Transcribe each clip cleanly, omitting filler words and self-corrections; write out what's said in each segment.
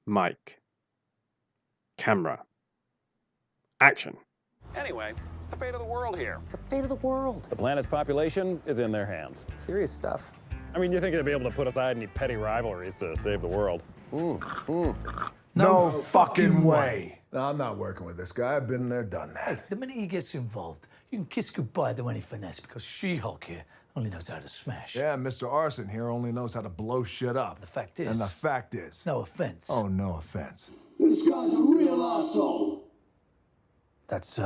Mic. Camera. Action. Anyway, it's the fate of the world here. It's the fate of the world. The planet's population is in their hands. Serious stuff. I mean, you think they'd be able to put aside any petty rivalries to save the world? No fucking way. No, I'm not working with this guy. I've been there, done that. Hey, the minute he gets involved, you can kiss goodbye to any finesse because She-Hulk here only knows how to smash. Yeah, Mr. Arson here only knows how to blow shit up. The fact is... And the fact is... No offense. Oh, no offense. This guy's a real arsehole. That's,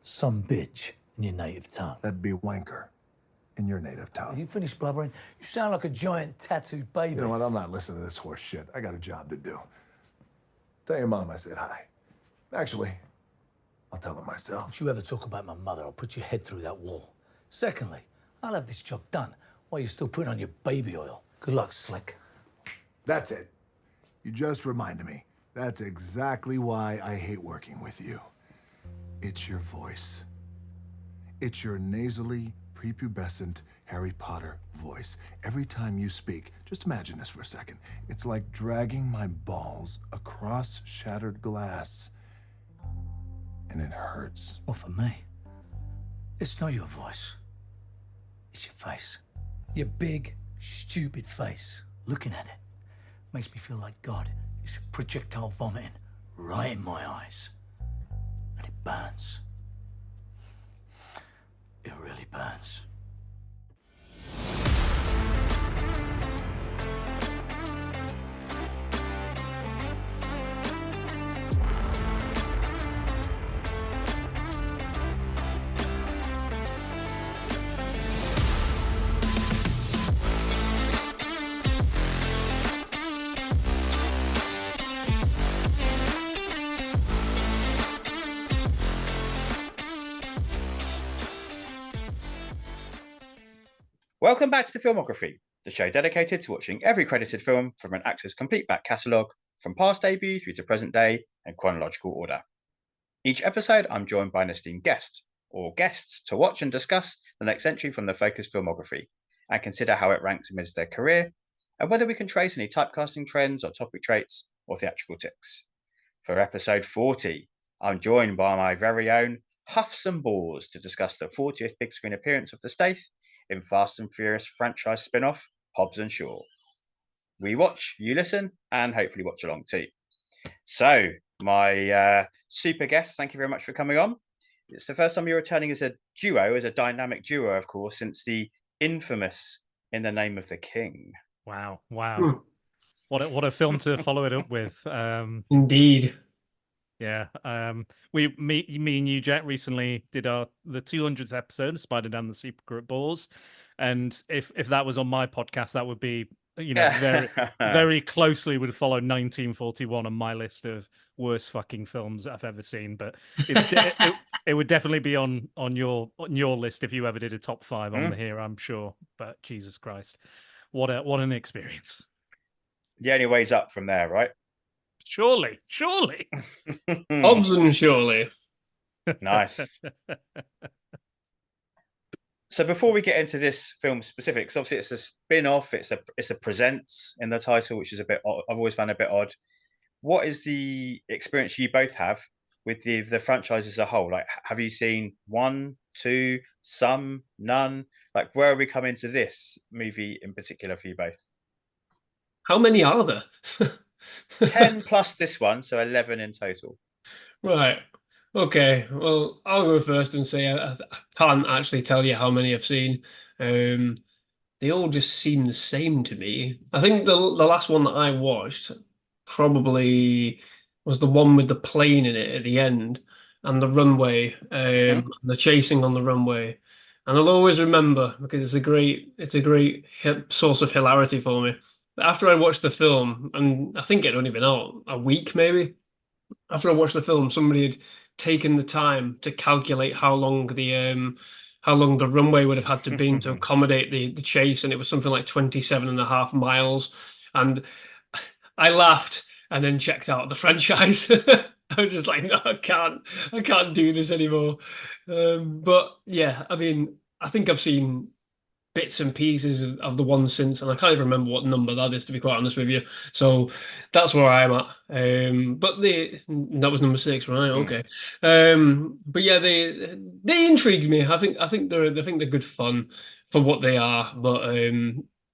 some bitch in your native tongue. That'd be wanker in your native tongue. You finished blubbering? You sound like a giant tattooed baby. You know what? I'm not listening to this horse shit. I got a job to do. Tell your mom I said hi. Actually, I'll tell her myself. If you ever talk about my mother, I'll put your head through that wall. Secondly, I'll have this job done while you're still putting on your baby oil. Good luck, Slick. That's it. You just reminded me. That's exactly why I hate working with you. It's your voice. It's your nasally, prepubescent Harry Potter voice. Every time you speak, just imagine this for a second. It's like dragging my balls across shattered glass. And it hurts. Well, for me, it's not your voice. It's your face. Your big, stupid face. Looking at it makes me feel like God is projectile vomiting right in my eyes. And it burns. It really burns. Welcome back to the Filmography, the show dedicated to watching every credited film from an actor's complete back catalogue, from past debut through to present day in chronological order. Each episode, I'm joined by an esteemed guest, or guests, to watch and discuss the next entry from the focused filmography, and consider how it ranks amidst their career, and whether we can trace any typecasting trends or topic traits or theatrical tics. For episode 40, I'm joined by my very own Huffs and Bores to discuss the 40th big screen appearance of the Stath in Fast and Furious franchise spin-off, Hobbs and Shaw. We watch, you listen, and hopefully watch along too. So, my super guests, thank you very much for coming on. It's the first time you're returning as a duo, as a dynamic duo, of course, since the infamous In the Name of the King. Wow. What a film to follow it up with. Indeed. Yeah. Me and you, Jack, recently did the 200th episode of Spider-Man the Secret Bores. And if that was on my podcast, that would be, very, very closely would follow 1941 on my list of worst fucking films I've ever seen. But it would definitely be on your list if you ever did a top 5 on here, I'm sure. But Jesus Christ, what an experience. The only way's up from there, right? Surely. Hobbs and Shawley. Nice. So before we get into this film specifics, obviously it's a spin-off, it's a presents in the title, which is a bit odd. I've always found it a bit odd. What is the experience you both have with the franchise as a whole? Like, have you seen 1, 2, some, none? Like, where are we coming to this movie in particular for you both? How many are there? 10 plus this one, so 11 in total. Right. Okay. Well, I'll go first and say I can't actually tell you how many I've seen. They all just seem the same to me. I think the last one that I watched probably was the one with the plane in it at the end and the runway, the chasing on the runway. And I'll always remember because it's a great source of hilarity for me. After I watched the film, and I think it had only been out a week maybe, after I watched the film, somebody had taken the time to calculate how long the runway would have had to be to accommodate the chase, and it was something like 27.5 miles. And I laughed and then checked out the franchise. I was just like, no, I can't do this anymore. But yeah, I mean, I think I've seen bits and pieces of the one since, and I can't even remember what number that is, to be quite honest with you. So that's where I am at. But that was number 6, right? Okay. But yeah, they intrigue me. I think they're good fun for what they are. But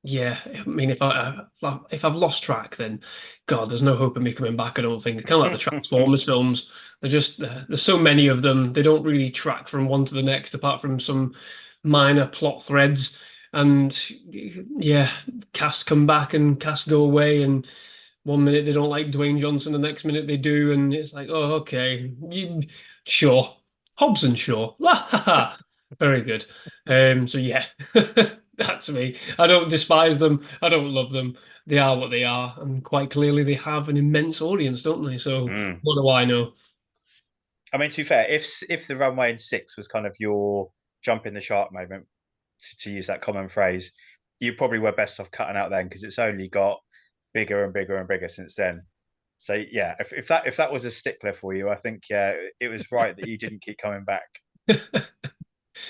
yeah, I mean, if I've lost track, then God, there's no hope of me coming back. I don't think it's kind of like the Transformers films. They're just there's so many of them. They don't really track from one to the next, apart from some minor plot threads. And yeah, cast come back and cast go away, and one minute they don't like Dwayne Johnson, the next minute they do, and it's like, oh, okay, sure, Hobbs and Shaw, very good. So yeah, that's me. I don't despise them. I don't love them. They are what they are, and quite clearly they have an immense audience, don't they? So what do I know? I mean, to be fair, if the runway in 6 was kind of your jump in the shark moment, to use that common phrase, you probably were best off cutting out then, because it's only got bigger and bigger and bigger since then. So yeah, if that was a stickler for you, I think it was right that you didn't keep coming back.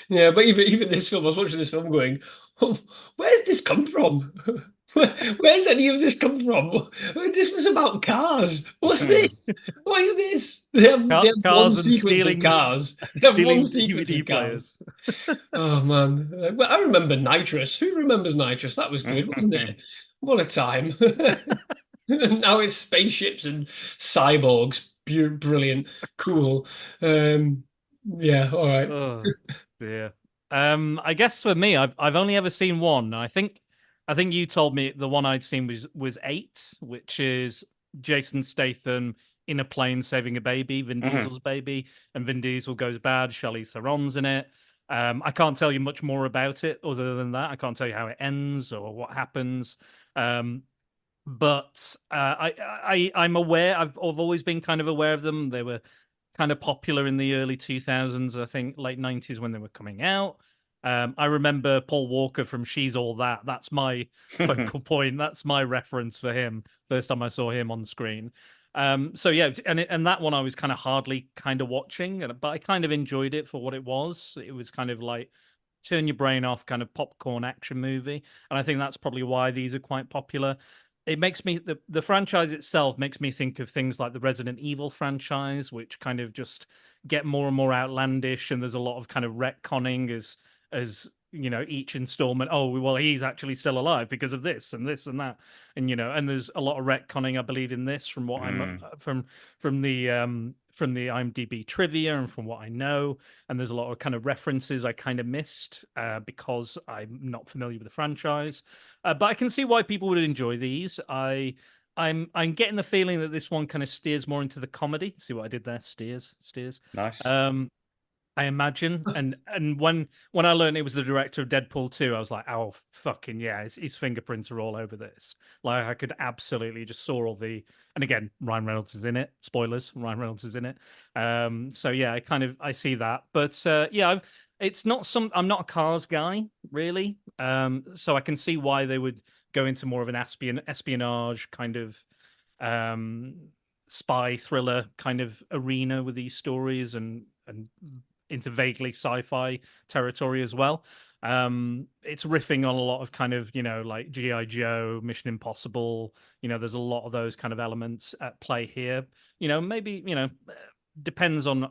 Yeah, but even this film, I was watching this film going, oh, where's this come from? Where's any of this come from? This was about cars. What's this? What is this? They have one Cars and sequence of cars. They have stealing one sequence of DVD cars. players. Oh man. Well, I remember Nitrous. Who remembers Nitrous? That was good, wasn't it? What a time. Now it's spaceships and cyborgs. Brilliant. Cool. Yeah, all right. Oh dear. I guess for me, I've only ever seen one. I think you told me the one I'd seen was 8, which is Jason Statham in a plane saving a baby, Vin Diesel's baby, and Vin Diesel goes bad. Charlize Theron's in it. I can't tell you much more about it other than that. I can't tell you how it ends or what happens. But I'm aware. I've always been kind of aware of them. They were kind of popular in the early 2000s, I think late 90s when they were coming out. I remember Paul Walker from She's All That. That's my focal point. That's my reference for him. First time I saw him on screen. So yeah, and that one I was kind of hardly kind of watching, but I kind of enjoyed it for what it was. It was kind of like turn your brain off, kind of popcorn action movie, and I think that's probably why these are quite popular. It makes me the franchise itself makes me think of things like the Resident Evil franchise, which kind of just get more and more outlandish, and there's a lot of kind of retconning as you know, each installment. Oh well, he's actually still alive because of this and this and that, and you know, and there's a lot of retconning, I believe, in this from what I'm from the IMDb trivia and from what I know, and there's a lot of kind of references I kind of missed because I'm not familiar with the franchise. But I can see why people would enjoy these. I'm getting the feeling that this one kind of steers more into the comedy. See what I did there? Steers. Nice. I imagine, and when I learned it was the director of Deadpool 2, I was like, oh fucking yeah, his fingerprints are all over this. Like I could absolutely just saw all the, and again, Ryan Reynolds is in it. Spoilers, Ryan Reynolds is in it. So yeah, I see that, but yeah, it's not I'm not a Cars guy really. So I can see why they would go into more of an espionage kind of spy thriller kind of arena with these stories and into vaguely sci-fi territory as well. It's riffing on a lot of kind of, you know, like G.I. Joe, Mission Impossible. You know, there's a lot of those kind of elements at play here. You know, maybe, you know, depends on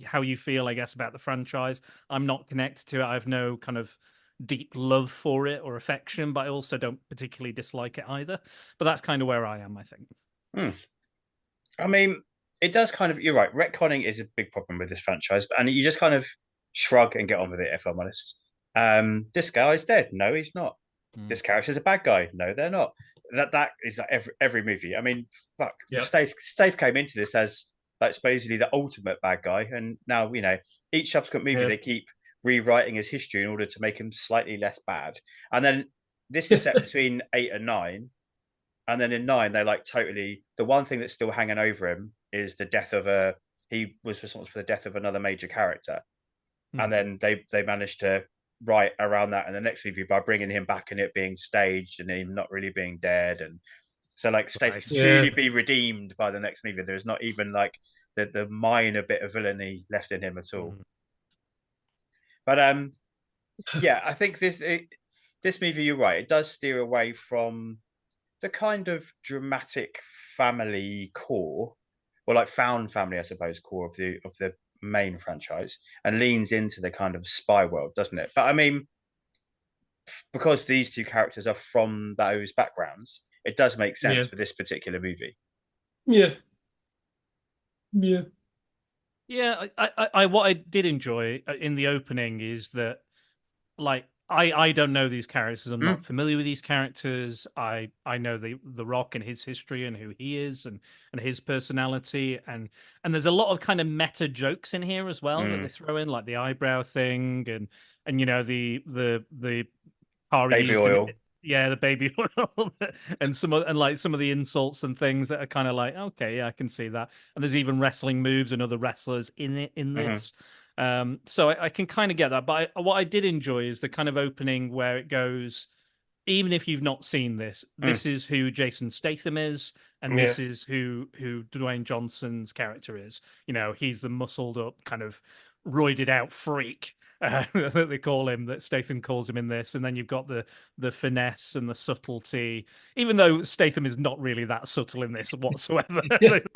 how you feel, I guess, about the franchise. I'm not connected to it. I have no kind of deep love for it or affection, but I also don't particularly dislike it either. But that's kind of where I am, I think. I mean, it does kind of, you're right, retconning is a big problem with this franchise, and you just kind of shrug and get on with it, if I'm honest. This guy's dead. No, he's not. This character's a bad guy. No, they're not. That is like every movie. I mean, fuck. Yep. Stath came into this as like supposedly the ultimate bad guy, and now, you know, each subsequent movie they keep rewriting his history in order to make him slightly less bad. And then this is set between 8 and 9. And then in 9, they like totally, the one thing that's still hanging over him is the death of he was responsible for the death of another major character. And then they managed to write around that in the next movie by bringing him back and it being staged and him not really being dead. And so like Stath can truly be redeemed by the next movie. There's not even like the minor bit of villainy left in him at all. But yeah, I think this movie, you're right, it does steer away from the kind of dramatic family core, or like found family, I suppose, core of the main franchise, and leans into the kind of spy world, doesn't it? But I mean, because these two characters are from those backgrounds, it does make sense for this particular movie. Yeah. Yeah. Yeah, I what I did enjoy in the opening is that, like, I don't know these characters. I'm not familiar with these characters. I know the Rock and his history and who he is and his personality, and there's a lot of kind of meta jokes in here as well that they throw in, like the eyebrow thing and you know the car baby oil. The baby oil and some of the insults and things that are kind of like, okay, yeah, I can see that. And there's even wrestling moves and other wrestlers in this. So I can kind of get that. But what I did enjoy is the kind of opening where it goes, even if you've not seen this, this is who Jason Statham is, and this is who Dwayne Johnson's character is. You know, he's the muscled up, kind of roided out freak that they call him, that Statham calls him in this. And then you've got the finesse and the subtlety, even though Statham is not really that subtle in this whatsoever.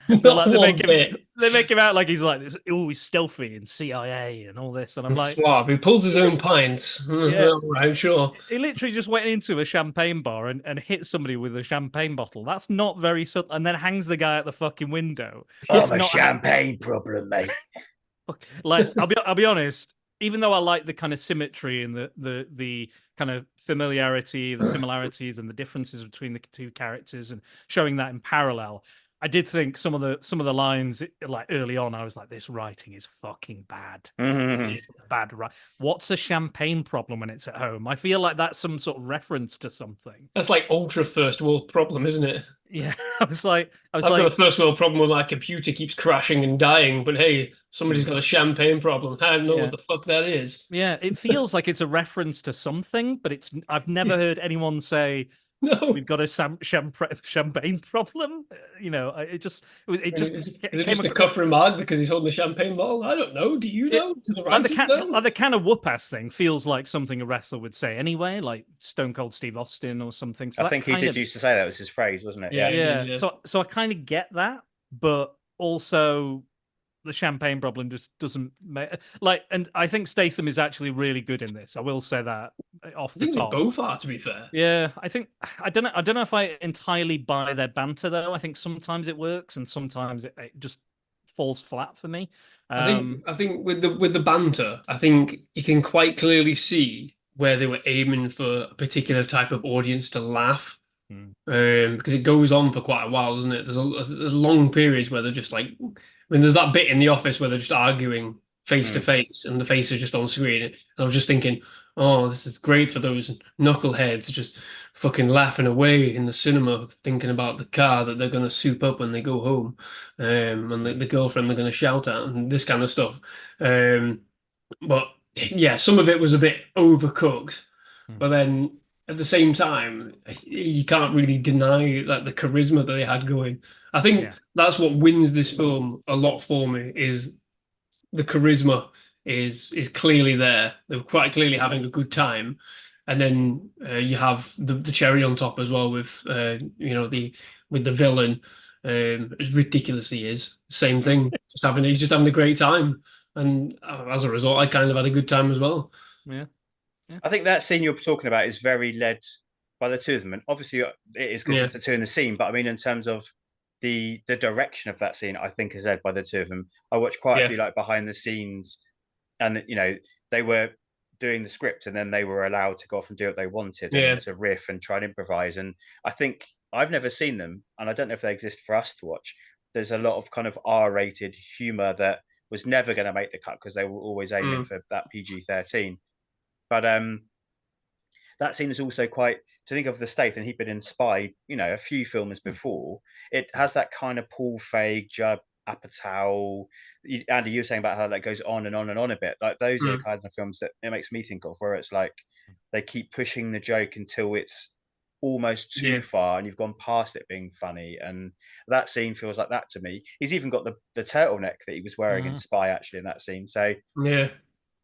They make him out like he's like this, he's stealthy and CIA and all this. And I'm like, suave. He pulls his own pints. Yeah, right, sure. He literally just went into a champagne bar and hit somebody with a champagne bottle. That's not very subtle. And then hangs the guy at the fucking window. I'm a champagne problem, mate. Like, I'll be honest. Even though I like the kind of symmetry and the kind of familiarity, the similarities and the differences between the two characters, and showing that in parallel, I did think some of the lines, like early on, I was like, this writing is fucking bad. Bad, right? What's a champagne problem when it's at home? I feel like that's some sort of reference to something. That's like ultra first world problem, isn't it? Yeah, I was like, I've got a first world problem where my computer keeps crashing and dying, but hey, somebody's got a champagne problem. I don't know what the fuck that is. Yeah, it feels like it's a reference to something, but I've never heard anyone say, no, we've got a champagne problem. You know, it just came a cup remark because he's holding a champagne bottle. I don't know. Do you know? To the right, like the kind of whoop-ass thing feels like something a wrestler would say anyway, like Stone Cold Steve Austin or something. So I think he did used to say that was his phrase, wasn't it? Yeah. So I kind of get that, but also the champagne problem just doesn't make and I think Statham is actually really good in this. I will say that off the top. They both are, to be fair. Yeah, I don't know if I entirely buy their banter though. I think sometimes it works and sometimes it just falls flat for me. I think with the banter, I think you can quite clearly see where they were aiming for a particular type of audience to laugh. Because it goes on for quite a while, doesn't it? There's long periods where they're just like, there's that bit in The Office where they're just arguing face to face, and the face is just on screen. And I was just thinking, oh, this is great for those knuckleheads just fucking laughing away in the cinema, thinking about the car that they're going to soup up when they go home, and the girlfriend they're going to shout at, and this kind of stuff. But yeah, some of it was a bit overcooked, but then at the same time, you can't really deny like the charisma that they had going. I think that's what wins this film a lot for me, is the charisma is clearly there. They're quite clearly having a good time. And then you have the cherry on top as well with with the villain, as ridiculous he is. Same thing. He's just having a great time. And as a result, I kind of had a good time as well. Yeah. I think that scene you're talking about is very led by the two of them, and obviously it is because it's the two in the scene. But I mean, in terms of the direction of that scene, I think is led by the two of them. I watched quite a few like behind the scenes, and they were doing the script, and then they were allowed to go off and do what they wanted, and to riff and try and improvise. And I think I've never seen them, and I don't know if they exist for us to watch. There's a lot of kind of R-rated humor that was never going to make the cut because they were always aiming for that PG-13. But that scene is also quite, to think of the Stath, and he'd been in Spy, a few films before. It has that kind of Paul Feig, Judd Apatow. Andy, you were saying about how that goes on and on and on a bit. Like those are the kind of films that it makes me think of, where it's like they keep pushing the joke until it's almost too far and you've gone past it being funny. And that scene feels like that to me. He's even got the turtleneck that he was wearing in Spy actually in that scene. So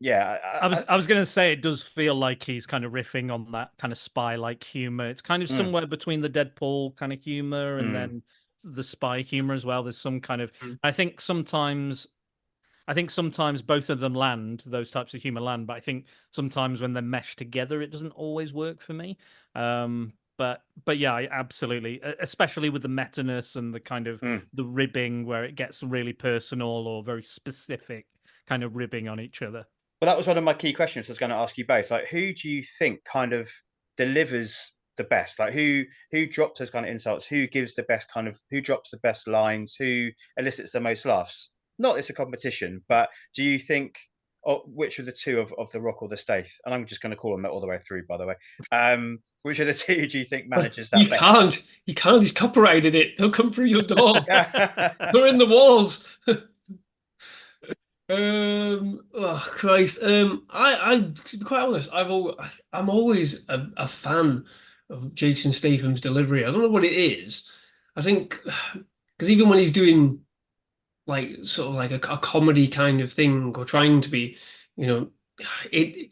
yeah, I was going to say it does feel like he's kind of riffing on that kind of spy-like humor. It's kind of somewhere between the Deadpool kind of humor and then the spy humor as well. There's some kind of I think sometimes both of them land, those types of humor land, but I think sometimes when they're meshed together, it doesn't always work for me. But yeah, absolutely, especially with the meta-ness and the kind of the ribbing where it gets really personal or very specific kind of ribbing on each other. Well, that was one of my key questions I was going to ask you both. Like, who do you think kind of delivers the best? Like, who drops those kind of insults? Who gives the best kind of? Who drops the best lines? Who elicits the most laughs? Not it's a competition, but do you think which of the two of the Rock or the Stath? And I'm just going to call them all the way through, by the way. Which of the two do you think manages that you best? You can't. He's copyrighted it. They'll come through your door. They're in the walls. Oh Christ. I to be quite honest, I'm always a fan of Jason Statham's delivery. I don't know what it is. I think because even when he's doing like sort of like a comedy kind of thing or trying to be, you know, I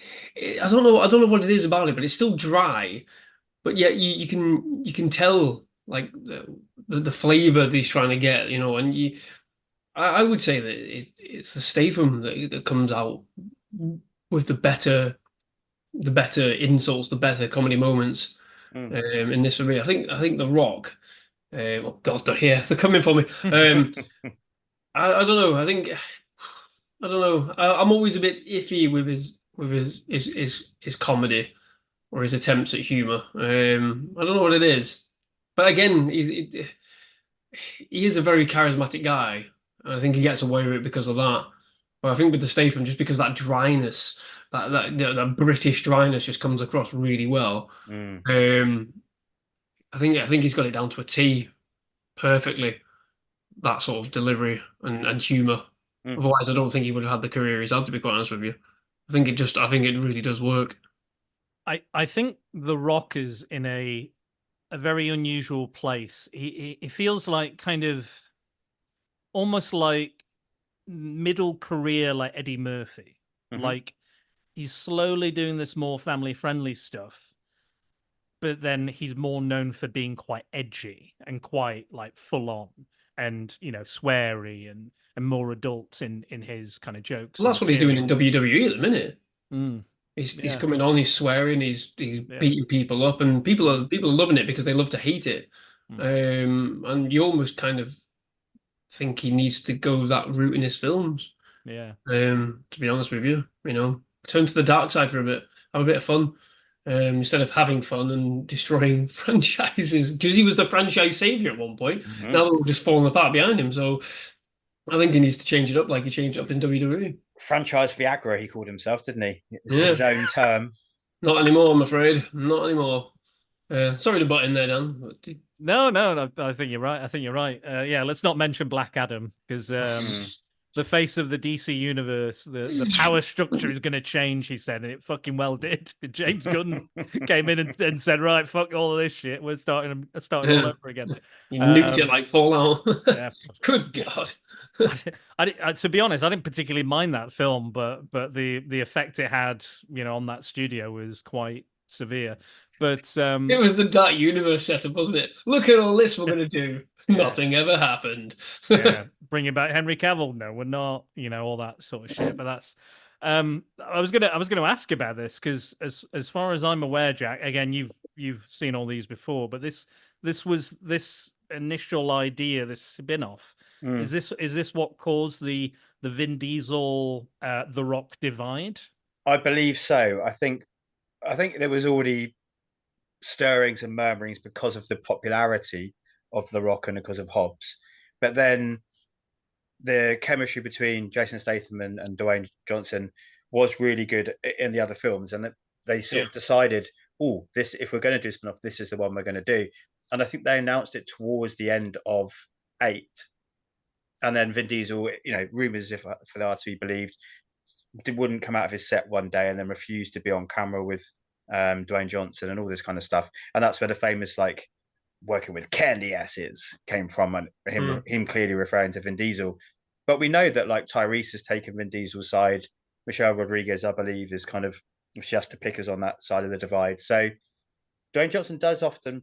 don't know what it is about it, but it's still dry. But yet you can tell like the flavor that he's trying to get, you know, and I would say that it's the Statham that comes out with the better insults, the better comedy moments in this for me. I think The Rock. Oh God, they're here. They're coming for me. I don't know. I don't know. I'm always a bit iffy with his comedy or his attempts at humor. I don't know what it is, but again, he is a very charismatic guy. I think he gets away with it because of that. But I think with the Statham, just because that dryness, that British dryness, just comes across really well. I think he's got it down to a T perfectly. That sort of delivery and humor. Otherwise, I don't think he would have had the career he's had. To be quite honest with you, I think it really does work. I think The Rock is in a very unusual place. He feels like kind of almost like middle career, like Eddie Murphy. Like he's slowly doing this more family friendly stuff, but then he's more known for being quite edgy and quite like full on and, you know, sweary and more adult in his kind of jokes. Well, that's what he's doing in WWE at the minute. He's Yeah. coming on, he's swearing, he's beating people up, and people are loving it because they love to hate it. And you almost kind of think he needs to go that route in his films. Yeah. To be honest with you, you know, turn to the dark side for a bit, have a bit of fun. Instead of having fun and destroying franchises, because he was the franchise savior at one point. Now they're all just falling apart behind him. So I think he needs to change it up like he changed it up in WWE. Franchise Viagra, he called himself, didn't he? It's his own term. Not anymore, I'm afraid. Not anymore. Sorry to butt in there, Dan. No. I think you're right. Yeah, let's not mention Black Adam because the face of the DC universe, the power structure is going to change, he said, and it fucking well did. James Gunn came in and said, right, fuck all of this shit. We're starting all over again. You nuked it like Fallout. Yeah. Good God. I, to be honest, I didn't particularly mind that film, but the effect it had, you know, on that studio was quite severe. But it was the Dark Universe setup, wasn't it? Look at all this we're going to do. Nothing ever happened. Yeah, bringing back Henry Cavill. No, we're not. You know, all that sort of shit. But that's. I was gonna ask about this because as far as I'm aware, Jack. Again, you've seen all these before, but this was this initial idea, this spin-off. Is this what caused the Vin Diesel The Rock divide? I believe so. I think there was already stirrings and murmurings because of the popularity of The Rock and because of Hobbs. But then the chemistry between Jason Statham and Dwayne Johnson was really good in the other films. And they sort of decided, this, if we're going to do a spin-off, this is the one we're going to do. And I think they announced it towards the end of 8. And then Vin Diesel, you know, rumors, if they are to be believed, wouldn't come out of his set one day and then refused to be on camera with Dwayne Johnson and all this kind of stuff. And that's where the famous, like, working with candy acids came from, and him clearly referring to Vin Diesel. But we know that, like, Tyrese has taken Vin Diesel's side Michelle Rodriguez, I believe, is kind of, she has to pick us on that side of the divide. So Dwayne Johnson does often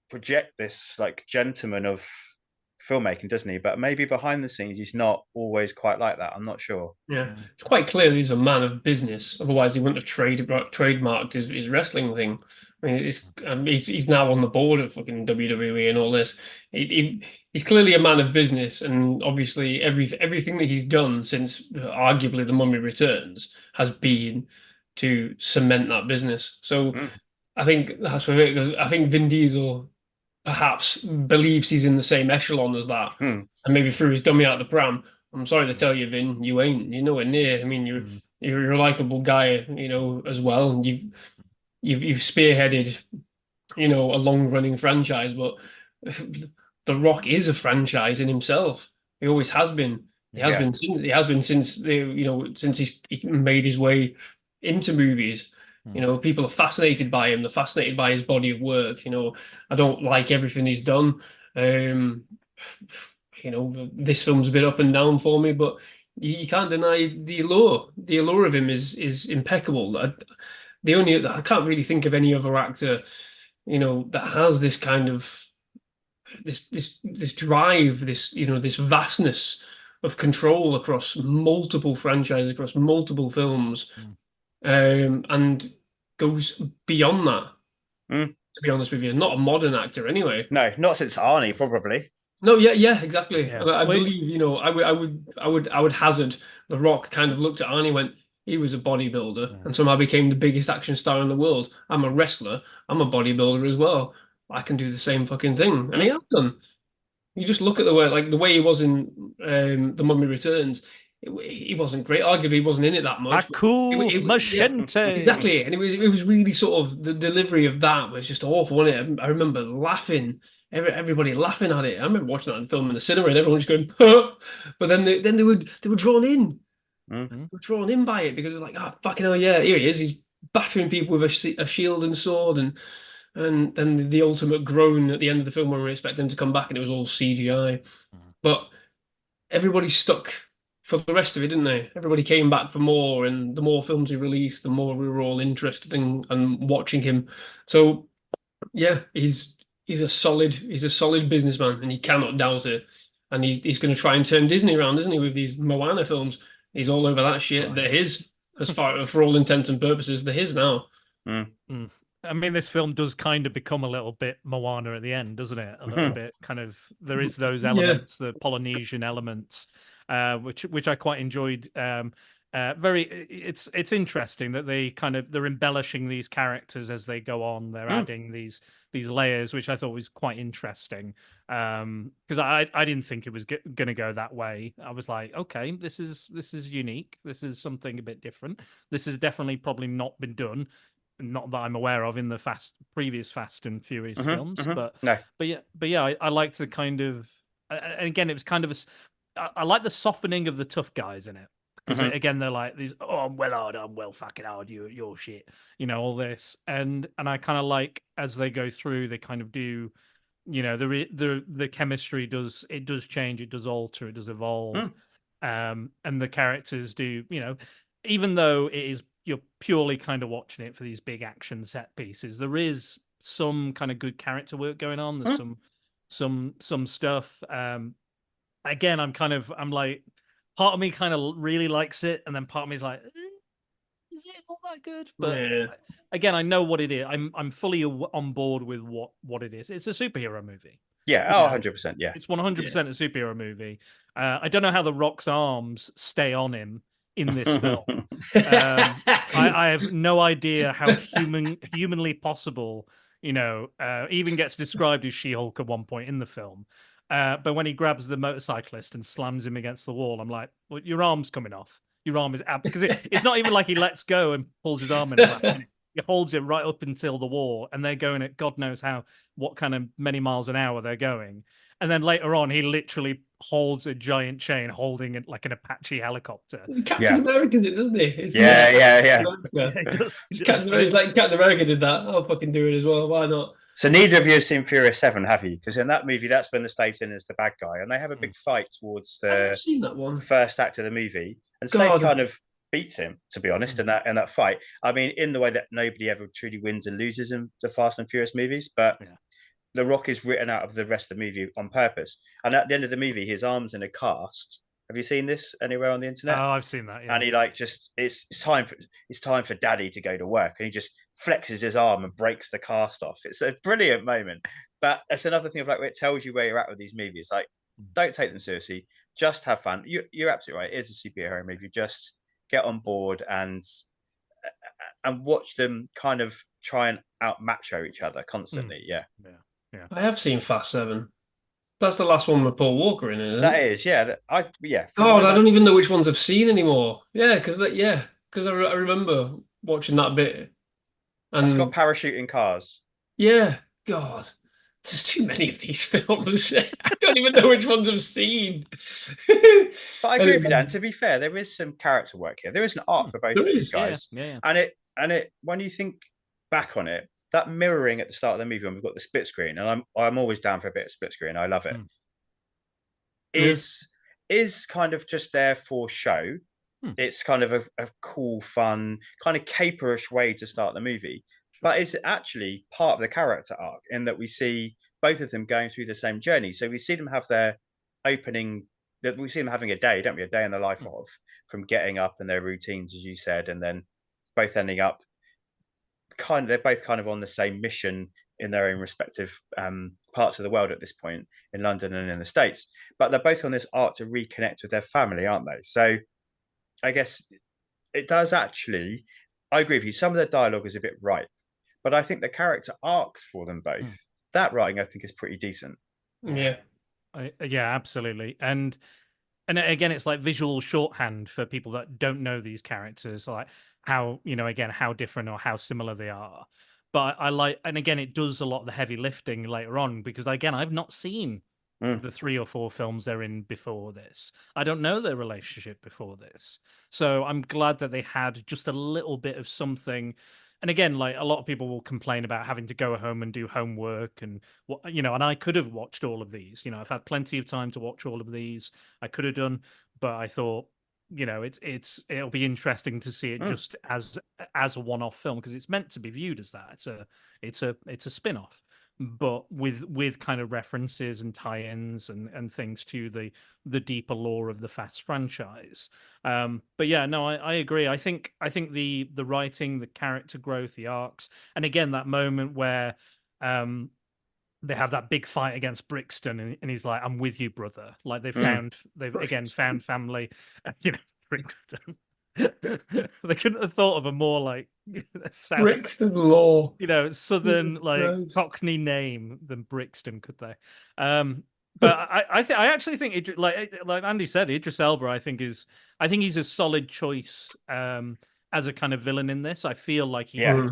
project this like gentleman of filmmaking, doesn't he? But maybe behind the scenes, he's not always quite like that. I'm not sure. Yeah, it's quite clear he's a man of business. Otherwise, he wouldn't have trademarked his wrestling thing. I mean, he's now on the board of fucking WWE and all this. He's clearly a man of business, and obviously everything that he's done since arguably The Mummy Returns has been to cement that business. So I think that's what it is. I think Vin Diesel perhaps believes he's in the same echelon as that, and maybe threw his dummy out the pram. I'm sorry to tell you, Vin, you ain't. You're nowhere near. I mean, you're a likable guy, you know, as well, and you've spearheaded, you know, a long running franchise. But The Rock is a franchise in himself. He always has been. He has been since he made his way into movies. You know, people are fascinated by him. They're fascinated by his body of work. You know, I don't like everything he's done. You know, this film's a bit up and down for me, but you can't deny the allure. The allure of him is impeccable. I can't really think of any other actor, you know, that has this kind of this drive, this, you know, this vastness of control across multiple franchises, across multiple films, and goes beyond that. To be honest with you, not a modern actor anyway. No, not since Arnie, probably. No, yeah, exactly. Yeah. I believe, you know, I would hazard The Rock kind of looked at Arnie and went, he was a bodybuilder and somehow became the biggest action star in the world. I'm a wrestler. I'm a bodybuilder as well. I can do the same fucking thing, and he has done. You just look at the way he was in The Mummy Returns. He wasn't great. Arguably, he wasn't in it that much. Machete. Yeah, exactly, and it was really sort of the delivery of that was just awful, wasn't it? I remember laughing. Everybody laughing at it. I remember watching that film in the cinema and everyone just going, huh! But then they were drawn in. They were drawn in by it because it was like, oh, fucking hell, yeah, here he is. He's battering people with a shield and sword, and then the ultimate groan at the end of the film when we expect him to come back and it was all CGI. But everybody stuck for the rest of it, didn't they? Everybody came back for more, and the more films he released, the more we were all interested in watching him. So yeah, he's a solid businessman, and you cannot doubt it. And he's going to try and turn Disney around, isn't he, with these Moana films? He's all over that shit. Nice. They're his, for all intents and purposes. They're his now. I mean, this film does kind of become a little bit Moana at the end, doesn't it? A little bit kind of. There is those elements, the Polynesian elements, which I quite enjoyed. It's interesting that they're embellishing these characters as they go on. They're adding these layers, which I thought was quite interesting. Because I didn't think it was going to go that way. I was like, okay, this is unique. This is something a bit different. This has definitely probably not been done, not that I'm aware of, in the previous Fast and Furious films. But yeah, I liked the kind of, and again, it was kind of I like the softening of the tough guys in it. Because again, they're like these. Oh, I'm well hard. I'm well fucking hard. You're shit. You know, all this, and I kind of like as they go through, they kind of do. You know, the chemistry does change. It does alter. It does evolve. And the characters do. You know, even though you're purely kind of watching it for these big action set pieces, there is some kind of good character work going on. There's some stuff. Again, I'm like. Part of me kind of really likes it, and then part of me is like, is it not that good? But again, I know what it is. I'm fully on board with what it is. It's a superhero movie. Yeah, 100%. Yeah, it's 100% a superhero movie. I don't know how The Rock's arms stay on him in this film. I have no idea how humanly possible. You know, even gets described as She-Hulk at one point in the film. But when he grabs the motorcyclist and slams him against the wall, I'm like, well, your arm's coming off. Your arm is out. Because it's not even like he lets go and pulls his arm in the last minute. He holds it right up until the wall, and they're going at God knows what kind of many miles an hour they're going. And then later on, he literally holds a giant chain, holding it like an Apache helicopter. Captain America did it, doesn't he? Yeah. It does. Captain America did that. I'll fucking do it as well. Why not? So neither of you have seen Furious 7, have you? Because in that movie, that's when the Stath in as the bad guy, and they have a big fight towards the seen that one. First act of the movie. And Stath kind of beats him, to be honest, in that fight. I mean, in the way that nobody ever truly wins and loses in the Fast and Furious movies, but The Rock is written out of the rest of the movie on purpose. And at the end of the movie, his arm's in a cast. Have you seen this anywhere on the internet? Oh, I've seen that. Yeah. And he it's time for Daddy to go to work, and he just flexes his arm and breaks the cast off. It's a brilliant moment. But it's another thing of like where it tells you where you're at with these movies. Like, don't take them seriously. Just have fun. You're absolutely right. It is a superhero movie. Just get on board and watch them kind of try and outmacho each other constantly. Yeah. I have seen Fast 7. That's the last one with Paul Walker in it, isn't That it? is, yeah. I don't even know which ones I've seen anymore. Yeah, because I remember watching that bit. And it's got parachuting cars. Yeah, God, there's too many of these films. I don't even know which ones I've seen. But I agree with you, Dan. To be fair, there is some character work here. There is an art for both of these guys. Yeah. And it when you think back on it, that mirroring at the start of the movie when we've got the split screen, and I'm always down for a bit of split screen. I love it. Is kind of just there for show. It's kind of a cool, fun, kind of caperish way to start the movie, but it's actually part of the character arc in that we see both of them going through the same journey. So we see them have their opening. We see them having a day, don't we? A day in the life of, from getting up and their routines, as you said, and then both ending up they're both kind of on the same mission in their own respective parts of the world at this point, in London and in the States. But they're both on this arc to reconnect with their family, aren't they? So I guess it does actually, I agree with you, some of the dialogue is a bit ripe, but I think the character arcs for them both, that writing I think is pretty decent. Yeah. Yeah, absolutely. And again, it's like visual shorthand for people that don't know these characters, like how, again, how different or how similar they are. But I like, and again, it does a lot of the heavy lifting later on, because again, I've not seen the 3 or 4 films they're in before this. I don't know their relationship before this. So I'm glad that they had just a little bit of something. And again, like a lot of people will complain about having to go home and do homework and and I could have watched all of these. I've had plenty of time to watch all of these. I could have done, but I thought, it'll be interesting to see it just as a one-off film, because it's meant to be viewed as that. It's a spin-off, but with kind of references and tie-ins and things to the deeper lore of the Fast franchise. But yeah, no, I agree. I think the writing, the character growth, the arcs, and again that moment where they have that big fight against Brixton, and he's like, "I'm with you, brother." Like they've again found family. Brixton. They couldn't have thought of a more like South, Brixton law, southern like Cockney name than Brixton, could they? But I actually think like Andy said, Idris Elba, I think he's a solid choice as a kind of villain in this. I feel like I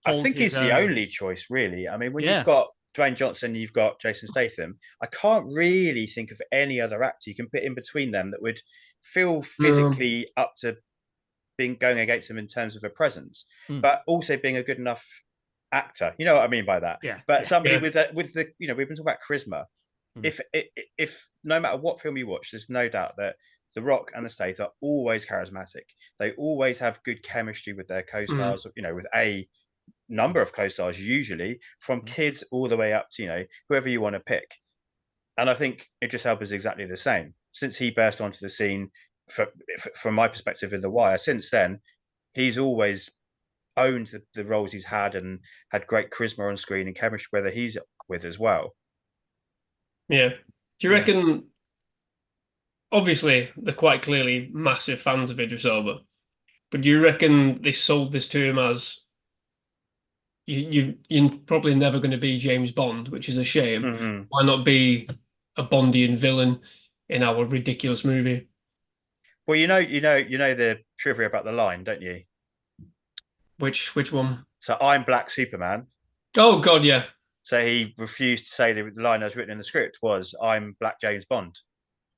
think he's the only choice, really. I mean, when you've got Dwayne Johnson, you've got Jason Statham, I can't really think of any other actor you can put in between them that would feel physically up to going against him in terms of a presence, but also being a good enough actor. You know what I mean by that? Yeah. But somebody with the we've been talking about charisma. If no matter what film you watch, there's no doubt that The Rock and the Stath are always charismatic. They always have good chemistry with their co-stars. With a number of co-stars, usually from kids all the way up to whoever you want to pick. And I think Idris Elba is exactly the same. Since he burst onto the scene, from my perspective in The Wire, since then he's always owned the roles he's had and had great charisma on screen and chemistry whether he's with as well. Yeah. Do you reckon? Obviously, they're quite clearly massive fans of Idris Elba, but do you reckon they sold this to him as you're probably never going to be James Bond, which is a shame. Why not be a Bondian villain in our ridiculous movie? Well, you know the trivia about the line, don't you? Which one? So I'm Black Superman. Oh God, yeah. So he refused to say the line as written in the script was I'm Black James Bond.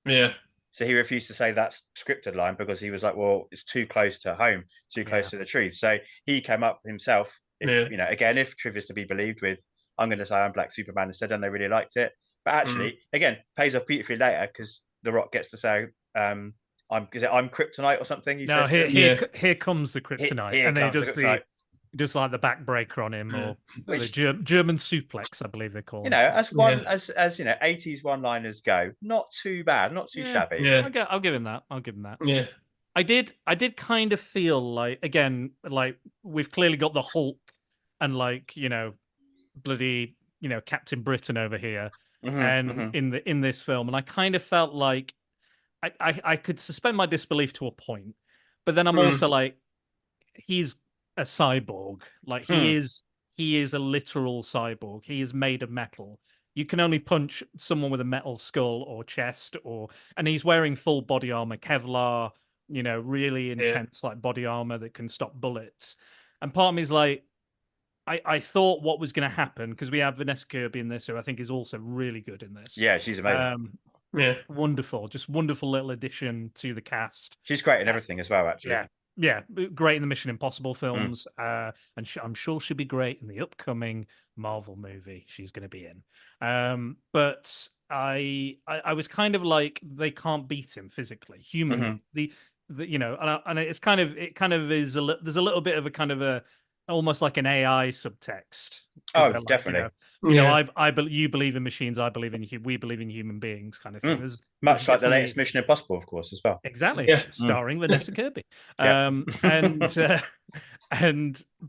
Yeah. So he refused to say that scripted line because he was like, well, it's too close to home, too close to the truth. So he came up himself. Again, if trivia is to be believed, with I'm going to say I'm Black Superman instead, and they really liked it. But actually, again, pays off beautifully later because The Rock gets to say I'm kryptonite or something. He No, says to him. here comes the kryptonite, Here and then comes the kryptonite. just like the backbreaker on him, or Which- the German suplex, I believe they call You it. know, as you know, 80s one-liners go, not too bad, not too shabby. Yeah. I'll give him that. I'll give him that. Yeah. I did kind of feel like, again, like we've clearly got the Hulk and like, you know, bloody, you know, Captain Britain over here, and in this film, and I kind of felt like I could suspend my disbelief to a point, but then I'm also like, he's a cyborg. Like he is a literal cyborg. He is made of metal. You can only punch someone with a metal skull or chest, and he's wearing full body armor, Kevlar, you know, really intense like body armor that can stop bullets. And part of me is like, I thought what was going to happen, because we have Vanessa Kirby in this, who I think is also really good in this. Yeah, she's amazing. Wonderful, just wonderful little addition to the cast. She's great in everything as well, actually. Yeah, great in the Mission Impossible films, and I'm sure she'll be great in the upcoming Marvel movie she's going to be in. But I was kind of like, they can't beat him physically, humanly. The you know, and it kind of is there's a little bit of a kind of a almost like an AI subtext. Oh, like, definitely. You know, you believe in machines, I believe in we believe in human beings, kind of thing. Much like the latest Mission Impossible, of course, as well. Exactly, starring Vanessa Kirby. But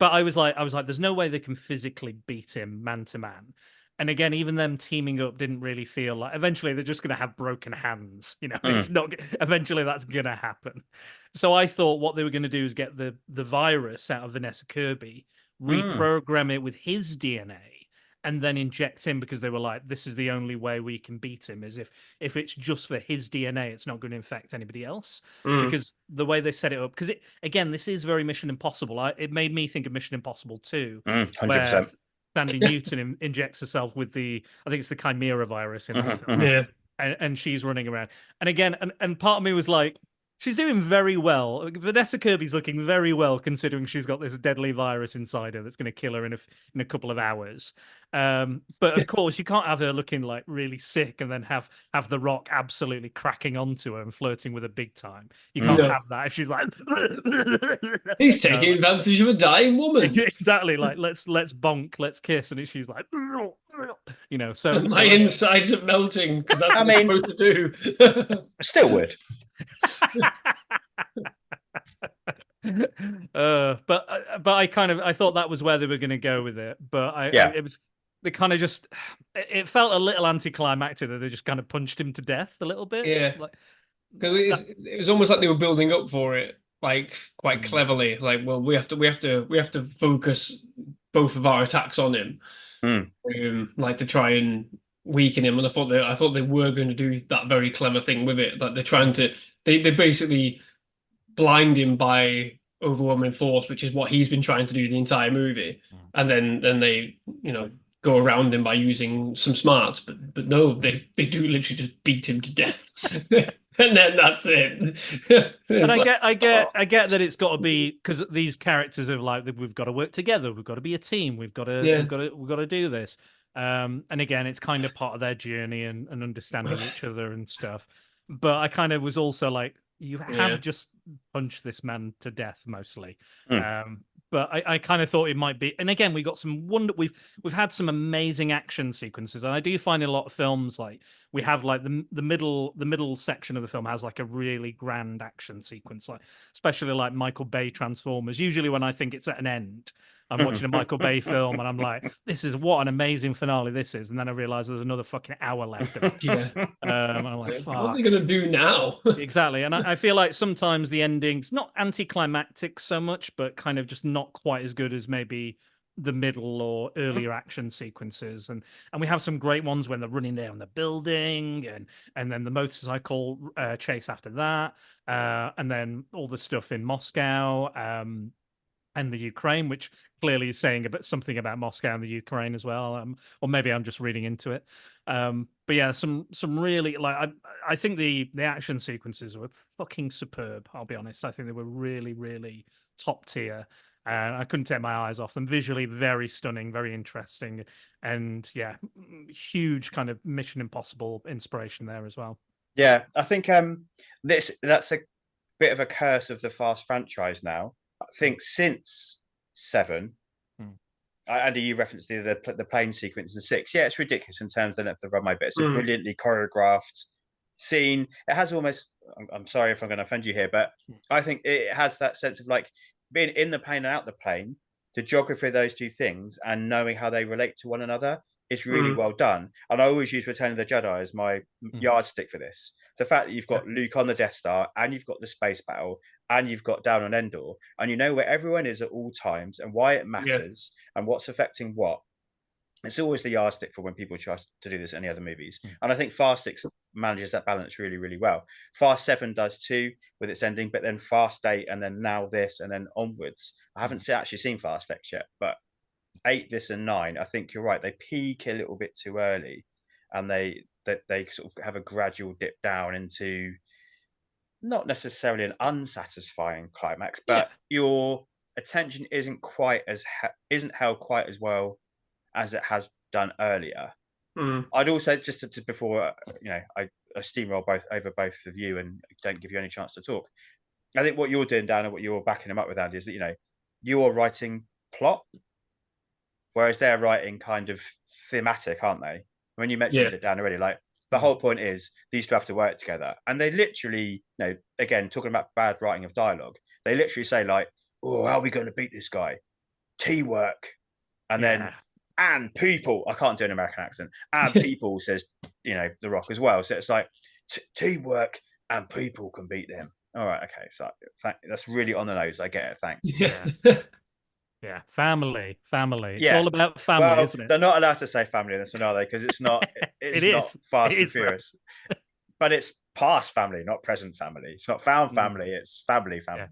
I was like, there's no way they can physically beat him man to man. And again, even them teaming up didn't really feel like. Eventually, they're just going to have broken hands. You know, it's not. Eventually, that's going to happen. So I thought what they were going to do is get the virus out of Vanessa Kirby, reprogram it with his DNA, and then inject him, because they were like, this is the only way we can beat him, is if it's just for his DNA, it's not going to infect anybody else. Because the way they set it up, because again, this is very Mission Impossible. It made me think of Mission Impossible 2. 100%. Sandy Newton injects herself with I think it's the Chimera virus in that film. And she's running around. And again, and part of me was like, she's doing very well. Vanessa Kirby's looking very well, considering she's got this deadly virus inside her that's going to kill her in a couple of hours. But of course, you can't have her looking like really sick and then have The Rock absolutely cracking onto her and flirting with her big time. You can't have that if she's like, he's taking advantage of a dying woman. Exactly. Like let's bonk, let's kiss, and she's like, you know. So my insides are melting, because that's what I'm supposed to do. Still would. But I thought that was where they were going to go with it. But they kind of just, it felt a little anticlimactic that they just kind of punched him to death a little bit. Yeah, because it was almost like they were building up for it, like quite cleverly. Like, well, we have to focus both of our attacks on him, like to try and weaken him. And I thought they were going to do that very clever thing with it. That they're trying to, they basically blind him by overwhelming force, which is what he's been trying to do the entire movie. And then they, you know, go around him by using some smarts, but no, they do literally just beat him to death. And then that's it. And I get that it's got to be, because these characters are like, we've got to work together, we've got to be a team, we've got to do this. And again, it's kind of part of their journey and understanding each other and stuff. But I kind of was also like, you have just punched this man to death mostly. But I kind of thought it might be, and again, we got some we've had some amazing action sequences, and I do find in a lot of films, like we have like the middle section of the film has like a really grand action sequence, like especially like Michael Bay Transformers. Usually when I think it's at an end, I'm watching a Michael Bay film and I'm like, this is what an amazing finale this is. And then I realize there's another fucking hour left of it. And I'm like, fuck. What are they going to do now? Exactly. And I feel like sometimes the ending's not anticlimactic so much, but kind of just not quite as good as maybe the middle or earlier action sequences. And we have some great ones when they're running there on the building and then the motorcycle chase after that. And then all the stuff in Moscow. And the Ukraine, which clearly is saying something about Moscow and the Ukraine as well, or maybe I'm just reading into it. But yeah, some really, like, I think the action sequences were fucking superb. I'll be honest, I think they were really, really top tier, and I couldn't take my eyes off them. Visually, very stunning, very interesting, and yeah, huge kind of Mission Impossible inspiration there as well. Yeah, I think that's a bit of a curse of the Fast franchise now. I think since 7, Andy, you referenced the plane sequence in 6. Yeah, it's ridiculous in terms of the length of the runway, but it's a brilliantly choreographed scene. It has almost, I'm sorry if I'm going to offend you here, but I think it has that sense of like being in the plane and out the plane, the geography of those two things and knowing how they relate to one another is really well done. And I always use Return of the Jedi as my yardstick for this. The fact that you've got Luke on the Death Star and you've got the space battle and you've got Down on Endor and you know where everyone is at all times and why it matters and what's affecting what. It's always the yardstick for when people try to do this in any other movies. And I think Fast 6 manages that balance really, really well. Fast 7 does too with its ending, but then Fast 8 and then now this and then onwards. I haven't actually seen Fast X yet, but 8, this and 9, I think you're right. They peak a little bit too early and they sort of have a gradual dip down into not necessarily an unsatisfying climax, but your attention isn't held quite as well as it has done earlier. I'd also just to before I steamroll both of you and don't give you any chance to talk. I think what you're doing, Dan, and what you're backing him up with, Andy, is that you're writing plot, whereas they're writing kind of thematic, aren't they? When you mentioned it, Dan, already, like the whole point is these two have to work together, and they literally, again, talking about bad writing of dialogue, they literally say like, "Oh, how are we going to beat this guy? Teamwork," and then. And people, I can't do an American accent. And people says, The Rock as well. So it's like teamwork and people can beat them. All right, okay. So that's really on the nose. I get it. Thanks. Yeah, family. It's all about family, isn't it? They're not allowed to say family in this one, are they? Because it's not. It's not Fast and Furious. But it's past family, not present family. It's not found family. It's family. Yeah.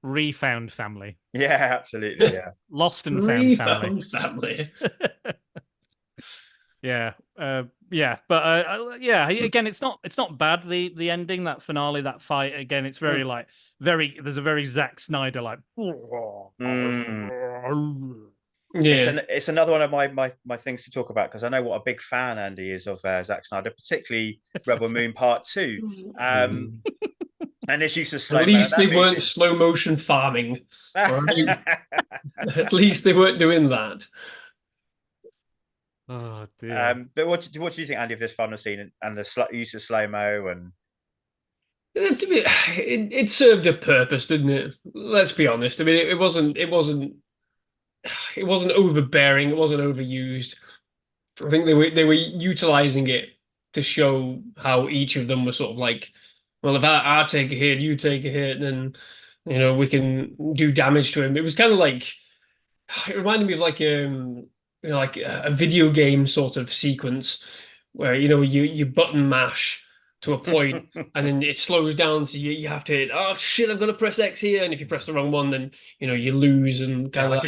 Refound family. Yeah, absolutely. Yeah. Lost and found family. Yeah. But again, it's not bad. The ending, that finale, that fight. Again, it's very there's a very Zack Snyder like. It's another one of my things to talk about because I know what a big fan Andy is of Zack Snyder, particularly Rebel Moon Part 2. And its use of slow. At least they weren't slow motion farming. Right? At least they weren't doing that. Oh dear. But what do you think, Andy, of this final scene and the use of slow mo and? It served a purpose, didn't it? Let's be honest. I mean, it wasn't overbearing. It wasn't overused. I think they were utilizing it to show how each of them were sort of like, well, if I take a hit, you take a hit, then we can do damage to him. It was kind of like it reminded me of like like a video game sort of sequence where you button mash to a point and then it slows down, so you have to hit, oh shit, I've got to press X here, and if you press the wrong one, then you lose, and kind of felt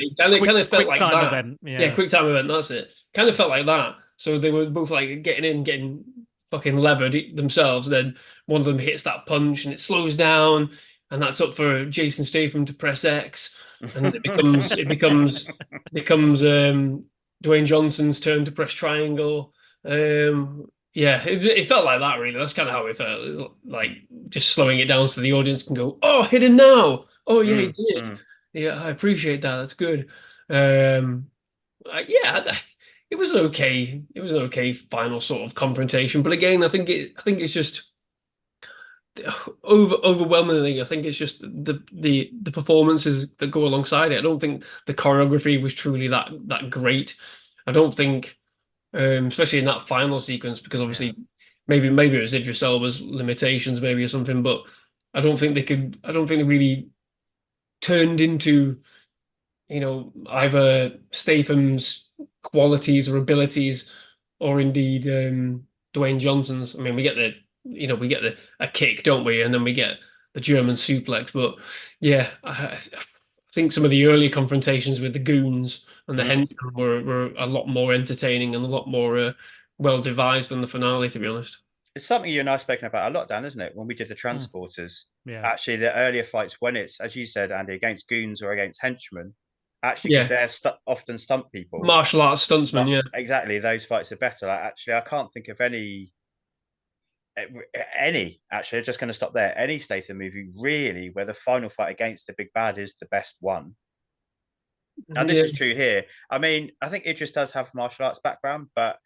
like that. Event. Yeah, quick time event. That's it. Kind of felt like that. So they were both like getting fucking levered themselves. Then one of them hits that punch and it slows down, and that's up for Jason Statham to press X, and it becomes Dwayne Johnson's turn to press triangle. It felt like that, really. That's kind of how it felt. It was like just slowing it down so the audience can go, oh, hit him now. Oh, yeah, he did. Yeah, I appreciate that. That's good. It was an okay final sort of confrontation. But again, I think it's just overwhelmingly. I think it's just the performances that go alongside it. I don't think the choreography was truly that great. I don't think. Especially in that final sequence, because obviously maybe it was Idris Elba's limitations, maybe, or something, but I don't think they really turned into, either Statham's qualities or abilities, or indeed Dwayne Johnson's. I mean, we get a kick, don't we? And then we get the German suplex. But yeah, I think some of the earlier confrontations with the goons and the henchmen were a lot more entertaining and a lot more well devised than the finale, to be honest. It's something you and I have spoken about a lot, Dan, isn't it? When we did the transporters, actually, the earlier fights, when it's, as you said, Andy, against goons or against henchmen, actually, because they're often stunt people, martial arts stuntsmen, exactly. Those fights are better. Like, actually, I can't think of any Any, actually, I'm just going to stop there. Any Statham movie, really, where the final fight against the big bad is the best one. And this is true here. I mean, I think Idris does have martial arts background, but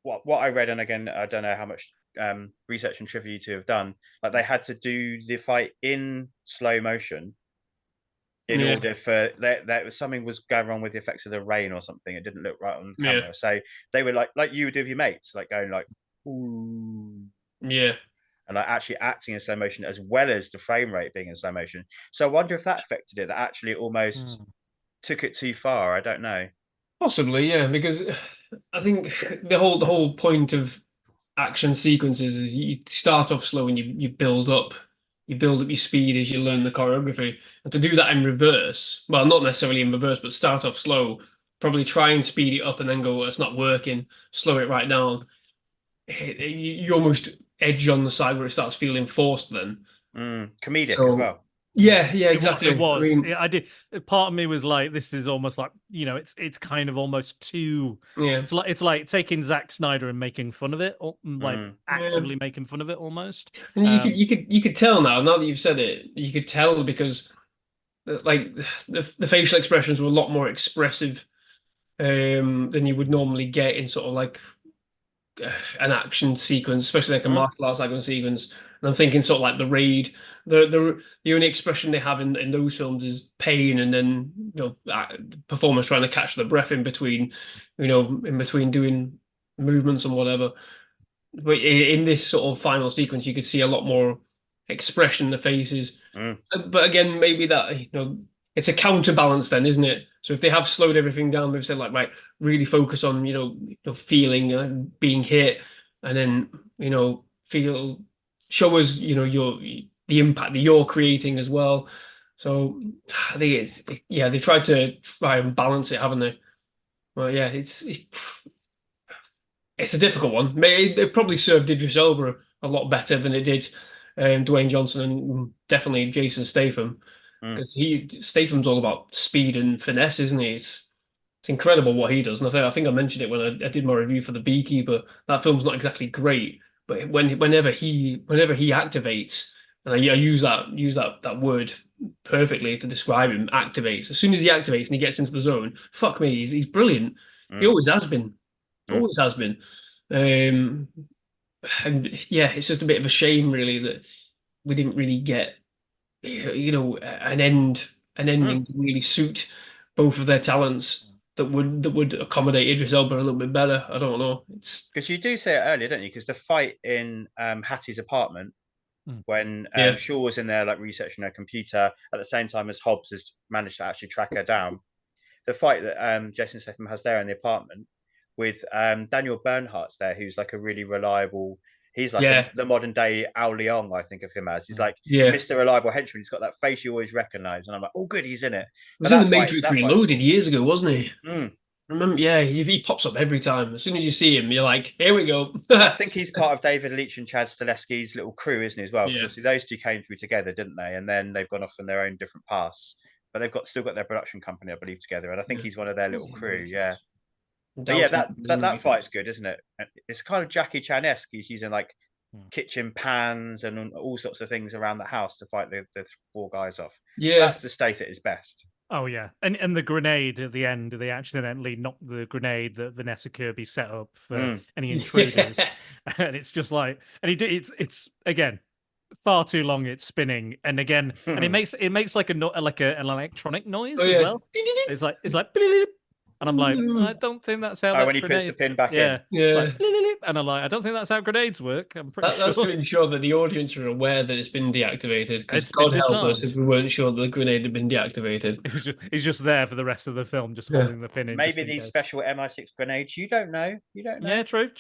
what I read, and again, I don't know how much research and trivia you two have done, like they had to do the fight in slow motion in order for there was something was going wrong with the effects of the rain or something. It didn't look right on camera. So they were like you would do with your mates, like going like, ooh. Yeah. And like actually acting in slow motion as well as the frame rate being in slow motion. So I wonder if that affected it, that actually it almost took it too far. I don't know. Possibly, yeah, because I think the whole point of action sequences is you start off slow and you build up. You build up your speed as you learn the choreography. And to do that in reverse, well, not necessarily in reverse, but start off slow, probably try and speed it up and then go, it's not working, slow it right down. You almost edge on the side where it starts feeling forced then. Comedic as well. Yeah, exactly. It was. I mean, I did. Part of me was like, this is almost like, it's kind of almost too. Yeah. It's like taking Zack Snyder and making fun of it, or like actively making fun of it almost. And you could tell now that you've said it, you could tell because like the facial expressions were a lot more expressive than you would normally get in sort of like an action sequence, especially like a martial arts action sequence. And I'm thinking sort of like the Raid. The only expression they have in those films is pain, and then performers trying to catch their breath in between doing movements and whatever. But in this sort of final sequence, you could see a lot more expression in the faces. But again, maybe that it's a counterbalance then, isn't it? So if they have slowed everything down, they've said like, right, really focus on feeling being hit, and then show us the impact that you're creating as well. So I think they tried to try and balance it, haven't they? Well, yeah, it's a difficult one. It probably served Idris Elba a lot better than it did Dwayne Johnson and definitely Jason Statham, because Statham's all about speed and finesse, isn't he? It's incredible what he does, and I think I mentioned it when I did my review for The Beekeeper. That film's not exactly great, but whenever he activates, and I use that word perfectly to describe him, activates. As soon as he activates and he gets into the zone, fuck me, he's brilliant. He always has been. Always has been. And yeah, it's just a bit of a shame, really, that we didn't really get, an ending to really suit both of their talents that would accommodate Idris Elba a little bit better. I don't know. It's because you do say it earlier, don't you? Because the fight in Hattie's apartment, when Shaw was in there like researching her computer at the same time as Hobbs has managed to actually track her down, the fight that Jason Statham has there in the apartment with Daniel Bernhardt's there, who's like a really reliable. He's like the modern day Ao Leong, I think of him as. He's like Mr. Reliable Henchman. He's got that face you always recognize, and I'm like, oh, good, he's in it. He was in the Matrix Reloaded years ago, wasn't he? Remember? Yeah, he pops up every time. As soon as you see him, you're like, here we go. I think he's part of David Leitch and Chad Stahelski's little crew, isn't he, as well? Because those two came through together, didn't they? And then they've gone off on their own different paths. But they've still got their production company, I believe, together. And I think he's one of their little crew, But yeah, that fight's good, isn't it? It's kind of Jackie Chan-esque. He's using like kitchen pans and all sorts of things around the house to fight the four guys off. Yeah, that's the Stath at his best. Oh yeah, and the grenade at the end, they accidentally knocked the grenade that Vanessa Kirby set up for any intruders, and it's just like, and it's again far too long. It's spinning, and again, and it makes like an electronic noise as well. It's like. And I'm like, I don't think that's how. When he puts the pin back in, like, and I'm like, I don't think that's how grenades work. I'm pretty sure that's to ensure that the audience are aware that it's been deactivated. Because God help us if we weren't sure that the grenade had been deactivated. He's just there for the rest of the film, just holding the pin in. Maybe these special MI6 grenades. You don't know. Yeah, true.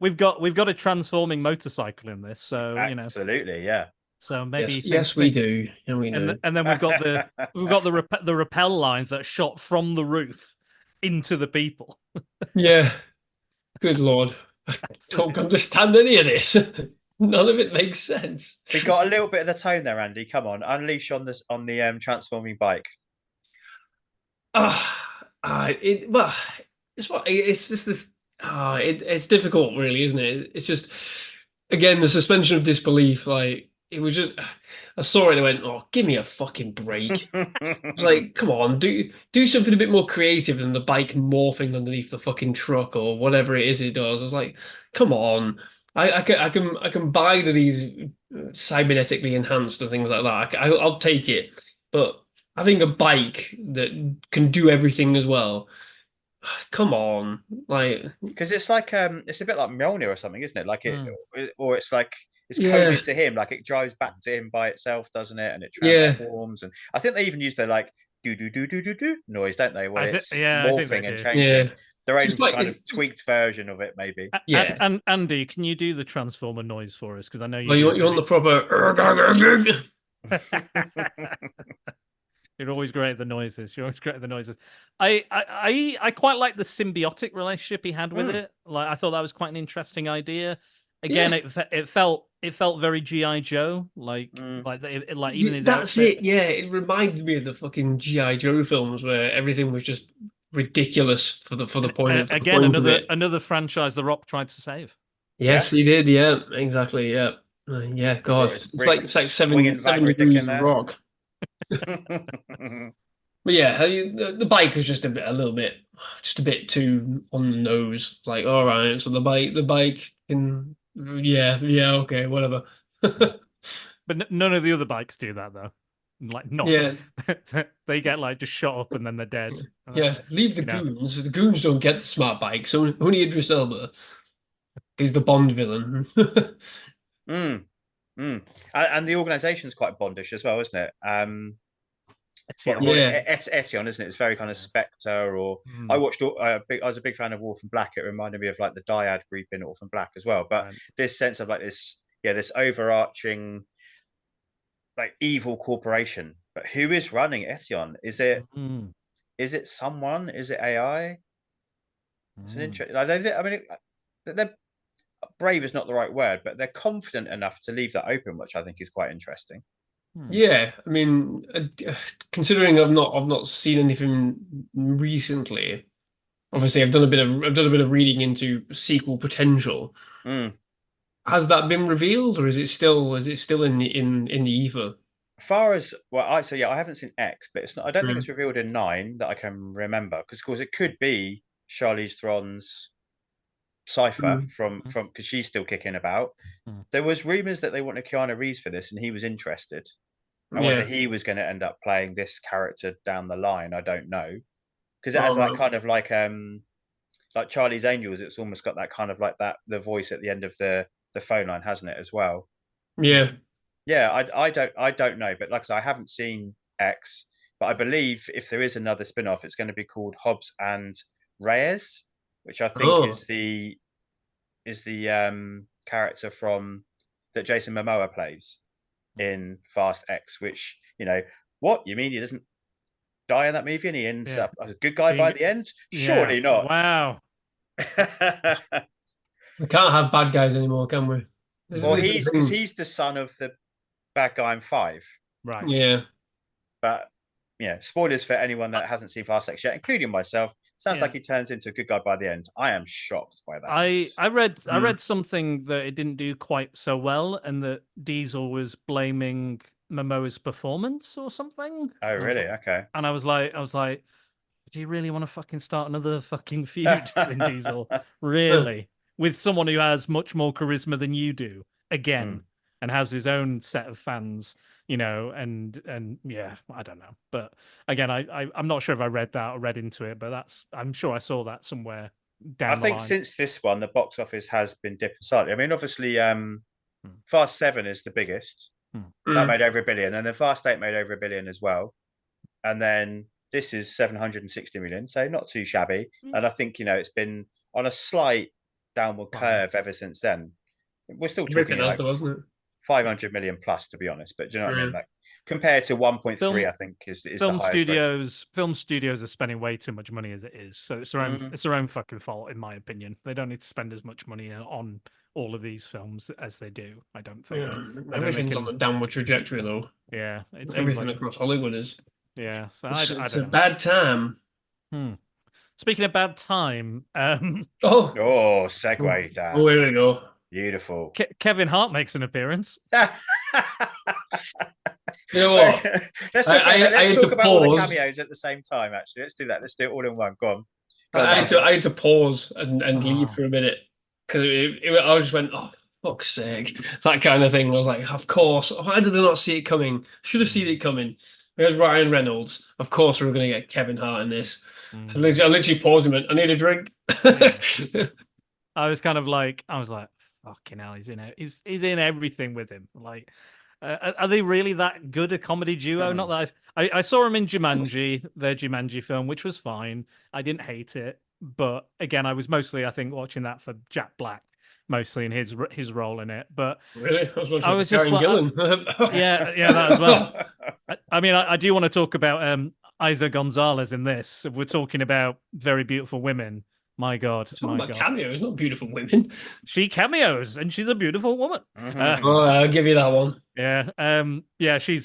We've got a transforming motorcycle in this, so absolutely, yeah. So maybe yes, we do, and we know. And then we've got the rappel lines that shot from the roof into the people. Yeah, good lord, I don't understand any of this. None of it makes sense. We got a little bit of the tone there, Andy. Come on, unleash on the transforming bike. It's just this. it's difficult, really, isn't it? It's just, again, the suspension of disbelief. Like, it was just, I saw it and I went, "Oh, give me a fucking break!" It's like, come on, do something a bit more creative than the bike morphing underneath the fucking truck or whatever it is it does. I was like, come on, I can buy these cybernetically enhanced and things like that. I'll take it, but having a bike that can do everything as well. Come on, like, Because it's like it's a bit like Mjolnir or something, isn't it? Like or it's like it's yeah, coded to him, like it drives back to him by itself, doesn't it? And it yeah, transforms. And I think they even use the like do do do do do do noise, don't they? When it's I think they morphing and do. changing. yeah. Their It's own just like kind of tweaked version of it, maybe. Yeah. And Andy, can you do the Transformer noise for us? Because I know you Well, do. you want the proper. You're always great at the noises. You're always great at the noises. I quite like the symbiotic relationship he had with it. Like I thought that was quite an interesting idea. Again, it felt very GI Joe. Like even his That's outfit. it. Yeah, it reminded me of the fucking GI Joe films where everything was just ridiculous for the point of Again, it. another franchise The Rock tried to save. Yes, he did. Yeah, exactly. Yeah, yeah. God, it's like seven degrees of rock. But yeah, the bike was just a little bit, just a bit too on the nose. Like, all right, so the bike can, yeah, okay, whatever. But none of the other bikes do that though. Like, not. Yeah. They get like just shot up and then they're dead. Yeah, leave the goons. The goons don't get the smart bike. So only Idris Elba. He's the Bond villain. And the organization's quite Bondish as well, isn't it? Etion, isn't it? It's very kind of Spectre. Or I watched. I was a big fan of Orphan Black. It reminded me of like the Dyad group in Orphan Black as well. But this sense of like this overarching like evil corporation. But who is running Etion? Is it someone? Is it AI? It's an interesting. I mean, they're brave is not the right word, but they're confident enough to leave that open, which I think is quite interesting. Yeah, I mean, considering I've not seen anything recently. Obviously, I've done a bit of reading into sequel potential. Has that been revealed, or is it still in the ether? As far as I haven't seen X, but it's not. I don't think it's revealed in 9 that I can remember, because of course it could be Charlize Theron's Cypher from because she's still kicking about. There was rumors that they wanted Keanu Reeves for this, and he was interested. And whether he was going to end up playing this character down the line, I don't know, because it has that kind of like Charlie's Angels. It's almost got that kind of like the voice at the end of the phone line, hasn't it, as well? Yeah. I don't know, but like I said, I haven't seen X, but I believe if there is another spin-off, it's going to be called Hobbs and Reyes, which I think is the character from that Jason Momoa plays in Fast X, which, what you mean he doesn't die in that movie and he ends up as a good guy by the end? Surely not. Wow. We can't have bad guys anymore, can we? Well, he's the son of the bad guy in 5. Right. Yeah. But spoilers for anyone that hasn't seen Fast X yet, including myself. Sounds like he turns into a good guy by the end. I am shocked by that. I read something that it didn't do quite so well, and that Diesel was blaming Momoa's performance or something. Oh, really? Okay. And I was like, do you really want to fucking start another fucking feud with Diesel? Really? With someone who has much more charisma than you do, again, and has his own set of fans, and yeah, I don't know. But again, I'm not sure if I read that or read into it, but I'm sure I saw that somewhere down the line. I think since this one, the box office has been dipping slightly. I mean, obviously, Fast 7 is the biggest. That made over $1 billion, and then Fast 8 made over $1 billion as well. And then this is 760 million, so not too shabby. And I think, it's been on a slight downward curve ever since then. We're still talking like 500 million plus, to be honest. But do you know what I mean? Like compared to 1.3, I think is film the highest Film studios are spending way too much money as it is, so it's their own fucking fault, in my opinion. They don't need to spend as much money on all of these films as they do. I don't think. Everything's on a downward trajectory, though. Yeah, it seems everything like across Hollywood is. Yeah, so it's a bad time. Speaking of bad time, Oh, segue, Dan. oh, here we go. Beautiful. Kevin Hart makes an appearance. You know what? Let's talk about all the pause. cameos at the same time. Actually, let's do that. Let's do it all in one. Go on. I had to pause and leave for a minute because I just went, oh, fuck's sake, that kind of thing. I was like, of course. Why did I not see it coming? Should have seen it coming. We had Ryan Reynolds. Of course, we were going to get Kevin Hart in this. I literally paused and went, I need a drink. I was kind of like, fucking hell, he's in everything with him. Like, are they really that good a comedy duo? Not that I saw him in Jumanji, their Jumanji film, which was fine. I didn't hate it, but again, I was mostly, I think, watching that for Jack Black, mostly in his role in it. But really, I was just like, yeah, that as well. I mean, I do want to talk about Isa Gonzalez in this. If we're talking about very beautiful women. My God, cameos, not beautiful women. She cameos, and she's a beautiful woman. I'll give you that one. Yeah, she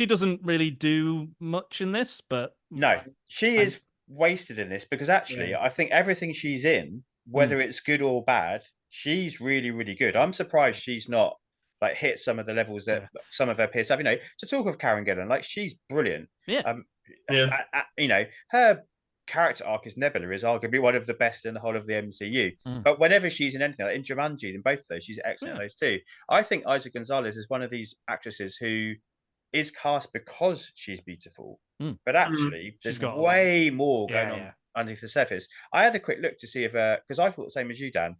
doesn't really do much in this, but no, she is wasted in this because actually, I think everything she's in, whether it's good or bad, she's really, really good. I'm surprised she's not like hit some of the levels that some of her peers have. You know, to talk of Karen Gillan, like she's brilliant. Her character arc as Nebula is arguably one of the best in the whole of the MCU. But whenever she's in anything, like in Jumanji, in both of those, she's excellent at those too. I think Isa Gonzalez is one of these actresses who is cast because she's beautiful, but actually there's way more going on underneath the surface. I had a quick look to see if because I thought the same as you, Dan.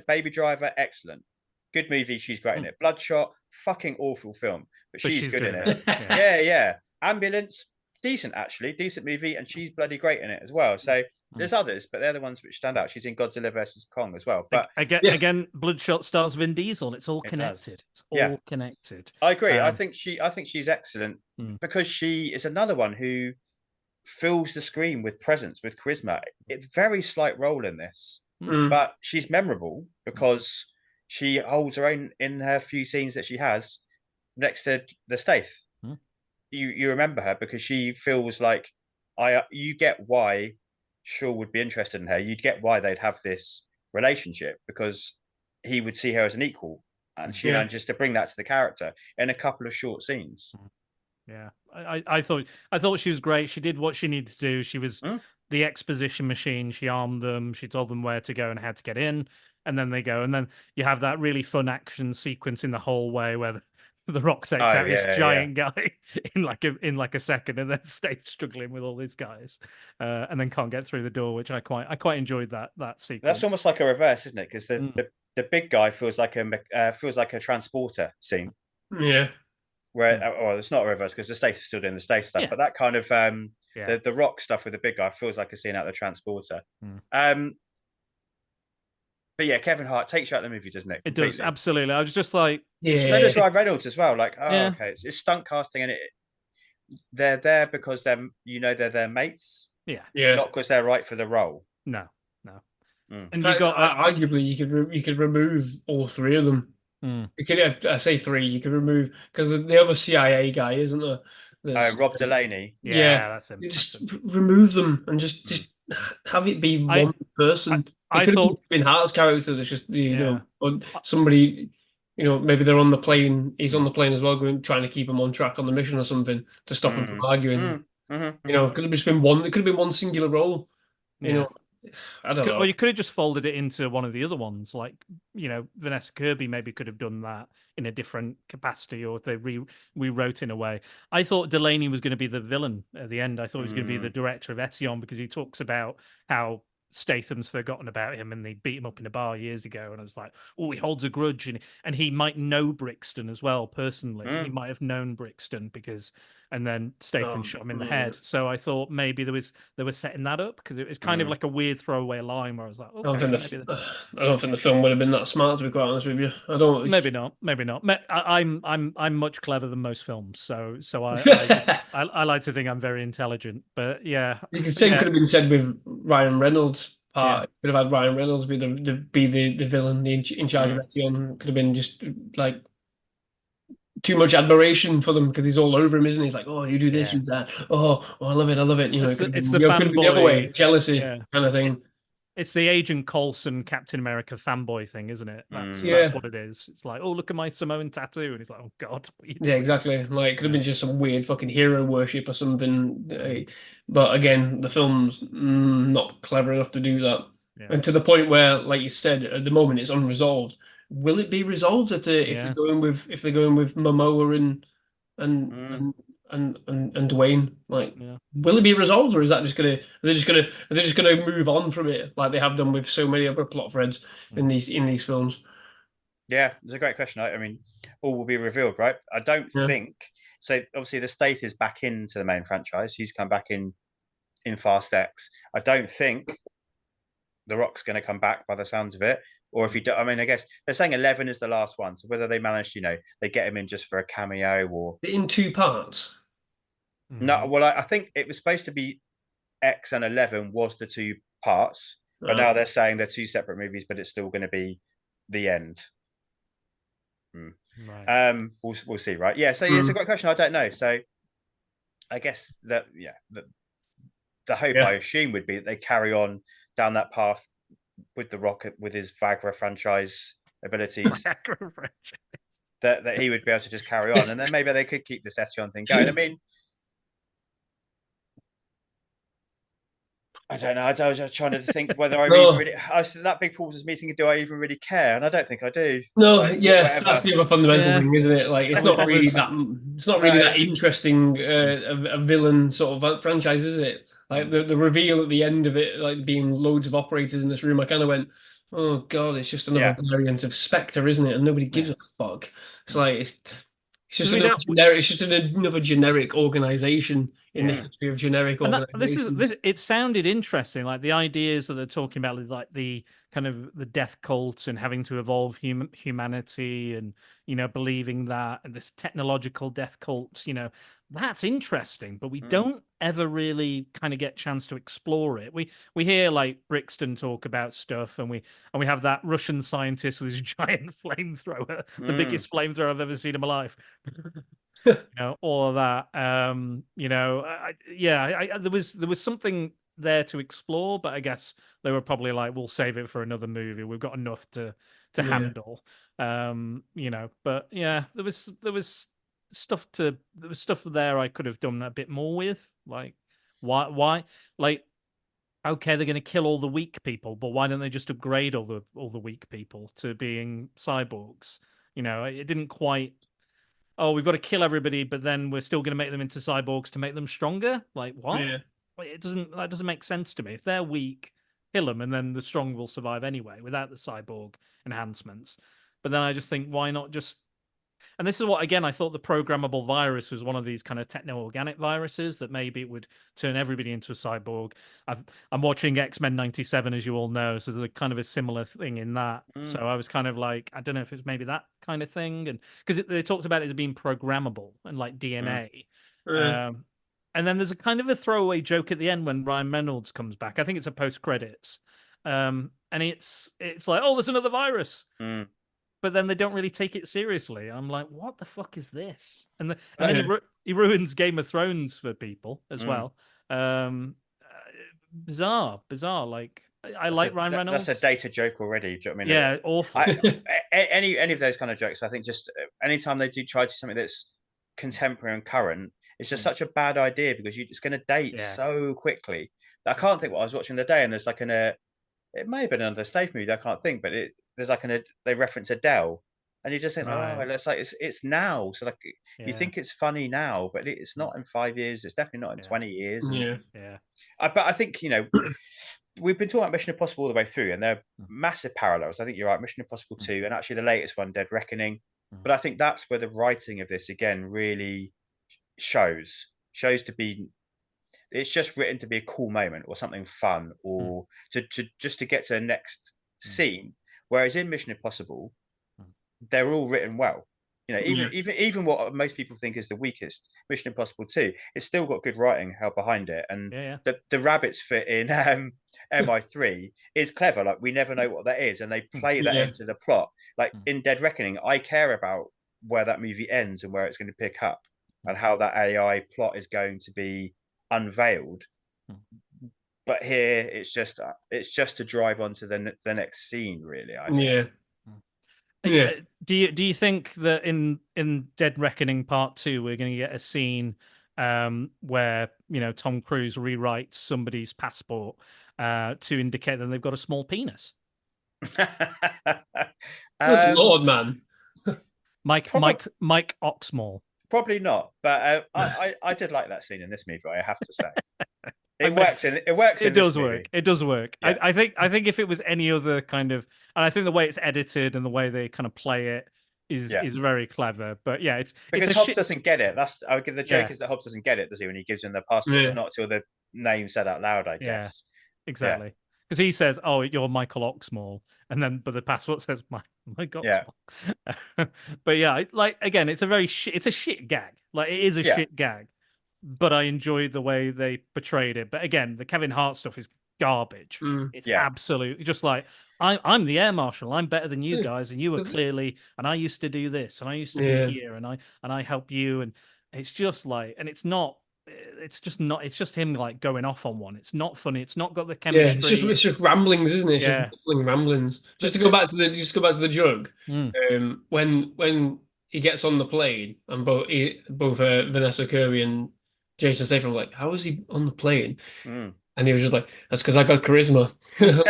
Baby Driver, excellent. Good movie, she's great in it. Bloodshot, fucking awful film, but she's good in it. Yeah. Ambulance, decent movie, and she's bloody great in it as well. So there's others, but they're the ones which stand out. She's in Godzilla versus Kong as well. But again, Bloodshot stars Vin Diesel, and it's all connected. It's all connected. I agree. I think she's excellent because she is another one who fills the screen with presence, with charisma. It's a very slight role in this, but she's memorable because she holds her own in her few scenes that she has next to the Stath. You remember her because she feels like you get why Shaw would be interested in her. You'd get why they'd have this relationship because he would see her as an equal, and she manages to bring that to the character in a couple of short scenes. Yeah, I thought she was great. She did what she needed to do. She was the exposition machine. She armed them. She told them where to go and how to get in, and then they go. And then you have that really fun action sequence in the hallway where the Rock takes out this giant guy in like a second, and then stays struggling with all these guys, and then can't get through the door, which I quite enjoyed that sequence. That's almost like a reverse, isn't it? Because the big guy feels like a transporter scene. Yeah. Where it's not a reverse because the Stath is still doing the Stath stuff, but that kind of the Rock stuff with the big guy feels like a scene out of the transporter. But yeah, Kevin Hart takes you out of the movie, doesn't it? It does, absolutely. I was just like, so does Ryan Reynolds as well. Like, okay, it's stunt casting, and they're there because they're their mates. Not because they're right for the role. No. And you got arguably you could remove all three of them. You could I say three. You could remove because the other CIA guy, isn't there? Rob Delaney. Yeah, that's him. You just remove them and just have it be one person. I thought have been Hart's character. That's just or somebody. Maybe they're on the plane. He's on the plane as well, trying to keep him on track on the mission or something to stop him from arguing. It could have just been one. It could have been one singular role. I don't know. Or you could have just folded it into one of the other ones, like Vanessa Kirby maybe could have done that in a different capacity, or if they rewrote in a way. I thought Delaney was going to be the villain at the end. I thought he was going to be the director of Etion because he talks about how Statham's forgotten about him and they beat him up in a bar years ago, and I was like, oh, he holds a grudge, and he might know Brixton as well personally. He might have known Brixton and then Statham shot him in the head. So I thought maybe they were setting that up because it was kind of like a weird throwaway line where I was like, okay, I don't think the film would have been that smart, to be quite honest with you. Maybe not. I'm much cleverer than most films, so I like to think I'm very intelligent. But yeah, you could say it could have been said with Ryan Reynolds' part. Could have had Ryan Reynolds be the villain, in charge of Etion. Could have been just like too much admiration for them because he's all over him, isn't he? He's like, oh, you do this, Yeah. you do that. Oh, I love it, I love it. You know, It's it could have it's been, the could have been the other way, fanboy. jealousy Yeah. kind of thing. It's the Agent Coulson Captain America fanboy thing, isn't it? That's Yeah. what it is. It's like, oh, look at my Samoan tattoo, and he's like, oh God, what are you Yeah, doing? exactly. Like it could have been just some weird fucking hero worship or something. But again, the film's not clever enough to do that. Yeah. And to the point where, like you said, at the moment it's unresolved. Will it be resolved if they're going with Momoa and Dwayne? Like, will it be resolved, or is that just gonna are they just gonna move on from it like they have done with so many other plot threads in these films? Yeah, it's a great question. I mean, all will be revealed, right? I don't think so. Obviously, the Stath is back into the main franchise. He's come back in Fast X. I don't think The Rock's going to come back by the sounds of it. Or if he, I mean, I guess they're saying 11 is the last one. So whether they managed, they get him in just for a cameo or in 2 parts. No, well, I think it was supposed to be X and 11 was the 2 parts, but now they're saying they're 2 separate movies, but it's still going to be the end. Right. We'll see, right? Yeah. So it's a great question. I don't know. So I guess that the hope I assume would be that they carry on down that path with The Rock with his Viagra franchise abilities. That he would be able to just carry on, and then maybe they could keep this Etion thing going. I mean, I don't know. I was just trying to think whether I even really. That big pause is me thinking, do I even really care? And I don't think I do. No, like, that's the other fundamental thing, isn't it? Like, it's not really that. It's not really that interesting a villain sort of franchise, is it? Like the reveal at the end of it, like being loads of operators in this room, I kind of went, "Oh God, it's just another variant of Spectre, isn't it?" And nobody gives a fuck. It's like it's just another generic. It's just another generic organization in the history of generic organizations. It sounded interesting, like the ideas that they're talking about, like the kind of the death cult and having to evolve humanity, and believing that, and this technological death cult. That's interesting, but we don't ever really kind of get a chance to explore it. We hear like Brixton talk about stuff, and we have that Russian scientist with his giant flamethrower, the biggest flamethrower I've ever seen in my life. All of that. There was something there to explore, but I guess they were probably like, we'll save it for another movie. We've got enough to handle. But yeah, there was stuff there I could have done a bit more with. Like, why? Like, okay, they're going to kill all the weak people, but why don't they just upgrade all the weak people to being cyborgs? It didn't quite. Oh, we've got to kill everybody, but then we're still going to make them into cyborgs to make them stronger. Like, what? Yeah. Like, that doesn't make sense to me. If they're weak, kill them, and then the strong will survive anyway without the cyborg enhancements. But then I just think, why not just? And this is what, again, I thought the programmable virus was one of these kind of techno-organic viruses that maybe it would turn everybody into a cyborg. I'm watching X-Men 97, as you all know, so there's a kind of a similar thing in that. So I was kind of like, I don't know if it's maybe that kind of thing. And because they talked about it as being programmable and like DNA. And then there's a kind of a throwaway joke at the end when Ryan Reynolds comes back. I think it's a post-credits. And it's like, oh, there's another virus. But then they don't really take it seriously. I'm like, what the fuck is this? And then he ruins Game of Thrones for people as well. Bizarre. Like, I like Ryan Reynolds. That's a data joke already. Do you know what I mean? Yeah, awful. Any of those kind of jokes, I think just anytime they do try to do something that's contemporary and current, it's just such a bad idea because it's going to date so quickly. I can't think what I was watching the day, and there's like it may have been another Stath movie, I can't think, but there's like they reference Adele, and you just think, oh, it's like it's now. So like you think it's funny now, but it's not in 5 years. It's definitely not in 20 years. But I think we've been talking about Mission Impossible all the way through, and there are massive parallels. I think you're right. Mission Impossible 2, and actually the latest one, Dead Reckoning. But I think that's where the writing of this again really shows to be. It's just written to be a cool moment or something fun, or to just to get to the next scene. Whereas in Mission Impossible, they're all written well. Even what most people think is the weakest, Mission Impossible 2, it's still got good writing held behind it. And the rabbits fit in MI3 is clever. Like, we never know what that is, and they play that into the plot. Like in Dead Reckoning, I care about where that movie ends and where it's going to pick up, and how that AI plot is going to be unveiled. But here it's just to drive on to the next scene, really. I think. Yeah. Do you think that in Dead Reckoning Part 2 we're going to get a scene where Tom Cruise rewrites somebody's passport to indicate that they've got a small penis? Good Lord, man. Mike Oxmall. Probably not, but I did like that scene in this movie. I have to say, it works. It does work. It does work. Yeah. I think if it was any other kind of, and I think the way it's edited and the way they kind of play it is very clever. But yeah, it's because Hobbs doesn't get it. I would give the joke is that Hobbs doesn't get it, does he? When he gives him the passport, it's not till the name said out loud, I guess. Exactly. Because he says, "Oh, you're Michael Oxmall," but the passport says Mike Oxmall. But yeah, again, it's a shit gag. Like, it is a shit gag, but I enjoyed the way they portrayed it. But again, the Kevin Hart stuff is garbage. It's absolutely just like, I'm the air marshal. I'm better than you guys, and you were clearly. And I used to do this, and I used to be here, and I help you, and it's just like, and it's not. It's just not. It's just him like going off on one. It's not funny. It's not got the chemistry. Yeah, it's just ramblings, isn't it? It's just ramblings. Just to go back to the joke. When he gets on the plane and both Vanessa Kirby and Jason Statham were like, "How is he on the plane?" And he was just like, "That's because I got charisma."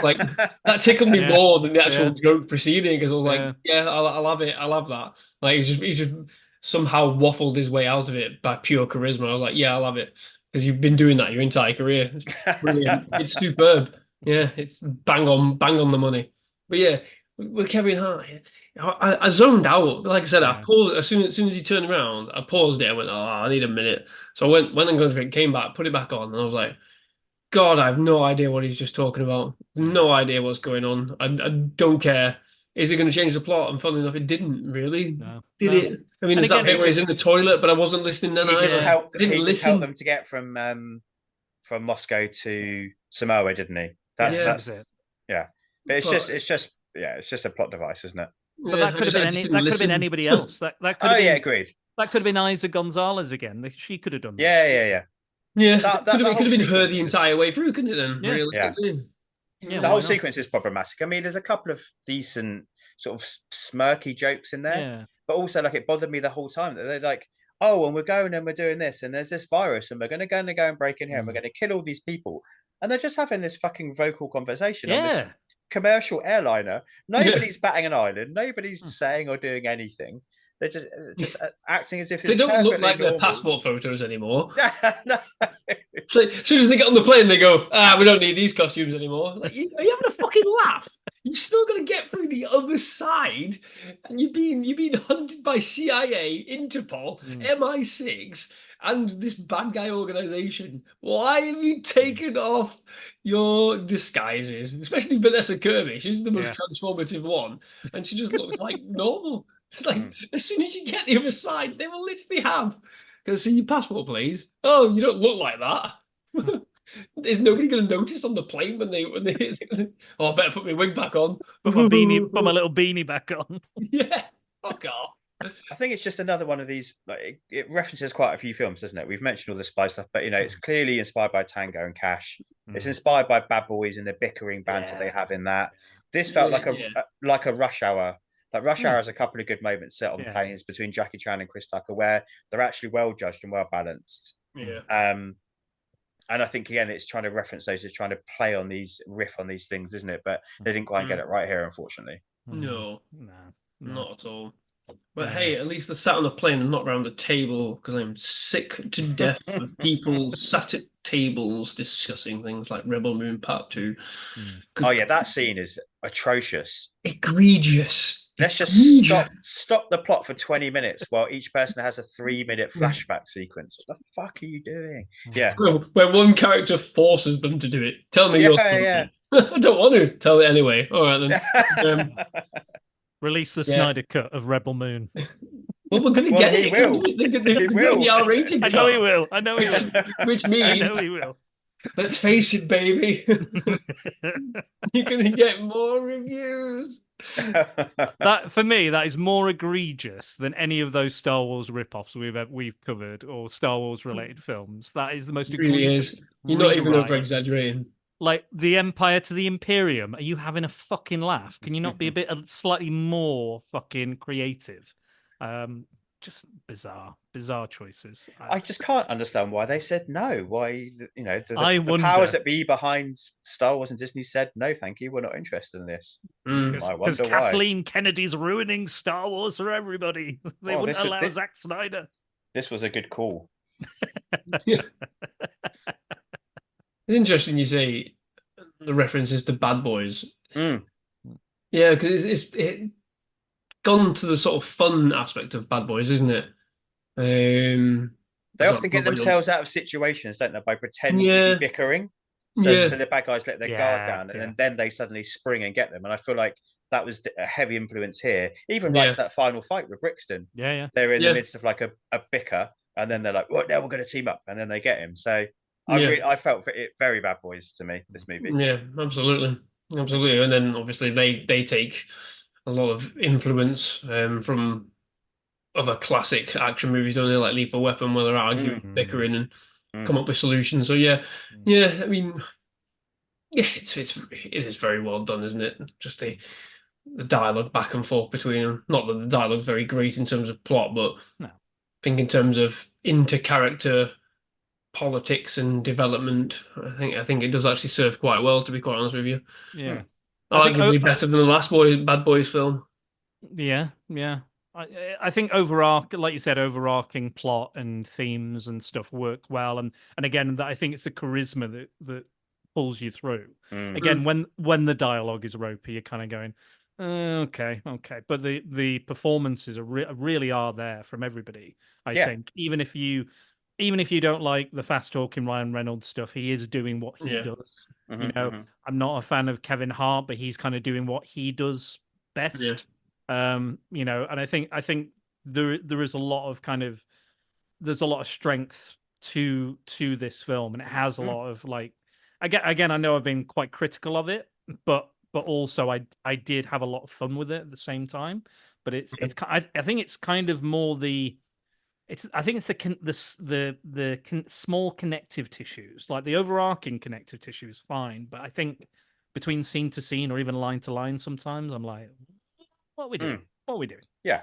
Like, that tickled me more than the actual joke preceding, because I was like, "Yeah, I'll have it. I'll have that." Like, he just somehow waffled his way out of it by pure charisma. I was like, "Yeah, I'll have it," because you've been doing that your entire career. It's brilliant. It's superb. Yeah, it's bang on the money. But yeah, with Kevin Hart, I zoned out. Like I said, I paused as soon as he turned around. I paused it. I went, "Oh, I need a minute." So I went and got a drink, came back, put it back on, and I was like, God, I have no idea what he's just talking about. No idea what's going on. I don't care. Is it going to change the plot? And funnily enough, it didn't really. Did it? I mean, there's that bit where he's in the toilet, but I wasn't listening then. He just helped them to get from Moscow to Samoa, didn't he? That's it. Yeah, but it's just a plot device, isn't it? But that could have been anybody else. That could have been, agreed. That could have been Isa Gonzalez again. She could have done this. Yeah, that could have been her the entire way through, couldn't it then? Yeah. Realistically. Yeah, the whole sequence is problematic. I mean, there's a couple of decent sort of smirky jokes in there, but also, like, it bothered me the whole time that they're like, "Oh, and we're going and we're doing this, and there's this virus, and we're going to go and break in here, and we're going to kill all these people," and they're just having this fucking vocal conversation on this commercial airliner. Nobody's batting an eyelid. Nobody's saying or doing anything. They're just acting as if they don't look like normal. Their passport photos anymore. No. It's like, as soon as they get on the plane, they go, "We don't need these costumes anymore." Like, are you having a fucking laugh? You're still going to get through the other side, and you're being hunted by CIA, Interpol, MI6, and this bad guy organization. Why have you taken off your disguises? Especially Vanessa Kirby. She's the most transformative one, and she just looks like normal. It's like, as soon as you get the other side, they will literally have, "Can I see your passport, please?" "Oh, you don't look like that." Is nobody going to notice on the plane when they "Oh, I better put my wig back on. Put my little beanie back on." Yeah, fuck off. I think it's just another one of these, like, it references quite a few films, doesn't it? We've mentioned all the spy stuff, but it's clearly inspired by Tango and Cash. It's inspired by Bad Boys and the bickering banter they have in that. This felt like a Rush Hour. Like, Rush Hour has a couple of good moments set on planes between Jackie Chan and Chris Tucker where they're actually well judged and well balanced. And I think, again, it's trying to reference those, it's trying to play on these, riff on these things, isn't it? But they didn't quite get it right here, unfortunately. No, not at all. But hey, at least they sat on a plane and not around a table, because I'm sick to death of people sat at tables discussing things like Rebel Moon Part 2. Oh yeah, that scene is atrocious. Egregious. Let's just stop the plot for 20 minutes while each person has a 3-minute flashback sequence. What the fuck are you doing? Yeah. Where one character forces them to do it. Tell me your story. I don't want to. Tell it anyway. All right then. Release the Snyder cut of Rebel Moon. Well, we're going to get it. He will. He will. I know he will. Which means I know he will. Let's face it, baby. You're gonna get more reviews. That for me, that is more egregious than any of those Star Wars rip-offs we've covered or Star Wars related films. That is the most It really egregious is. You're not even rewrite. over exaggerating. Like the Empire to the Imperium. Are you having a fucking laugh? Can you not be a bit slightly more fucking creative? Just bizarre choices. I just can't understand why they said no. Why, I the wonder. powers that be behind Star Wars and Disney said no, thank you. We're not interested in this. I Because wonder why. Kathleen Kennedy's ruining Star Wars for everybody. They wouldn't allow Zack Snyder. This was a good call. Yeah. It's interesting you say the references to Bad Boys. Yeah, because it's gone to the sort of fun aspect of Bad Boys, isn't it? They often get themselves out of situations, don't they, by pretending to be bickering. So the bad guys let their guard down, and then they suddenly spring and get them. And I feel like that was a heavy influence here. Even right to that final fight with Brixton. They're in the midst of like a bicker, and then they're like, "Well, now we're going to team up," and then they get him. So I felt it very Bad Boys to me, this movie. Yeah, absolutely. And then obviously they take a lot of influence from other classic action movies, don't they? Like Lethal Weapon, where they're arguing, bickering, and come up with solutions. So yeah. I mean, it is very well done, isn't it? Just the dialogue back and forth between them. Not that the dialogue's very great in terms of plot, but I think in terms of inter-character politics and development, I think it does actually serve quite well, to be quite honest with you. Yeah. Arguably better than the last Bad Boys film. Yeah. I think like you said, overarching plot and themes and stuff work well, and again, I think it's the charisma that pulls you through. Again, when the dialogue is ropey, you're kind of going, okay, but the performances really are there from everybody. I think even if you don't like the fast talking Ryan Reynolds stuff, he is doing what he does. I'm not a fan of Kevin Hart, but he's kind of doing what he does best. And I think there is a lot of there's a lot of strength to this film, and it has a lot of like, again, I know I've been quite critical of it, but also I did have a lot of fun with it at the same time. But I think it's kind of more I think it's the small connective tissues, like the overarching connective tissue is fine, but I think between scene to scene or even line to line, sometimes I'm like, what are we doing? What are we doing? Yeah.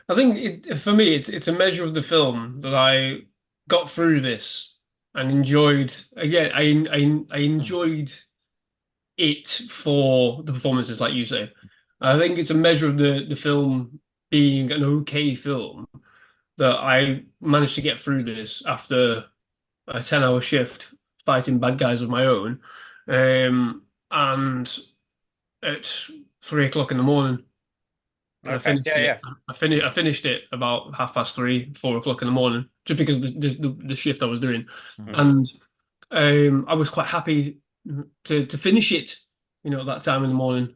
I think for me, it's a measure of the film that I got through this and enjoyed. Again, I enjoyed it for the performances, like you say. I think it's a measure of the film being an okay film that I managed to get through this after a 10-hour shift fighting bad guys of my own, and at 3 o'clock in the morning. I finished it about 3:30, 4 o'clock in the morning, just because the shift I was doing, and I was quite happy to finish it, at that time in the morning.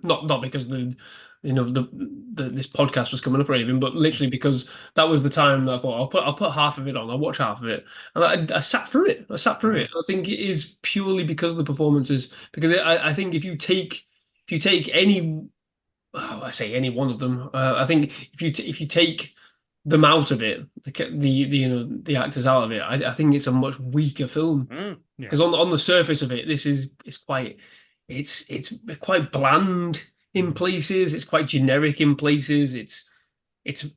Not because this podcast was coming up or anything, but literally because that was the time that I thought I'll put half of it on. I'll watch half of it, and I sat through it. I think it is purely because of the performances. Because I think if you take any, I say any one of them, I think if you take them out of it, the actors out of it, I think it's a much weaker film. Because on the surface of it, it's quite bland in places. It's quite generic in places. It's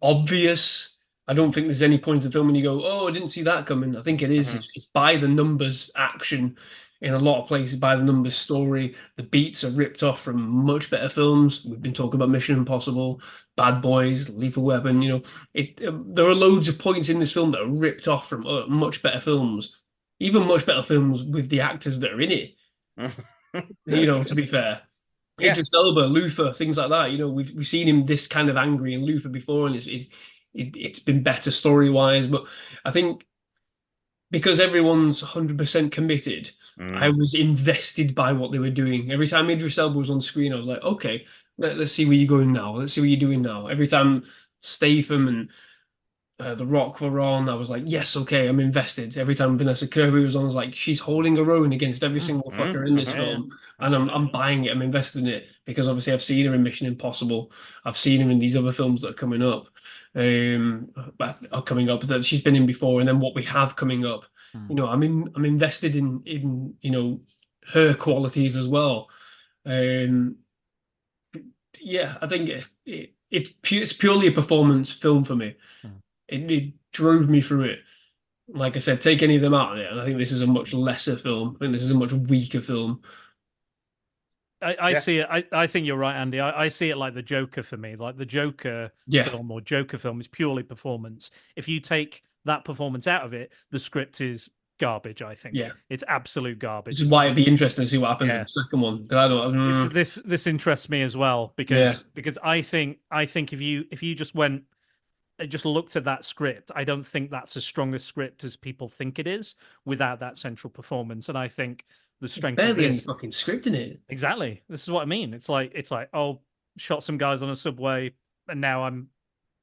obvious. I don't think there's any point in the film when you go, "Oh, I didn't see that coming." I think it is. It's by the numbers action in a lot of places, by the numbers story. The beats are ripped off from much better films. We've been talking about Mission Impossible, Bad Boys, Lethal Weapon. There are loads of points in this film that are ripped off from much better films, even much better films with the actors that are in it. To be fair. Idris Elba, Luther, things like that. We've seen him this kind of angry in Luther before, and it's been better story wise. But I think because everyone's 100% committed, I was invested by what they were doing. Every time Idris Elba was on screen, I was like, okay, let's see where you're going now. Let's see what you're doing now. Every time Statham and The Rock were on, I was like, yes, okay, I'm invested. Every time Vanessa Kirby was on, I was like, she's holding her own against every single fucker in this film, and I'm buying it. I'm invested in it because obviously I've seen her in Mission Impossible. I've seen her in these other films that are coming up, that she's been in before, and then what we have coming up. You know, I'm invested in you know her qualities as well. Um, yeah, I think it's purely a performance film for me. It drove me through it. Like I said, take any of them out of it, and I think this is a much lesser film. I think this is a much weaker film. I see it. I think you're right, Andy. I see it like the Joker for me. Like the Joker film or Joker film is purely performance. If you take that performance out of it, the script is garbage. I think. Yeah, it's absolute garbage. This is why it'd be interesting to see what happens in the second one. I don't. This interests me as well because I think if you just went. Just looked at that script, I don't think that's as strong a script as people think it is without that central performance. And I think the strength of barely any this fucking script in it. Exactly. This is what I mean. It's like oh, shot some guys on a subway and now I'm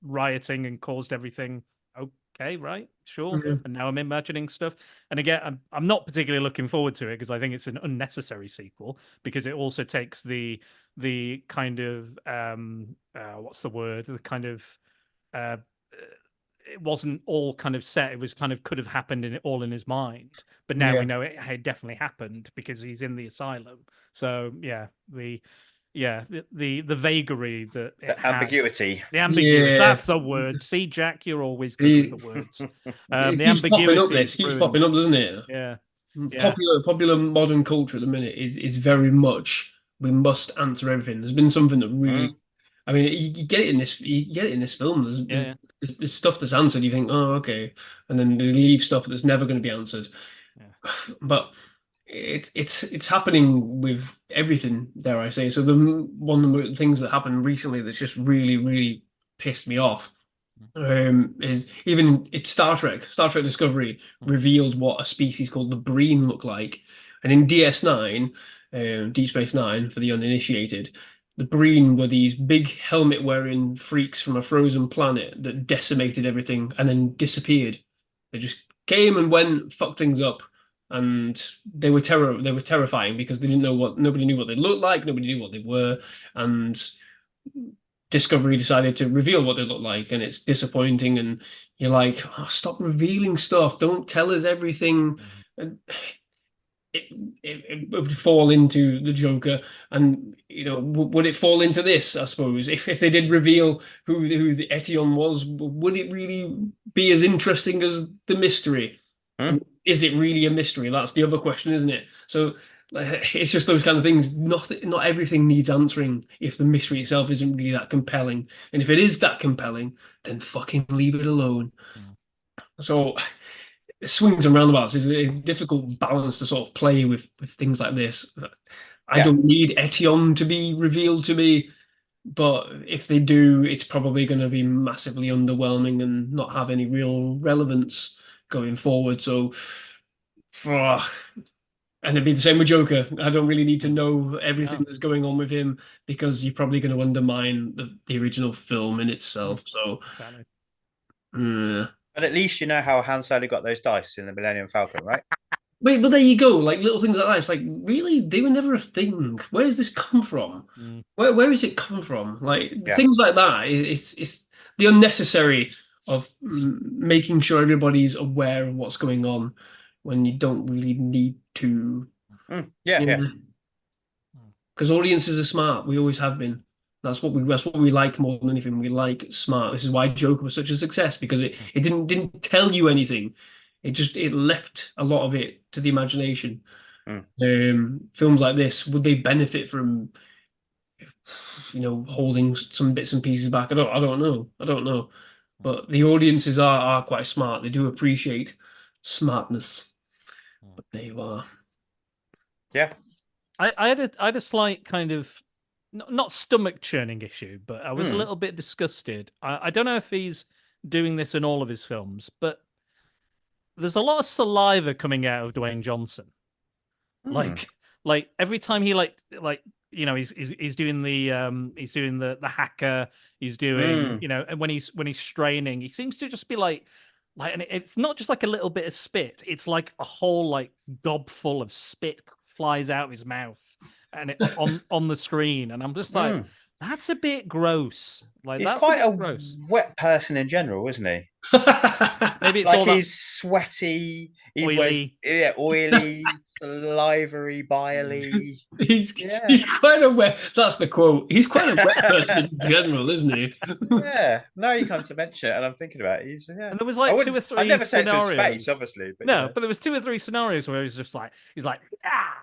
rioting and caused everything. Okay, right, sure. And now I'm imagining stuff. And again, I'm not particularly looking forward to it because I think it's an unnecessary sequel because it also takes the kind of what's the word? The kind of it wasn't all kind of set. It was kind of could have happened all in his mind. But now we know it definitely happened because he's in the asylum. So the vagary that the ambiguity. The ambiguity. That's the word. See, Jack, you're always good with the words. The ambiguity keeps popping up, doesn't it? Yeah. Popular modern culture at the minute is very much we must answer everything. There's been something that really I mean, you get it in this film. There's stuff that's answered. You think, oh, okay, and then they leave stuff that's never going to be answered. But it's happening with everything, dare I say. So one of the things that happened recently that's just really, really pissed me off is it's Star Trek Discovery revealed what a species called the Breen look like, and in DS9, Deep Space Nine for the uninitiated. The Breen were these big helmet-wearing freaks from a frozen planet that decimated everything and then disappeared. They just came and went, fucked things up, and they were terrifying because nobody knew what they looked like, nobody knew what they were, and Discovery decided to reveal what they look like, and it's disappointing. And you're like, oh, stop revealing stuff! Don't tell us everything. It would fall into the Joker, and would it fall into this? I suppose if they did reveal who the Etion was, would it really be as interesting as the mystery? Is it really a mystery? That's the other question, isn't it? So it's just those kind of things. Not everything needs answering if the mystery itself isn't really that compelling, and if it is that compelling, then fucking leave it alone. So. Swings and roundabouts is a difficult balance to sort of play with things like this. I don't need Etion to be revealed to me, but if they do, it's probably going to be massively underwhelming and not have any real relevance going forward. So, and it'd be the same with Joker. I don't really need to know everything that's going on with him because you're probably going to undermine the original film in itself. So, But at least you know how Han Solo got those dice in the Millennium Falcon, right? Wait, but there you go. Like little things like that. It's like, really, they were never a thing. Where does this come from? Where is it come from? Like things like that. It's the unnecessary of making sure everybody's aware of what's going on when you don't really need to. Because audiences are smart. We always have been. That's what we like more than anything. We like smart. This is why Joker was such a success because it didn't tell you anything. It left a lot of it to the imagination. Films like this, would they benefit from holding some bits and pieces back? I don't know. But the audiences are quite smart. They do appreciate smartness. But there you are. Yeah. I had a slight kind of not stomach churning issue, but I was a little bit disgusted. I don't know if he's doing this in all of his films, but there's a lot of saliva coming out of Dwayne Johnson. Like every time he like you know, he's doing the hacker. He's doing, you know, and when he's straining, he seems to just be like, and it's not just like a little bit of spit. It's like a whole like gob full of spit flies out of his mouth and on the screen, and I'm just like, that's a bit gross. Like he's that's quite a bit gross. wet person in general, isn't he? Maybe it's like all he's sweaty, oily, oily, salivary, biley. He's quite a wet. That's the quote. He's quite a wet person in general, isn't he? Yeah. No, you come to mention it, and I'm thinking about it. He's And there was like 2 or 3 I've never said scenarios. it to his face, obviously. But no, but there was 2 or 3 scenarios where he's like, ah,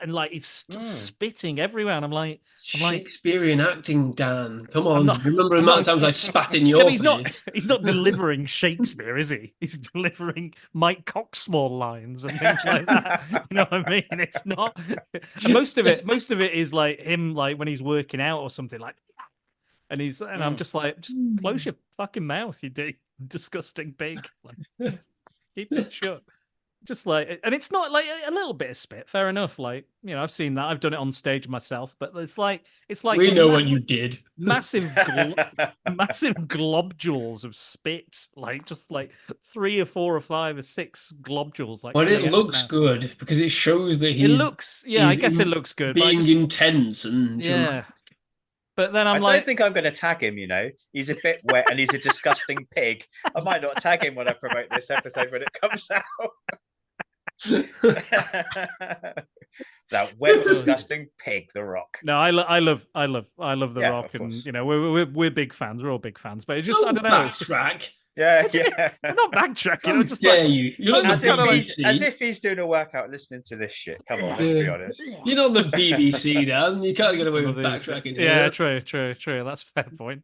and like he's just spitting everywhere, and I'm like Shakespearean acting, Dan. Come on, not- remember the amount of times I spat in your No, face? he's not delivering Shakespeare, is he? He's delivering Mike Coxmore lines and things like that. You know what I mean? It's not. And most of it is like him, like when he's working out or something, like, and I'm just like, just close your fucking mouth, you disgusting pig. Like, keep it shut. Just like, and it's not like a little bit of spit. Fair enough. Like, you know, I've seen that. I've done it on stage myself. But it's like we know what you did. Massive globules of spit. Like just like 3 or 4 or 5 or 6 globules. Like, but it looks good because it shows that it looks. Yeah, I guess it looks good. Being intense and dramatic. But then I don't think I'm going to tag him, you know. He's a bit wet and he's a disgusting pig. I might not tag him when I promote this episode when it comes out. That wet, disgusting pig, The Rock. No, I love The Rock, and you know we're big fans. We're all big fans, but it's just I don't know. Backtrack. Yeah. I'm not backtracking. I'm just dare like, you. You're not as if he's doing a workout listening to this shit. Come on, let's be honest. You're not the BBC, Dan. You can't get away with backtracking. Yeah, true. That's a fair point.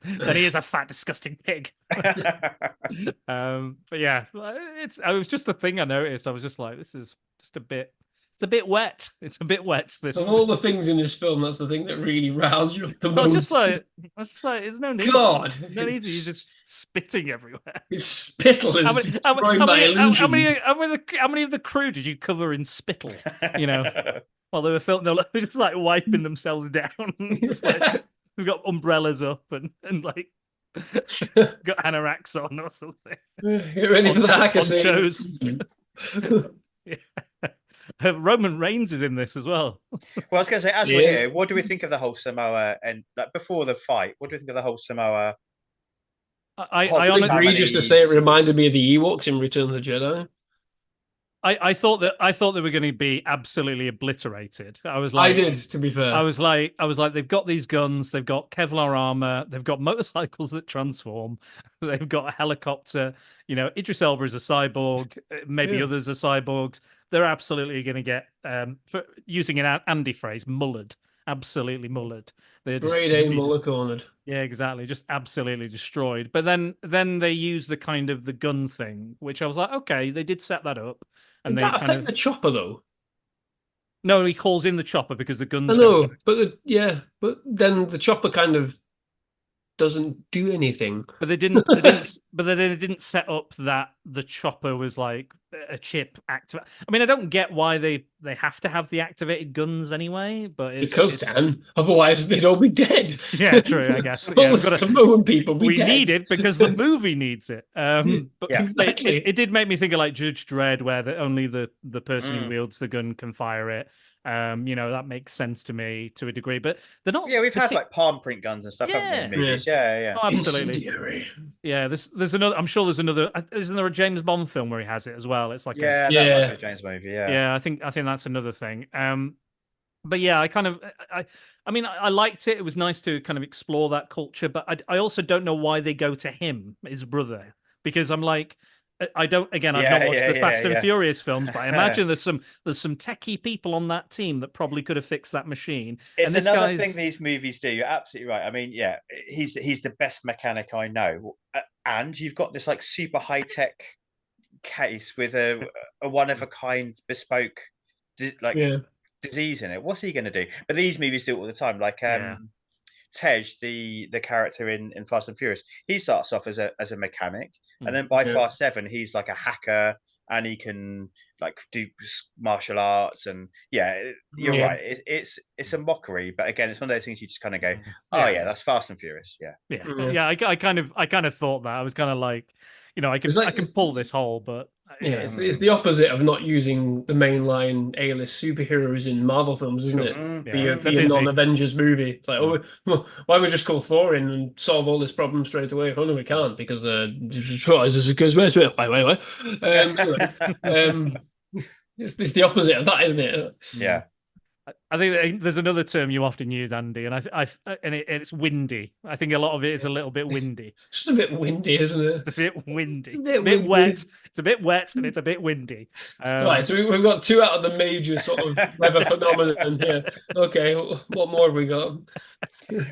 Then he is a fat, disgusting pig. But yeah, it was just a thing I noticed. I was just like, this is just a bit. It's a bit wet. It's a bit wet. Of all the things in this film, that's the thing that really roused you the most. I was just like, there's no need. God, no need. You're just spitting everywhere. Your spittle is how many illusion. of the crew did you cover in spittle? You know, while they were filming, they were just like wiping themselves down. Just like we've got umbrellas up and like got anoraks on or something. Get ready for the hacker shows. Yeah. Roman Reigns is in this as well. Well, I was going to say, as we're here, what do we think of the whole Samoa and like before the fight? What do we think of the whole Samoa? I agree. Just to say, it reminded me of the Ewoks in Return of the Jedi. I thought they were going to be absolutely obliterated. I was like, I did, to be fair. I was like, they've got these guns, they've got Kevlar armor, they've got motorcycles that transform, they've got a helicopter. You know, Idris Elba is a cyborg, maybe others are cyborgs. They're absolutely going to get, for using an Andy phrase, mullered. Absolutely mullered. They're Grade A muller cornered. Yeah, exactly. Just absolutely destroyed. But then they use the kind of the gun thing, which I was like, okay, they did set that up. And did that affect the chopper though? No, he calls in the chopper because the guns. I know, but then the chopper kind of doesn't do anything. But they didn't. But they didn't set up that the chopper was like a chip activate. I mean, I don't get why they have to have the activated guns anyway. But Dan, otherwise they'd all be dead. Yeah, true. I guess. All the Samoan people we dead. need it because the movie needs it. But exactly. it did make me think of like Judge Dredd, where only the person who wields the gun can fire it. You know, that makes sense to me to a degree, but they're not. Yeah, we've had like palm print guns and stuff, haven't we, in movies? Yeah. Oh, absolutely. Yeah, there's another. I'm sure there's another. Isn't there a James Bond film where he has it as well? It's like that might be a James movie. Yeah, I think that's another thing. But yeah, I mean, I liked it. It was nice to kind of explore that culture, but I also don't know why they go to him, his brother, because I'm like. I don't. Again, I've not watched the Fast and Furious films, but I imagine there's some techie people on that team that probably could have fixed that machine. It's another thing these movies do. You're absolutely right. I mean, he's the best mechanic I know, and you've got this like super high tech case with a one of a kind bespoke disease in it. What's he going to do? But these movies do it all the time. Like Tej, the character in Fast and Furious, he starts off as a mechanic, and then by Fast 7, he's like a hacker and he can like do martial arts, and you're right. It's a mockery, but again, it's one of those things you just kind of go, oh yeah, that's Fast and Furious. I kind of thought that. I was kind of like, I can pull this whole, but it's the opposite of not using the mainline A-list superheroes in Marvel films, isn't it? For your non-Avengers movie. It's like, why don't we just call Thor in and solve all this problem straight away? Oh no, we can't because it's the opposite of that, isn't it? Yeah. I think there's another term you often use, Andy, and it's windy. I think a lot of it is a little bit windy. It's just a bit windy, isn't it? It's a bit windy. A bit wet. It's a bit wet, and it's a bit windy. Right, so we've got two out of the major sort of weather phenomenon here. Okay, what more have we got?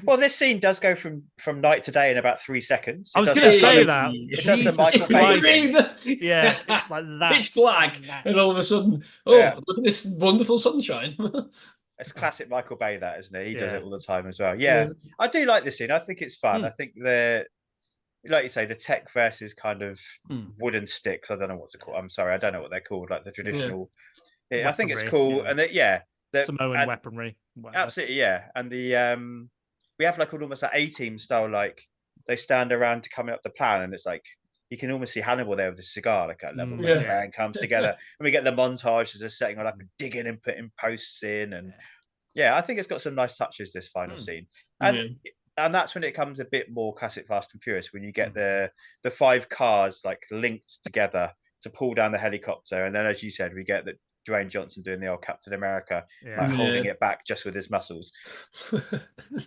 Well, this scene does go from night to day in about 3 seconds. I was going to say that. It does the Michael Bay. Yeah, like that. Pitch black, and all of a sudden, look at this wonderful sunshine. It's classic Michael Bay, that, isn't it? He does it all the time as well. Yeah, I do like this scene. I think it's fun. I think like you say, the tech versus kind of wooden sticks. I don't know what to call. I'm sorry, I don't know what they're called. Like the traditional. I think it's cool, and Samoan weaponry. Whatever. Absolutely, yeah. And we have like almost like A-team style. Like they stand around coming up the plan, and it's like you can almost see Hannibal there with a cigar, like at level when the band comes together, and we get the montage as they're setting all up and digging and putting posts in, and I think it's got some nice touches, this final scene, and that's when it comes a bit more classic Fast and Furious, when you get the 5 cars like linked together to pull down the helicopter, and then as you said, we get that Dwayne Johnson doing the old Captain America, like holding it back just with his muscles.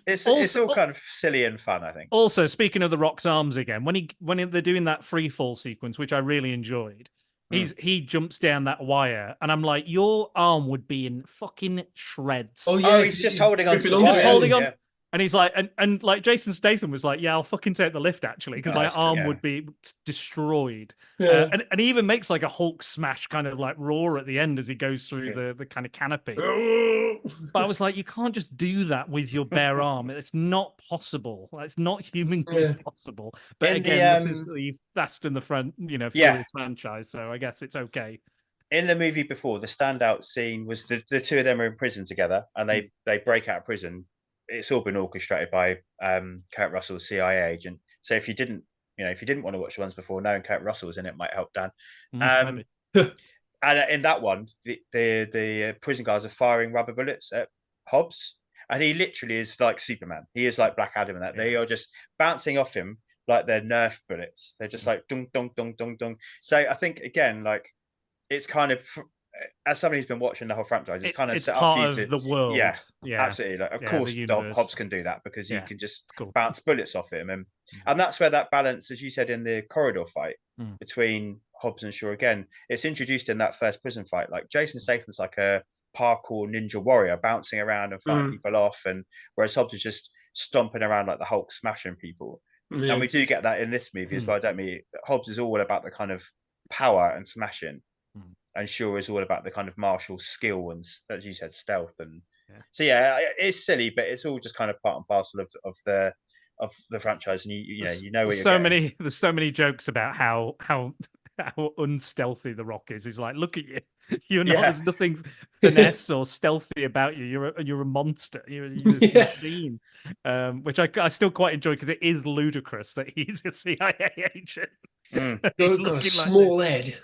It's all kind of silly and fun, I think. Also, speaking of the Rock's arms again, when they're doing that free fall sequence, which I really enjoyed, he jumps down that wire, and I'm like, your arm would be in fucking shreds. Oh yeah, he's just holding on to the wire. Just holding on. And he's like, and like Jason Statham was like, yeah, I'll fucking take the lift actually, because my arm would be destroyed. And he even makes like a Hulk smash kind of like roar at the end as he goes through the kind of canopy. But I was like, you can't just do that with your bare arm. It's not possible. It's not humanly possible. But again, this is the Fast and the Furious franchise, so I guess it's okay. In the movie before, the standout scene was the two of them are in prison together, and they break out of prison. It's all been orchestrated by Kurt Russell's CIA agent. So if you didn't want to watch the ones before, knowing Kurt Russell was in it might help Dan. And in that one, the prison guards are firing rubber bullets at Hobbs, and he literally is like Superman. He is like Black Adam, and that they are just bouncing off him like they're Nerf bullets. They're just like dung dung dung dung dung. So I think again, like it's kind of, as somebody who's been watching the whole franchise, it's kind of set up for you to the world. Yeah, absolutely. Like, of course, Hobbs can do that because you can just bounce bullets off him, and that's where that balance, as you said, in the corridor fight between Hobbs and Shaw. Again, it's introduced in that first prison fight. Like Jason Statham's like a parkour ninja warrior, bouncing around and fighting people off, and whereas Hobbs is just stomping around like the Hulk, smashing people. And we do get that in this movie as well, don't we? Hobbs is all about the kind of power and smashing. And Shaw is all about the kind of martial skill and, as you said, stealth. And so it's silly, but it's all just kind of part and parcel of the franchise. And you know where there's so many jokes about how unstealthy the Rock is. He's like, look at you, you're not. There's nothing finesse or stealthy about you. You're a monster. You're this machine, which I still quite enjoy because it is ludicrous that he's a CIA agent. Got a small head.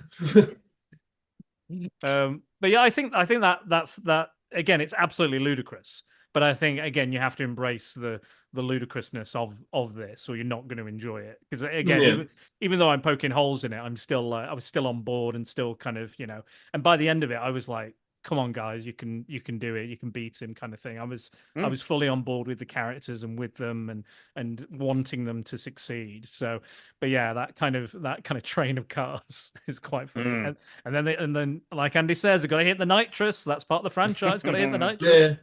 But yeah, I think that again, it's absolutely ludicrous. But I think again, you have to embrace the ludicrousness of this, or you're not going to enjoy it. Because again, even though I'm poking holes in it, I'm still I was still on board and still kind of And by the end of it, I was like, come on, guys, you can do it, you can beat him, kind of thing. I was fully on board with the characters and with them and wanting them to succeed. So, but yeah, that kind of train of cars is quite funny. And then like Andy says, I've got to hit the nitrous. That's part of the franchise. Got to hit the nitrous.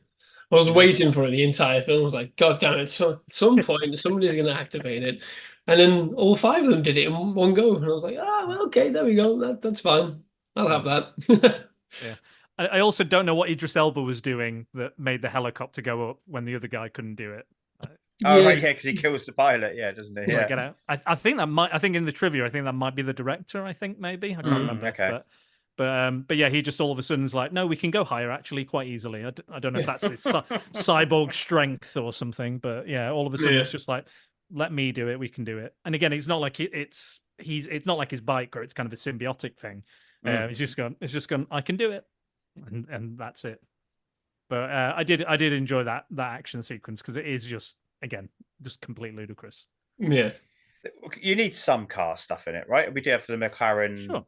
I was waiting for it the entire film. I was like, God damn it! So at some point, somebody's going to activate it, and then all 5 of them did it in one go. And I was like, well, okay, there we go. That's fine. I'll have that. Yeah. I also don't know what Idris Elba was doing that made the helicopter go up when the other guy couldn't do it. Oh right, yeah, because he kills the pilot, yeah, doesn't he? Like, Yeah. get out. I think that might. I think in the trivia, I think that might be the director. I think maybe I can't remember. Okay. But yeah, he just all of a sudden's like, no, we can go higher actually quite easily. I don't know if that's this cyborg strength or something, but yeah, all of a sudden it's just like, let me do it. We can do it. And again, it's not like it's not like his bike or it's kind of a symbiotic thing. It's just gone. I can do it, and that's it. But I did enjoy that action sequence because it is just again just completely ludicrous. Yeah. You need some car stuff in it, right? We do have the McLaren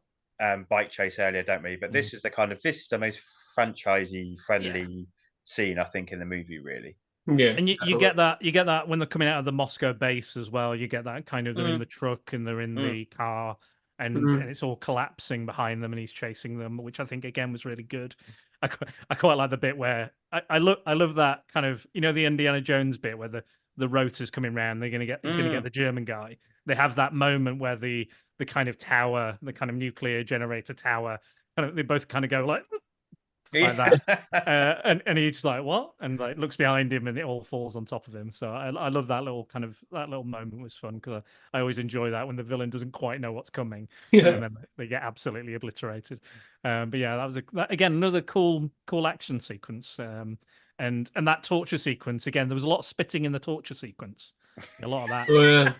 bike chase earlier, don't we? But this is the most franchisey friendly scene, I think, in the movie, really. Yeah. And you get that when they're coming out of the Moscow base as well. You get that kind of they're in the truck and they're in the car and it's all collapsing behind them and he's chasing them, which I think again was really good. I quite like the bit where I love that kind of, you know, the Indiana Jones bit where the rotor's coming around. He's gonna get the German guy. They have that moment where the kind of tower, the kind of nuclear generator tower, they both kind of go like that, and he's like, "What?" and like looks behind him, and it all falls on top of him. So I love that little moment was fun because I always enjoy that when the villain doesn't quite know what's coming, and then they get absolutely obliterated. But yeah, that was again another cool action sequence. And that torture sequence again. There was a lot of spitting in the torture sequence. A lot of that. Oh, yeah.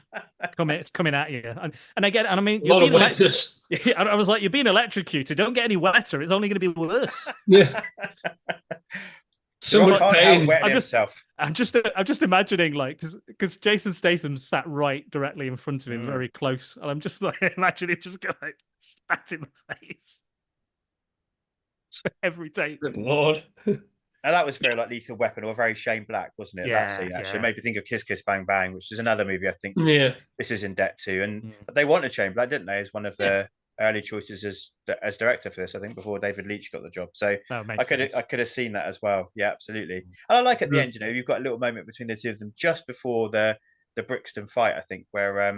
It's coming at you, and again, and I mean, a lot of wetness. I was like, you're being electrocuted. Don't get any wetter. It's only going to be worse. Yeah. So much pain. I'm just imagining like because Jason Statham sat right directly in front of him, very close, and I'm just like imagine him just go like spat in the face every take. Good Lord. And that was very like Lethal Weapon or very Shane Black, wasn't it? That scene actually made me think of Kiss Kiss Bang Bang, which is another movie I think this is in debt to. And they wanted Shane Black, didn't they, as one of the early choices as director for this, I think, before David Leitch got the job. So I could have seen that as well. Yeah, absolutely. And I like at the end, you know, you've got a little moment between the two of them just before the Brixton fight, I think, where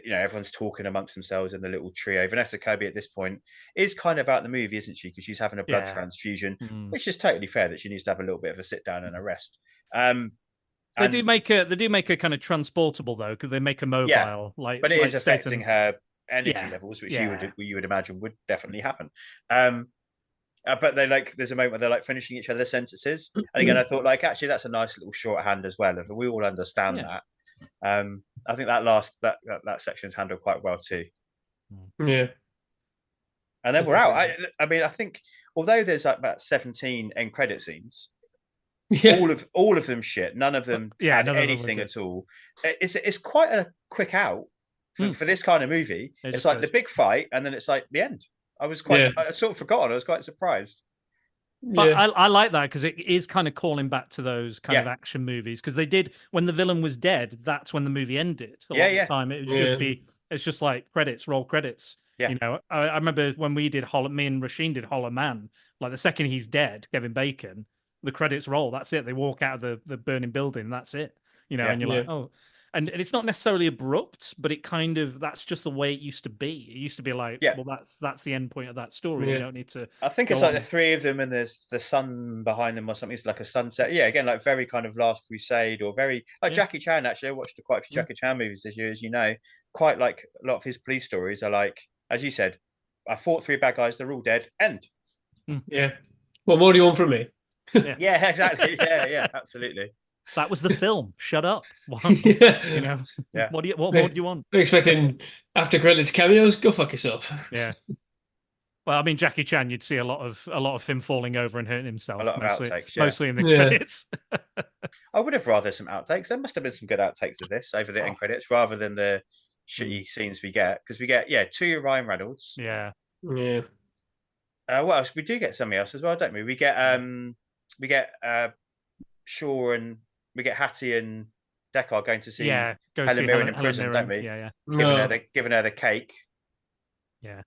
you know, everyone's talking amongst themselves in the little trio. Vanessa Kirby at this point is kind of out the movie, isn't she? Because she's having a blood transfusion, which is totally fair that she needs to have a little bit of a sit down and a rest. They do make her kind of transportable though, because they make her mobile. But it is affecting her energy levels, which you would imagine would definitely happen. But there's a moment where they're like finishing each other's sentences, and again, I thought like actually that's a nice little shorthand as well. If we all understand that. I think that section is handled quite well too. Yeah. And then we're out. I mean, I think although there's like about 17 end credit scenes, all of them shit. None of them had anything at all. It's quite a quick out for this kind of movie. It's like the big fight, and then it's like the end. I sort of forgotten. I was quite surprised. But I like that because it is kind of calling back to those kind of action movies because they did when the villain was dead. That's when the movie ended. A lot of the time it would just be it's just like credits, roll credits. Yeah. You know, I remember when we did me and Rasheen did Hollow Man. Like the second he's dead, Kevin Bacon, the credits roll. That's it. They walk out of the burning building. That's it. You know, and you're like, oh. And it's not necessarily abrupt, but it kind of that's just the way it used to be. It used to be like, well, that's the end point of that story. You don't need to. I think it's like the three of them, and there's the sun behind them or something. It's like a sunset. Yeah, again, like very kind of Last Crusade or very like Jackie Chan. Actually, I watched quite a few Jackie Chan movies this year, as you know. Quite like a lot of his police stories are like, as you said, I fought 3 bad guys. They're all dead. End. Yeah. What more do you want from me? Yeah, exactly. Yeah, absolutely. That was the film. Shut up. You know. Yeah. What more do you want? I'm expecting after credits cameos. Go fuck yourself. Yeah. Well, I mean, Jackie Chan, you'd see a lot of him falling over and hurting himself. A lot of outtakes, mostly in the credits. I would have rather some outtakes. There must have been some good outtakes of this over the end credits, rather than the shitty scenes we get. Because we get 2 Ryan Reynolds. Yeah. What else? We do get something else as well, don't we? We get Shaw and we get Hattie and Deckard going to see Helen Mirren in prison, don't we? Yeah. Giving her the cake. Yeah.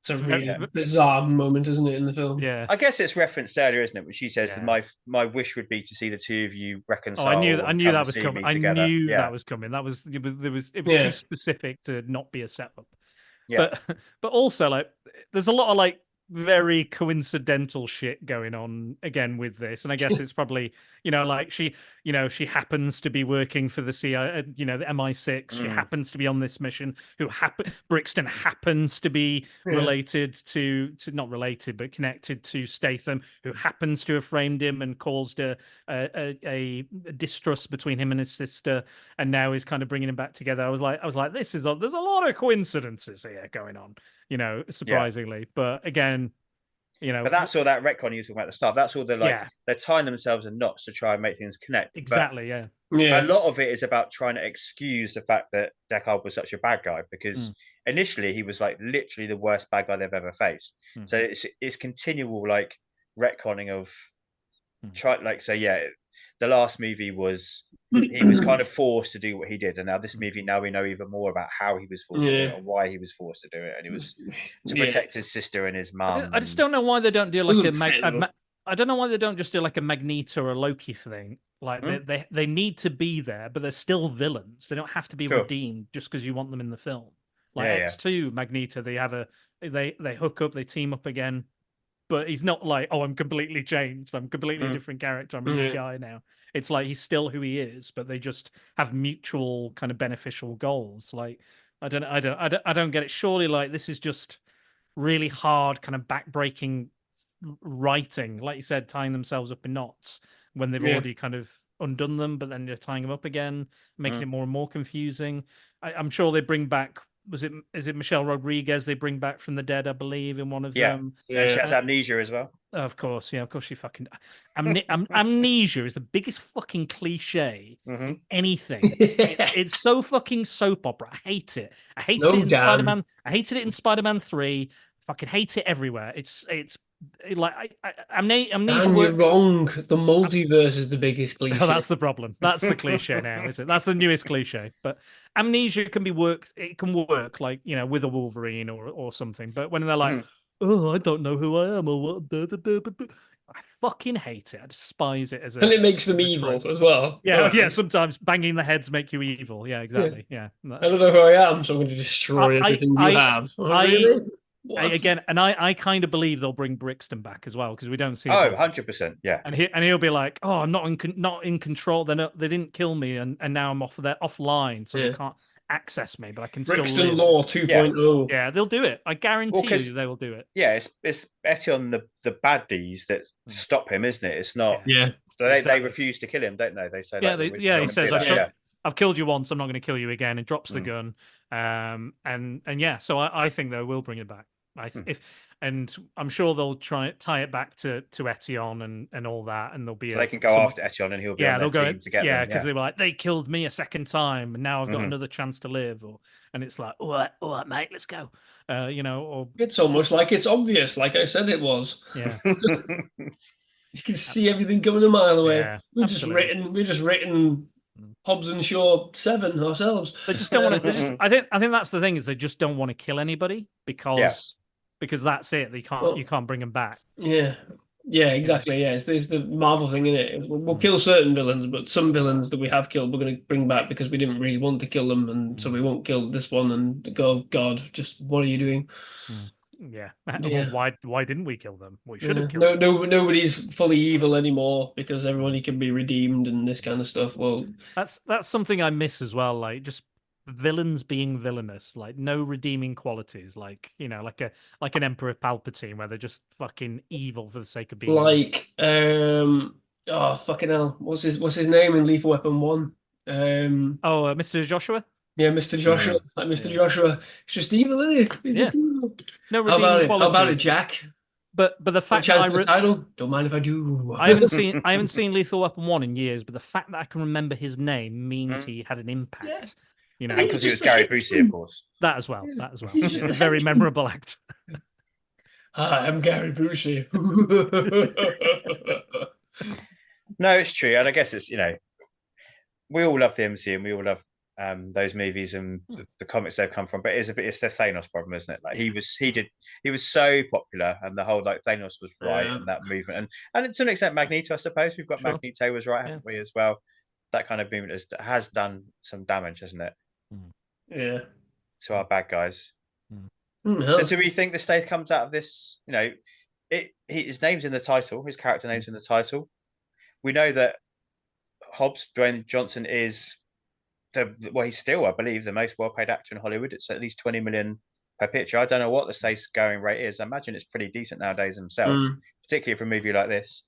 It's a really bizarre moment, isn't it, in the film? Yeah. I guess it's referenced earlier, isn't it? When she says that my wish would be to see the two of you reconcile. I knew that was coming. That was coming. That was it was too specific to not be a setup. Yeah. But also like there's a lot of like very coincidental shit going on again with this, and I guess it's probably, you know, like she happens to be working for the CIA, you know, the MI6. She happens to be on this mission. Brixton happens to be related to not related but connected to Statham, who happens to have framed him and caused a distrust between him and his sister, and now is kind of bringing him back together. I was like, there's a lot of coincidences here going on, you know, surprisingly. But again, you know, but that's all that retcon you were talking about at the start. That's all they're tying themselves in knots to try and make things connect. Exactly, but a lot of it is about trying to excuse the fact that Deckard was such a bad guy, because initially he was like literally the worst bad guy they've ever faced. So it's continual like retconning of the last movie was he was kind of forced to do what he did, and now this movie, now we know even more about how he was forced to do it and why he was forced to do it, and it was to protect his sister and his mum. I just don't know why they don't do like I don't know why they don't just do like a Magneto or a Loki thing. Like they need to be there, but they're still villains. They don't have to be redeemed just because you want them in the film. Like X2, Magneto, they hook up, they team up again. But he's not like, oh, I'm completely changed. I'm completely different character. I'm a new guy now. It's like he's still who he is, but they just have mutual kind of beneficial goals. Like I don't get it. Surely, like this is just really hard, kind of backbreaking writing, like you said, tying themselves up in knots when they've already kind of undone them, but then they're tying them up again, making it more and more confusing. I'm sure they bring back. Is it Michelle Rodriguez they bring back from the dead, I believe, in one of them? Yeah, she has amnesia as well. Of course she fucking amnesia is the biggest fucking cliche in anything. It's so fucking soap opera. I hate it. I hated it in Spider-Man. I hated it in Spider-Man 3. Fucking hate it everywhere. It's like amnesia Dan, works. You're wrong. The multiverse is the biggest cliche. Oh, that's the problem. That's the cliche now, is it? That's the newest cliche. But amnesia can be worked. It can work, like, you know, with a Wolverine or something. But when they're like, oh, I don't know who I am or what, I fucking hate it. I despise it and it makes them evil as well. Yeah. Sometimes banging the heads make you evil. Yeah, exactly. Yeah. I don't know who I am, so I'm going to destroy everything you have. Really? I kind of believe they'll bring Brixton back as well, because we don't see. 100%, yeah. And he'll be like, "Oh, I'm not in control. They didn't kill me, and now I'm offline, so they can't access me, but I can Brixton still live." Law 2.0. Yeah, they'll do it. I guarantee you they will do it. Yeah, it's Etion the baddies that stop him, isn't it? It's not. Yeah. They refuse to kill him, don't they? They say. He says, "I've killed you once. I'm not going to kill you again," and drops the gun. So I think they will bring it back. And I'm sure they'll tie it back to Etion and all that, and there'll be they can go after Etion and he'll be on their team to get them. Because they were like, they killed me a second time, and now I've got another chance to live. And it's like, all right, mate, let's go. It's almost like it's obvious, like I said it was. Yeah. You can see everything coming a mile away. Yeah, we're just written Hobbs and Shaw 7 ourselves. They just don't want to. I think that's the thing, is they just don't want to kill anybody because that's it. You can't bring them back. Yeah, exactly. Yeah, there's the Marvel thing in it. We'll kill certain villains, but some villains that we have killed, we're going to bring back because we didn't really want to kill them, and so we won't kill this one. And go, God, just what are you doing? Yeah. Why didn't we kill them? We should have killed them. Nobody's fully evil anymore because everybody can be redeemed and this kind of stuff. Well, that's something I miss as well. Like, just villains being villainous, like no redeeming qualities, like, you know, like an Emperor Palpatine, where they're just fucking evil for the sake of being like oh fucking hell, what's his name in Lethal Weapon 1? Mr. Joshua. Yeah, Mr. Joshua. Like Mr. Joshua. It's just evil, isn't it? It's just evil. No redeeming qualities. How about it, Jack? But the fact that the title, don't mind if I do. I haven't seen Lethal Weapon 1 in years, but the fact that I can remember his name means he had an impact. Yeah. You know, because he was Gary Busey, of course. That as well. A very memorable actor. Hi, I'm Gary Busey. No, it's true, and I guess it's, you know, we all love the MCU and we all love those movies and the comics they've come from, but it's the Thanos problem, isn't it? Like he was so popular, and the whole like Thanos was right in that movement, and to an extent Magneto, I suppose we've got Magneto was right, haven't we, as well? That kind of movement has done some damage, hasn't it? Yeah. To our bad guys. So do we think the Stath comes out of this? You know, his name's in the title. His character name's in the title. We know that Hobbs, Dwayne Johnson, is he's still, I believe, the most well-paid actor in Hollywood. It's at least 20 million per picture. I don't know what the Stath's going rate is. I imagine it's pretty decent nowadays himself, particularly for a movie like this.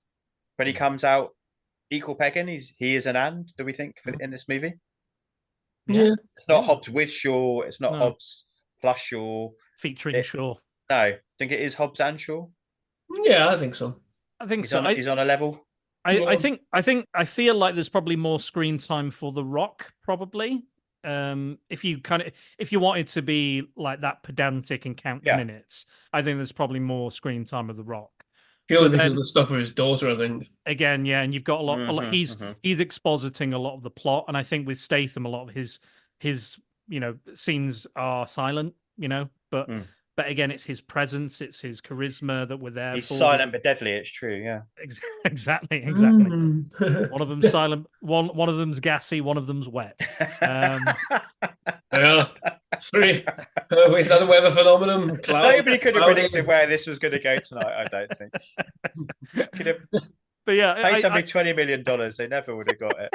But he comes out equal pegging. He is an and. Do we think in this movie? Yeah, it's not Hobbs with Shaw. It's not Hobbs plus Shaw featuring Shaw. No, I think it is Hobbs and Shaw. Yeah, I think so. I think so. He's on a level. I feel like there's probably more screen time for The Rock, probably. If you wanted to be like that pedantic and count the minutes, I think there's probably more screen time of The Rock. Purely because of the stuff with his daughter, I think. Again, yeah, and you've got a lot. He's expositing a lot of the plot, and I think with Statham, a lot of his scenes are silent. But again, it's his presence, it's his charisma that we're there. He's silent but deadly. It's true, yeah. Exactly. One of them's silent. One of them's gassy. One of them's wet. Yeah. Is that a weather phenomenon? Nobody could have predicted where this was going to go tonight. I don't think. But yeah, pay somebody $20 million. They never would have got it.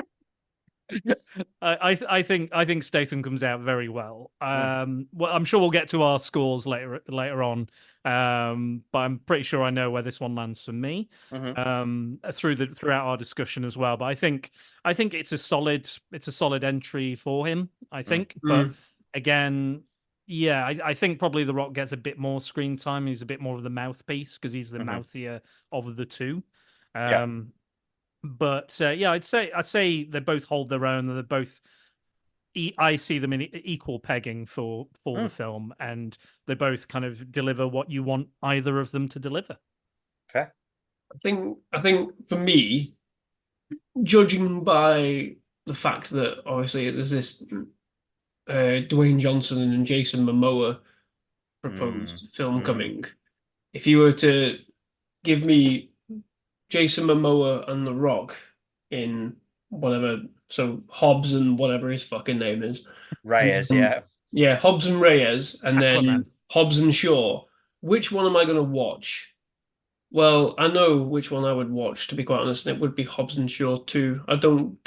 I think Statham comes out very well. Well, I'm sure we'll get to our scores later on. But I'm pretty sure I know where this one lands for me. Throughout our discussion as well. But I think it's a solid entry for him. I think, but again, yeah, I think probably The Rock gets a bit more screen time. He's a bit more of the mouthpiece because he's the mouthier of the two. But yeah, I'd say they both hold their own. They're both. I see them in equal pegging for the film, and they both kind of deliver what you want either of them to deliver. Fair. I think for me, judging by the fact that obviously there's this Dwayne Johnson and Jason Momoa proposed film coming, if you were to give me Jason Momoa and The Rock in whatever, so Hobbs and whatever his fucking name is. Reyes, yeah. Yeah, Hobbs and Reyes, and then Aquaman. Hobbs and Shaw. Which one am I going to watch? Well, I know which one I would watch, to be quite honest, and it would be Hobbs and Shaw 2. To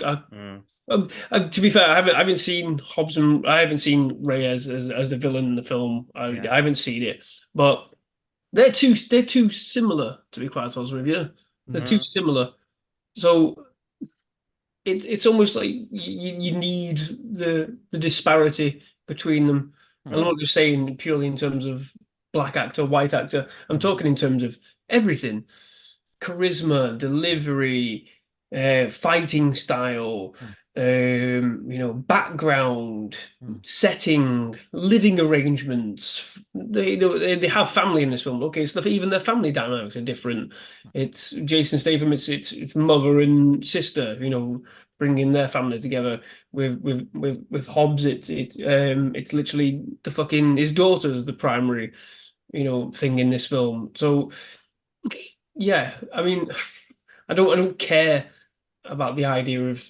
be fair, I haven't seen Hobbs and I haven't seen Reyes as the villain in the film. I haven't seen it, but they're too similar, to be quite honest with you. They're too similar. So it's almost like you need the disparity between them. I'm not just saying purely in terms of black actor, white actor. I'm talking in terms of everything. Charisma, delivery, fighting style, background, setting, living arrangements. They have family in this film. Okay, so even their family dynamics are different. It's Jason Statham. It's mother and sister. Bringing their family together. With Hobbs, it's literally the fucking his daughter's the primary, thing in this film. So yeah, I mean, I don't care about the idea of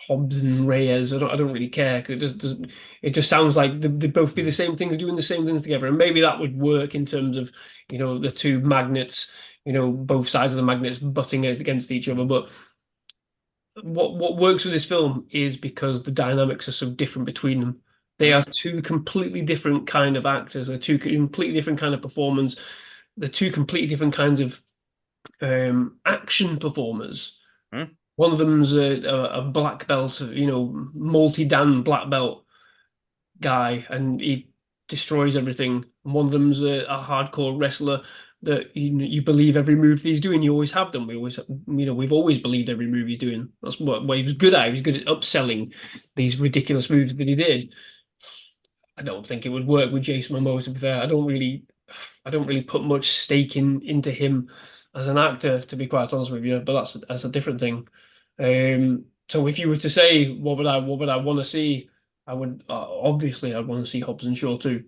Hobbs and Reyes. I don't really care because it just sounds like they both be the same thing, doing the same things together, and maybe that would work in terms of the two magnets, both sides of the magnets butting against each other. But what works with this film is because the dynamics are so different between them. They are two completely different kind of actors. They're two completely different kind of performers. They're two completely different kinds of action performers. One of them's a black belt, multi-dan black belt guy, and he destroys everything. And one of them's a hardcore wrestler that you believe every move that he's doing. You always have them. We've always believed every move he's doing. That's what he was good at. He was good at upselling these ridiculous moves that he did. I don't think it would work with Jason Momoa, to be fair. I don't really put much stake into him as an actor, to be quite honest with you. But that's a different thing. So if you were to say what would I want to see, I would obviously I'd want to see Hobbs and Shaw too.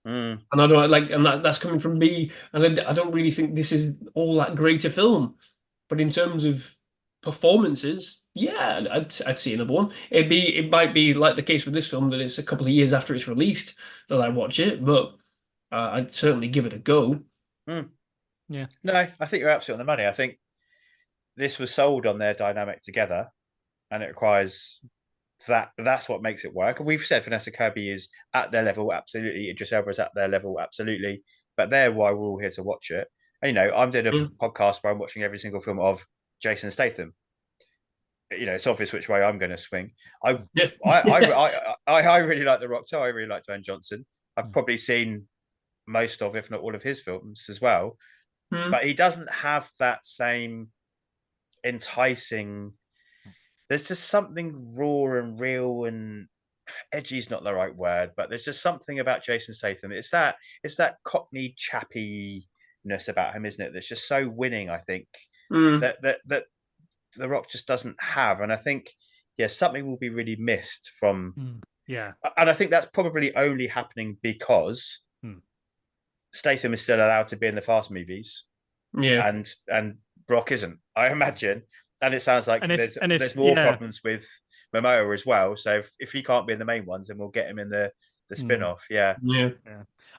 And I don't and that's coming from me. And I don't really think this is all that great a film. But in terms of performances, yeah, I'd see another one. It might be like the case with this film that it's a couple of years after it's released that I watch it, but I'd certainly give it a go. Yeah. No, I think you're absolutely on the money. I think this was sold on their dynamic together, and it requires that. That's what makes it work. And we've said Vanessa Kirby is at their level, absolutely. Idris Elba is at their level, absolutely. But they're why we're all here to watch it. And, I'm doing a podcast where I'm watching every single film of Jason Statham. It's obvious which way I'm going to swing. I really like The Rock too. I really like Dwayne Johnson. I've probably seen most of, if not all of his films as well. But he doesn't have that same enticing. There's just something raw and real and edgy is not the right word, but there's just something about Jason Statham. It's that Cockney chappiness about him, isn't it? That's just so winning. I think that The Rock just doesn't have, and I think something will be really missed from. Yeah, and I think that's probably only happening because Statham is still allowed to be in the Fast movies. Yeah, and Brock isn't, I imagine. And it sounds like there's more problems with Momoa as well. So if he can't be in the main ones, then we'll get him in the spin-off. Yeah.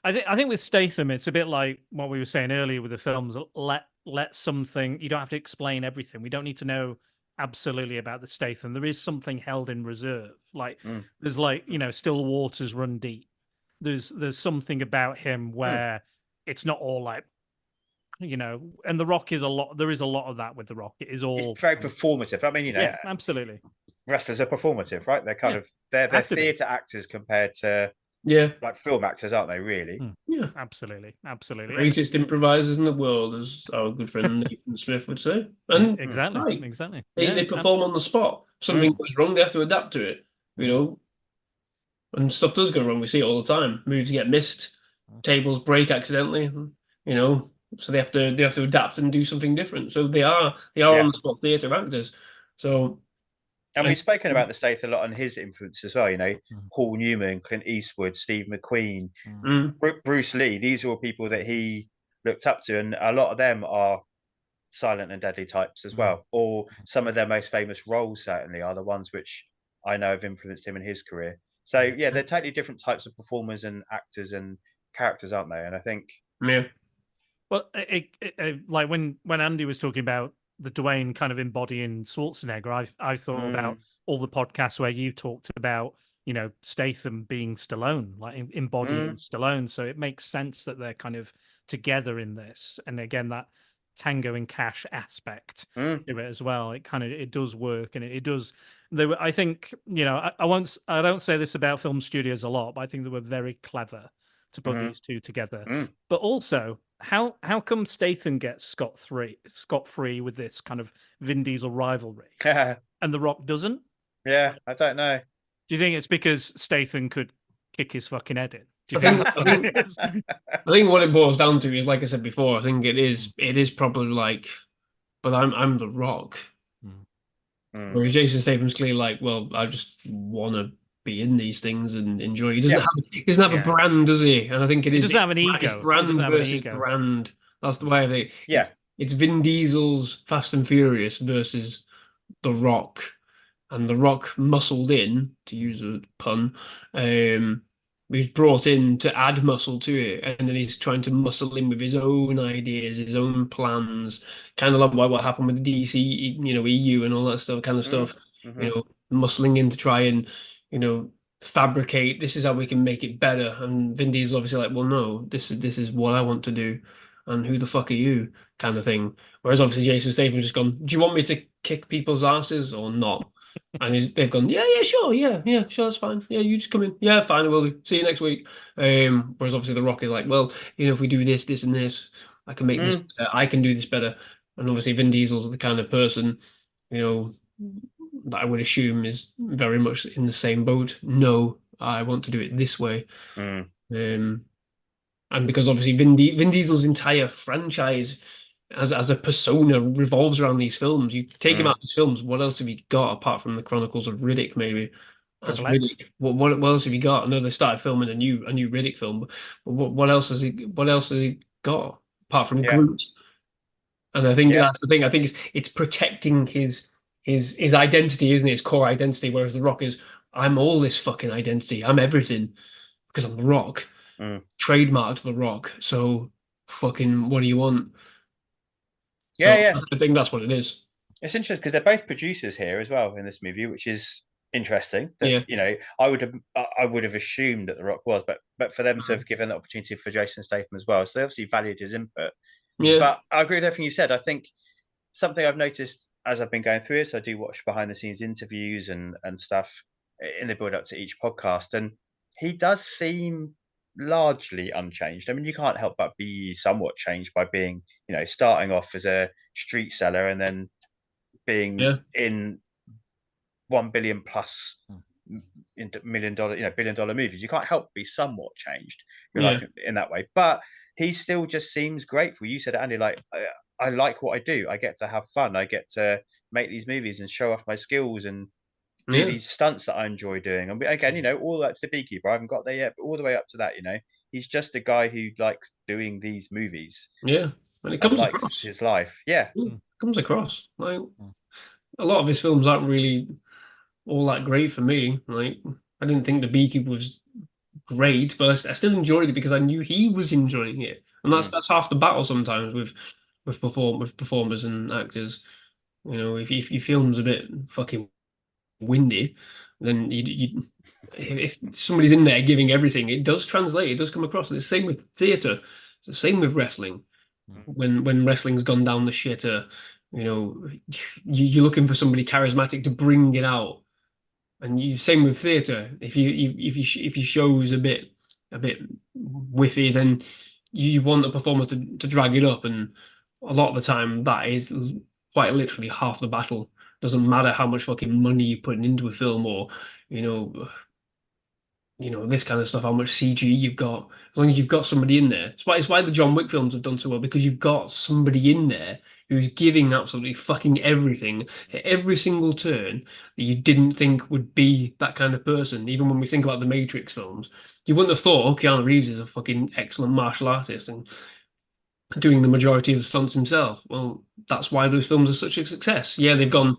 I think with Statham, it's a bit like what we were saying earlier with the films. Let something, you don't have to explain everything. We don't need to know absolutely about the Statham. There is something held in reserve. Like there's still waters run deep. There's something about him where it's not all like, and The Rock is there is a lot of that with The Rock. It's very performative. I mean, absolutely. Wrestlers are performative, right? They're kind of they're theatre actors compared to like film actors, aren't they? Really? Yeah, absolutely. Greatest improvisers in the world, as our good friend Nathan Smith would say. And exactly. They perform on the spot. Something goes wrong, they have to adapt to it. And stuff does go wrong. We see it all the time. Moves get missed, tables break accidentally. So they have to adapt and do something different. So they are on the spot theatre actors. So, and we've spoken about the Stath a lot on his influence as well. Paul Newman, Clint Eastwood, Steve McQueen, Bruce Lee. These are all people that he looked up to, and a lot of them are silent and deadly types as well. Or some of their most famous roles certainly are the ones which I know have influenced him in his career. So they're totally different types of performers and actors and characters, aren't they? And I think well, like when Andy was talking about the Dwayne kind of embodying Schwarzenegger, I thought about all the podcasts where you talked about, Statham being Stallone, like embodying Stallone. So it makes sense that they're kind of together in this. And again, that Tango and Cash aspect to it as well. It does work, and it does. I think, I don't say this about film studios a lot, but I think they were very clever to put these two together. But also, how come Statham gets scot-free with this kind of Vin Diesel rivalry, and The Rock doesn't? Yeah, I don't know. Do you think it's because Statham could kick his fucking head in? I think what it boils down to is, like I said before, I think it is probably like, but I'm The Rock. Whereas Jason Statham's clearly like, well, I just want to be in these things and enjoy. He doesn't have a brand, does he? And I think he doesn't have an ego. Brand versus brand. That's the way I think. It's Vin Diesel's Fast and Furious versus The Rock, and The Rock muscled in, to use a pun. He's brought in to add muscle to it, and then he's trying to muscle in with his own ideas, his own plans, kind of like what happened with the DC, EU and all that stuff, stuff. Muscling in to try and, fabricate. This is how we can make it better. And Vin Diesel's obviously like, well, no, this is what I want to do, and who the fuck are you, kind of thing. Whereas obviously Jason Statham's just gone, do you want me to kick people's asses or not? And they've gone, yeah, sure, that's fine. Yeah, you just come in. Yeah, fine, I will do. See you next week. Whereas obviously The Rock is like, well, if we do this, this, and this, I can make this better. I can do this better. And obviously Vin Diesel's the kind of person, that I would assume is very much in the same boat. No, I want to do it this way. And because obviously Vin Diesel's entire franchise as a persona revolves around these films. You take him out of these films, what else have you got apart from the Chronicles of Riddick, maybe? Riddick. What else have you got? I know they started filming a new Riddick film, but what else has he got apart from Groot? And I think that's the thing. I think it's protecting his identity, isn't it? His core identity, whereas The Rock is, I'm all this fucking identity. I'm everything because I'm The Rock. trademarked The Rock. So fucking what do you want? Yeah, So yeah. I think that's what it is. It's interesting because they're both producers here as well in this movie, which is interesting. That, Yeah. you know, I would have assumed that The Rock was, but for them to have given the opportunity for Jason Statham as well, so they obviously valued his input. Yeah. But I agree with everything you said. I think something I've noticed as I've been going through this, I do watch behind the scenes interviews and stuff in the build up to each podcast, and he does seem largely unchanged. I mean, you can't help but be somewhat changed by being, you know, starting off as a street seller and then being in 1 billion plus $1 million, $1 billion movies. You can't help but be somewhat changed your life in that way. But he still just seems grateful. You said, Andy, like, I like what I do. I get to have fun. I get to make these movies and show off my skills and do these stunts that I enjoy doing. And again, you know, all the way up to the Beekeeper. I haven't got there yet, but all the way up to that, you know, he's just a guy who likes doing these movies. Yeah. And it comes likes across his life. Yeah. It comes across. Like a lot of his films aren't really all that great for me. Like I didn't think The Beekeeper was great, but I still enjoyed it because I knew he was enjoying it. And that's half the battle sometimes with performers and actors. You know, if your film's a bit fucking windy, then you if somebody's in there giving everything, it does translate. It does come across. It's the same with theatre. It's the same with wrestling. When wrestling's gone down the shitter, you know, you're looking for somebody charismatic to bring it out. And you same with theatre. If your show is a bit whiffy, then you want the performer to drag it up. And a lot of the time, that is quite literally half the battle. Doesn't matter how much fucking money you're putting into a film, or you know this kind of stuff. How much CG you've got, as long as you've got somebody in there. It's why the John Wick films have done so well, because you've got somebody in there who's giving absolutely fucking everything at every single turn that you didn't think would be that kind of person. Even when we think about the Matrix films, you wouldn't have thought, oh, Keanu Reeves is a fucking excellent martial artist and doing the majority of the stunts himself. Well, that's why those films are such a success. Yeah, they've gone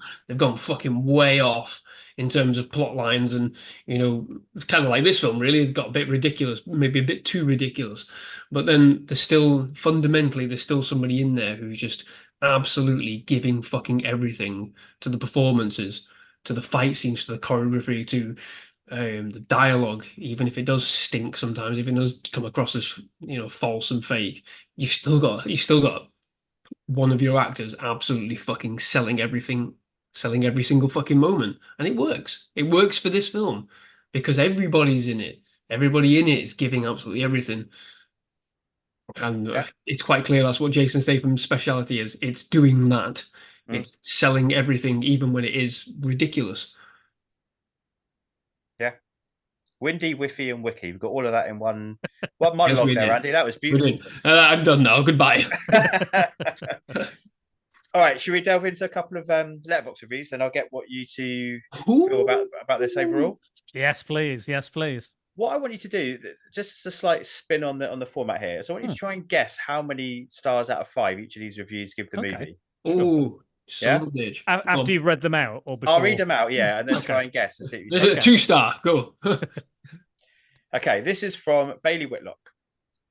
fucking way off in terms of plot lines, and you know, it's kind of like this film really. It's got a bit ridiculous, maybe a bit too ridiculous. But then there's still somebody in there who's just absolutely giving fucking everything to the performances, to the fight scenes, to the choreography, to the dialogue. Even if it does stink sometimes, if it does come across as, you know, false and fake, you've still got one of your actors absolutely fucking selling everything, selling every single fucking moment. And it works. It works for this film because everybody's in it. Everybody in it is giving absolutely everything. And it's quite clear that's what Jason Statham's specialty is. It's doing that. It's selling everything, even when it is ridiculous. Yeah. Windy, whiffy, and wiki. We've got all of that in one monologue there, Andy. That was beautiful. I'm done now. Goodbye. All right, should we delve into a couple of letterbox reviews? Then I'll get what you two feel about this overall. Yes, please. Yes, please. What I want you to do, just a slight spin on the format here. So I want you to try and guess how many stars out of 5 each of these reviews give the movie. Oh, yeah. After you've read them out, or before? I'll read them out, yeah, and then try and guess and see. This is a 2-star. Go. Okay, this is from Bailey Whitlock.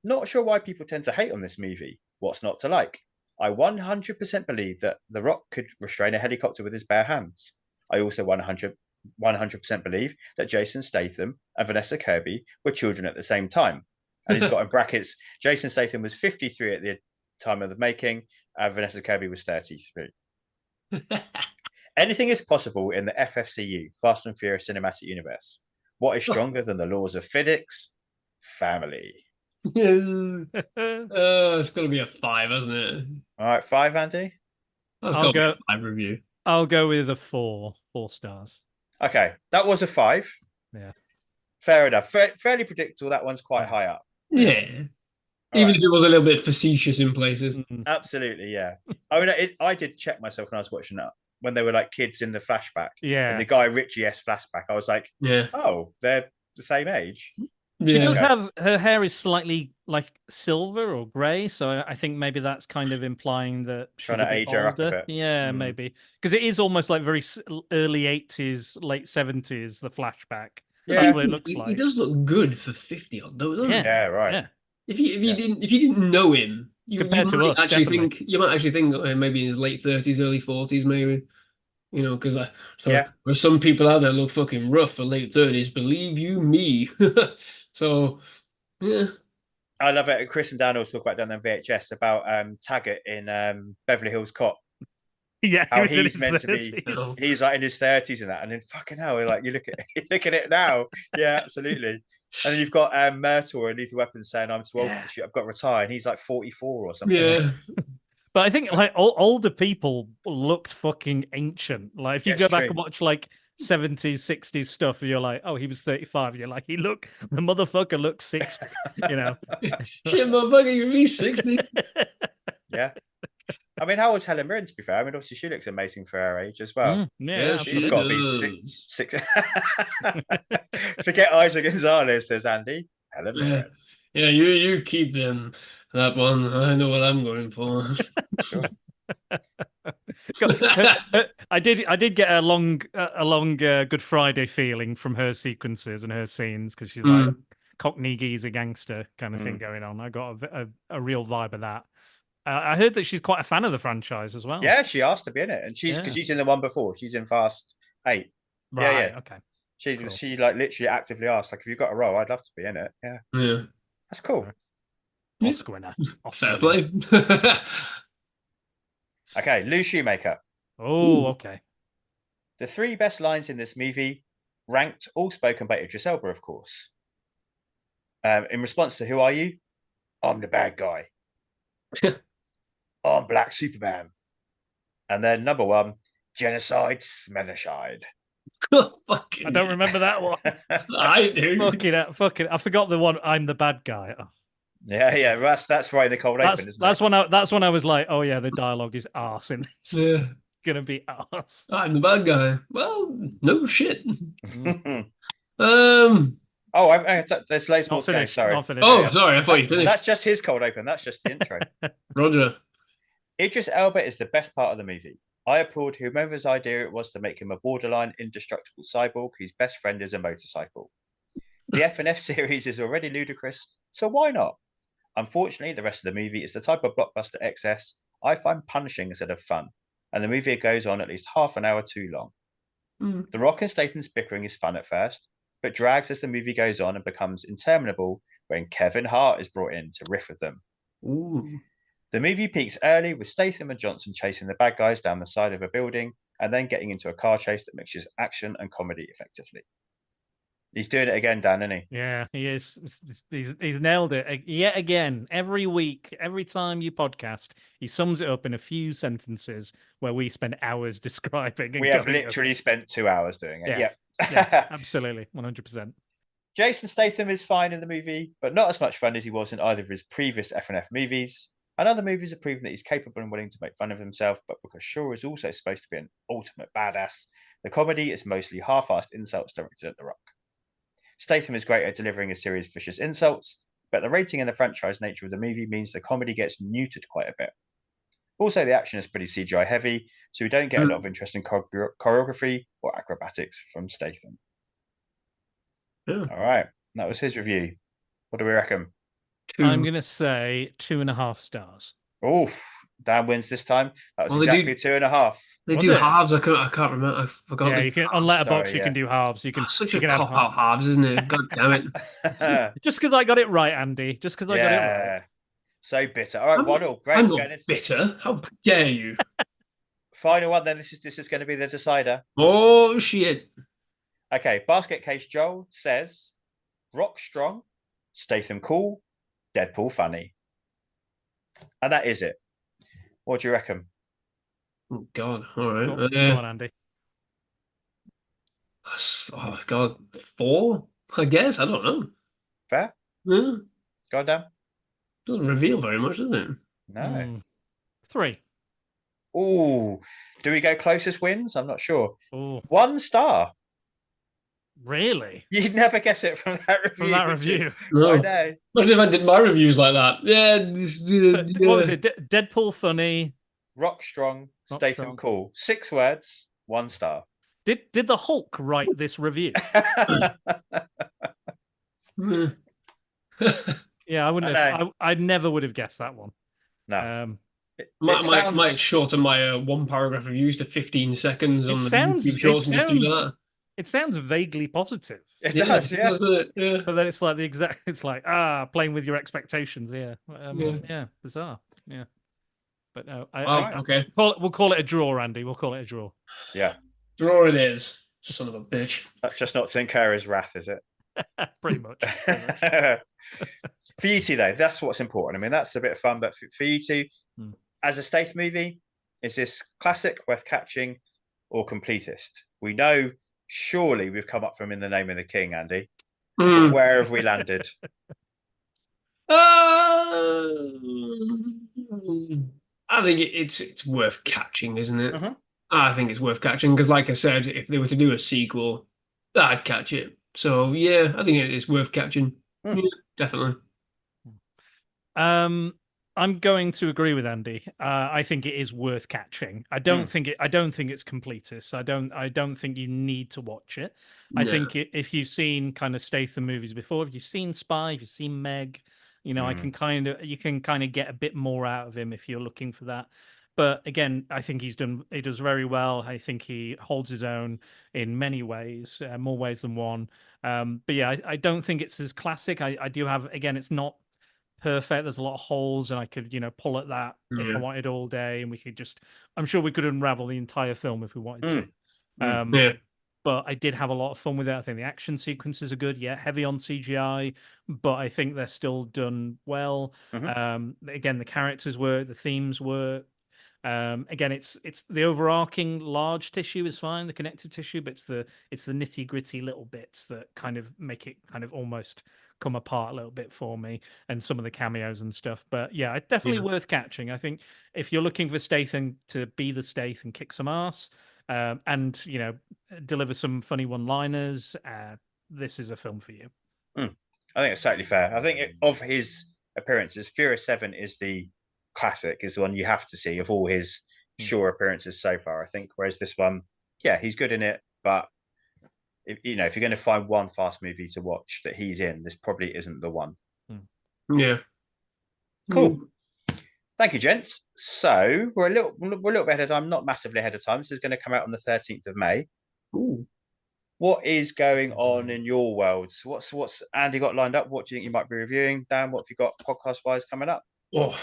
Not sure why people tend to hate on this movie. What's not to like? I 100% believe that The Rock could restrain a helicopter with his bare hands. I also 100% believe that Jason Statham and Vanessa Kirby were children at the same time. And he's got in brackets, Jason Statham was 53 at the time of the making, and Vanessa Kirby was 33. Anything is possible in the FFCU, Fast and Furious Cinematic Universe. What is stronger than the laws of physics? Family. It's got to be a 5, hasn't it? All right, 5, Andy? I'll go 5 review. I'll go with a 4 stars. Okay, that was a 5. Yeah. Fair enough. Fairly predictable. That one's quite high up. Yeah. Even if it was a little bit facetious in places. Absolutely, yeah. I mean, I did check myself when I was watching that, when they were like kids in the flashback. Yeah. In the Guy Ritchie-esque flashback, I was like, yeah. Oh, they're the same age. She does have, her hair is slightly like silver or grey, so I think maybe that's kind of implying that she's trying to age her up a bit. Yeah, maybe. Because it is almost like very early 80s, late 70s, the flashback. That's what it looks He like. does look good for 50 odd, though, doesn't he? Yeah, right. Yeah. If you didn't know him, Compared to us, definitely. you might actually think maybe in his late 30s, early 40s, maybe. You know, because there's some people out there look fucking rough for late 30s. Believe you me. So, yeah. I love it. Chris and Dan always talk about down on VHS about Taggart in Beverly Hills Cop. Yeah, How he's meant to be. 30s. He's like in his 30s and that, and then fucking hell, like you look at it now. Yeah, absolutely. And then you've got Myrtle and Lethal Weapon saying, "I'm too old for the shit. I've got to retire," and he's like 44 or something. Yeah. But I think like older people looked fucking ancient. Like if you go back and watch like 70s, 60s stuff, you're like, oh, he was 35. You're like, the motherfucker looks 60. You know, shit, motherfucker, you're really 60. Yeah. I mean, how was Helen Mirren, to be fair? I mean, obviously, she looks amazing for her age as well. Yeah, she's got to be six. Forget Isa Gonzalez, says Andy. Helen Mirren. Yeah, you keep them that one. I know what I'm going for. Sure. I did get a long Good Friday feeling from her sequences and her scenes because she's like Cockney geezer gangster kind of thing going on. I got a real vibe of that. I heard that she's quite a fan of the franchise as well. Yeah, she asked to be in it, and she's in the one before. She's in Fast 8. Right. Yeah. Okay. She like literally actively asked, like, if you've got a role, I'd love to be in it. Yeah. Yeah. That's cool. Oscar winner. Fair play. Okay, Lou Shoemaker. Oh, okay. The 3 best lines in this movie, ranked, all spoken by Idris Elba, of course. In response to "Who are you?" "I'm the bad guy." "I'm Black Superman." And then number 1, "Genocide, Smenocide." I don't remember that one. I do. Fucking I forgot the one. "I'm the bad guy." Oh. Yeah. That's right in the cold open, isn't it? That's when I was like, oh yeah, the dialogue is arse in this. Yeah. It's gonna be arse. I'm the bad guy. Well, no shit. There's loads more to go. Sorry. Sorry, I thought you finished. That's just his cold open. That's just the intro. Roger. Idris Elba is the best part of the movie. I applaud whomever's idea it was to make him a borderline indestructible cyborg whose best friend is a motorcycle. The F&F series is already ludicrous, so why not? Unfortunately, the rest of the movie is the type of blockbuster excess I find punishing instead of fun, and the movie goes on at least half an hour too long. The Rock and Statham's bickering is fun at first, but drags as the movie goes on and becomes interminable when Kevin Hart is brought in to riff with them. Ooh. The movie peaks early with Statham and Johnson chasing the bad guys down the side of a building and then getting into a car chase that mixes action and comedy effectively. He's doing it again, Dan, isn't he? Yeah, he is. He's nailed it yet again. Every week, every time you podcast, he sums it up in a few sentences where we spend hours describing. We have literally spent 2 hours doing it. Yeah, absolutely, 100%. Jason Statham is fine in the movie, but not as much fun as he was in either of his previous F&F movies. And other movies have proven that he's capable and willing to make fun of himself, but because Shaw is also supposed to be an ultimate badass, the comedy is mostly half-assed insults directed at The Rock. Statham is great at delivering a series of vicious insults, but the rating and the franchise nature of the movie means the comedy gets neutered quite a bit. Also, the action is pretty CGI heavy, so we don't get a lot of interesting choreography or acrobatics from Statham. All right, that was his review. What do we reckon? I'm going to say 2.5 stars. Oof, Dan wins this time. That was exactly 2.5. They do halves. I can't remember. I forgot. Yeah, you can on Letterboxd. You can do halves. You can such a cop out halves, isn't it? God damn it! Just because I got it right, Andy. Just because I got it right. So bitter. All right, 1-1. Great. I'm not bitter. How dare you? Final one. Then this is going to be the decider. Oh shit. Okay, Basket Case Joel says, Rock strong, Statham cool, Deadpool funny. And that is it. What do you reckon? Oh, God. All right. Go on, Andy. Oh, God. 4, I guess. I don't know. Fair? Yeah. Go on, Dan. Doesn't reveal very much, does it? No. 3. Ooh. Do we go closest wins? I'm not sure. Ooh. 1 star. Really? You'd never guess it from that review. From that review. No. I know. Imagine if I did my reviews like that. Yeah. So, what was it? Deadpool funny. Rock strong, Statham cool. 6 words, 1 star. Did the Hulk write this review? Yeah, I wouldn't have. I never would have guessed that one. No. Might shorten my one paragraph reviews to 15 seconds on the YouTube shorts and just do that. It sounds vaguely positive. It does, yeah. But then it's like it's like playing with your expectations. Yeah, yeah, bizarre. Yeah, but no, okay. We'll call it a draw, Andy. We'll call it a draw. Yeah, draw it is. Son of a bitch. That's just not to incur his wrath, is it? Pretty much. For you two, though, that's what's important. I mean, that's a bit of fun, but for you two, as a Stath movie, is this classic, worth catching, or completist? We know, surely we've come up from In the Name of the King, Andy. Where have we landed? I think it's worth catching, isn't it? I think it's worth catching because, like I said, if they were to do a sequel, I'd catch it. So yeah, I think it is worth catching. Yeah, definitely. I'm going to agree with Andy. I think it is worth catching. I don't think it's completist. I don't think you need to watch it. I think if you've seen kind of Statham movies before, if you've seen Spy, if you've seen Meg, you know, you can kind of get a bit more out of him if you're looking for that. But again, I think he does very well. I think he holds his own in many ways, more ways than one. But yeah, I don't think it's as classic. I do have, again, it's not perfect. There's a lot of holes, and I could, pull at that if I wanted all day, and I'm sure we could unravel the entire film if we wanted to. But I did have a lot of fun with it. I think the action sequences are good. Yeah, heavy on CGI, but I think they're still done well. Again, the characters work, the themes work. Again, it's the overarching large tissue is fine, the connective tissue, but it's the nitty gritty little bits that kind of make it kind of almost come apart a little bit for me, and some of the cameos and stuff. But yeah, it's definitely worth catching. I think if you're looking for Statham to be the Stath and kick some ass, and deliver some funny one-liners, this is a film for you. I think it's totally fair. I think of his appearances, Furious 7 is the classic, is the one you have to see of all his Shaw appearances so far, I think. Whereas this one, yeah, he's good in it, but if you're going to find one fast movie to watch that he's in, this probably isn't the one. Yeah. Cool. Thank you, gents. So we're a little bit ahead of time, not massively ahead of time. This is going to come out on the 13th of May. Ooh. What is going on in your world? What's Andy got lined up? What do you think you might be reviewing? Dan, what have you got podcast-wise coming up? Well,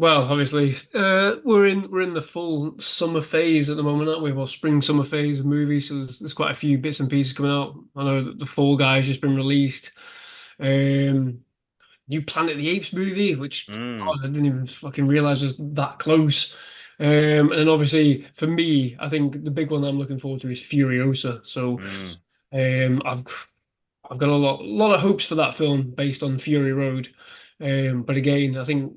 obviously, we're in the full summer phase at the moment, aren't we? Well, spring summer phase of movies. So there's quite a few bits and pieces coming out. I know that the Fall Guy has just been released. New Planet of the Apes movie, which I didn't even fucking realize was that close. And then obviously for me, I think the big one I'm looking forward to is Furiosa. So I've got a lot of hopes for that film based on Fury Road. But again, I think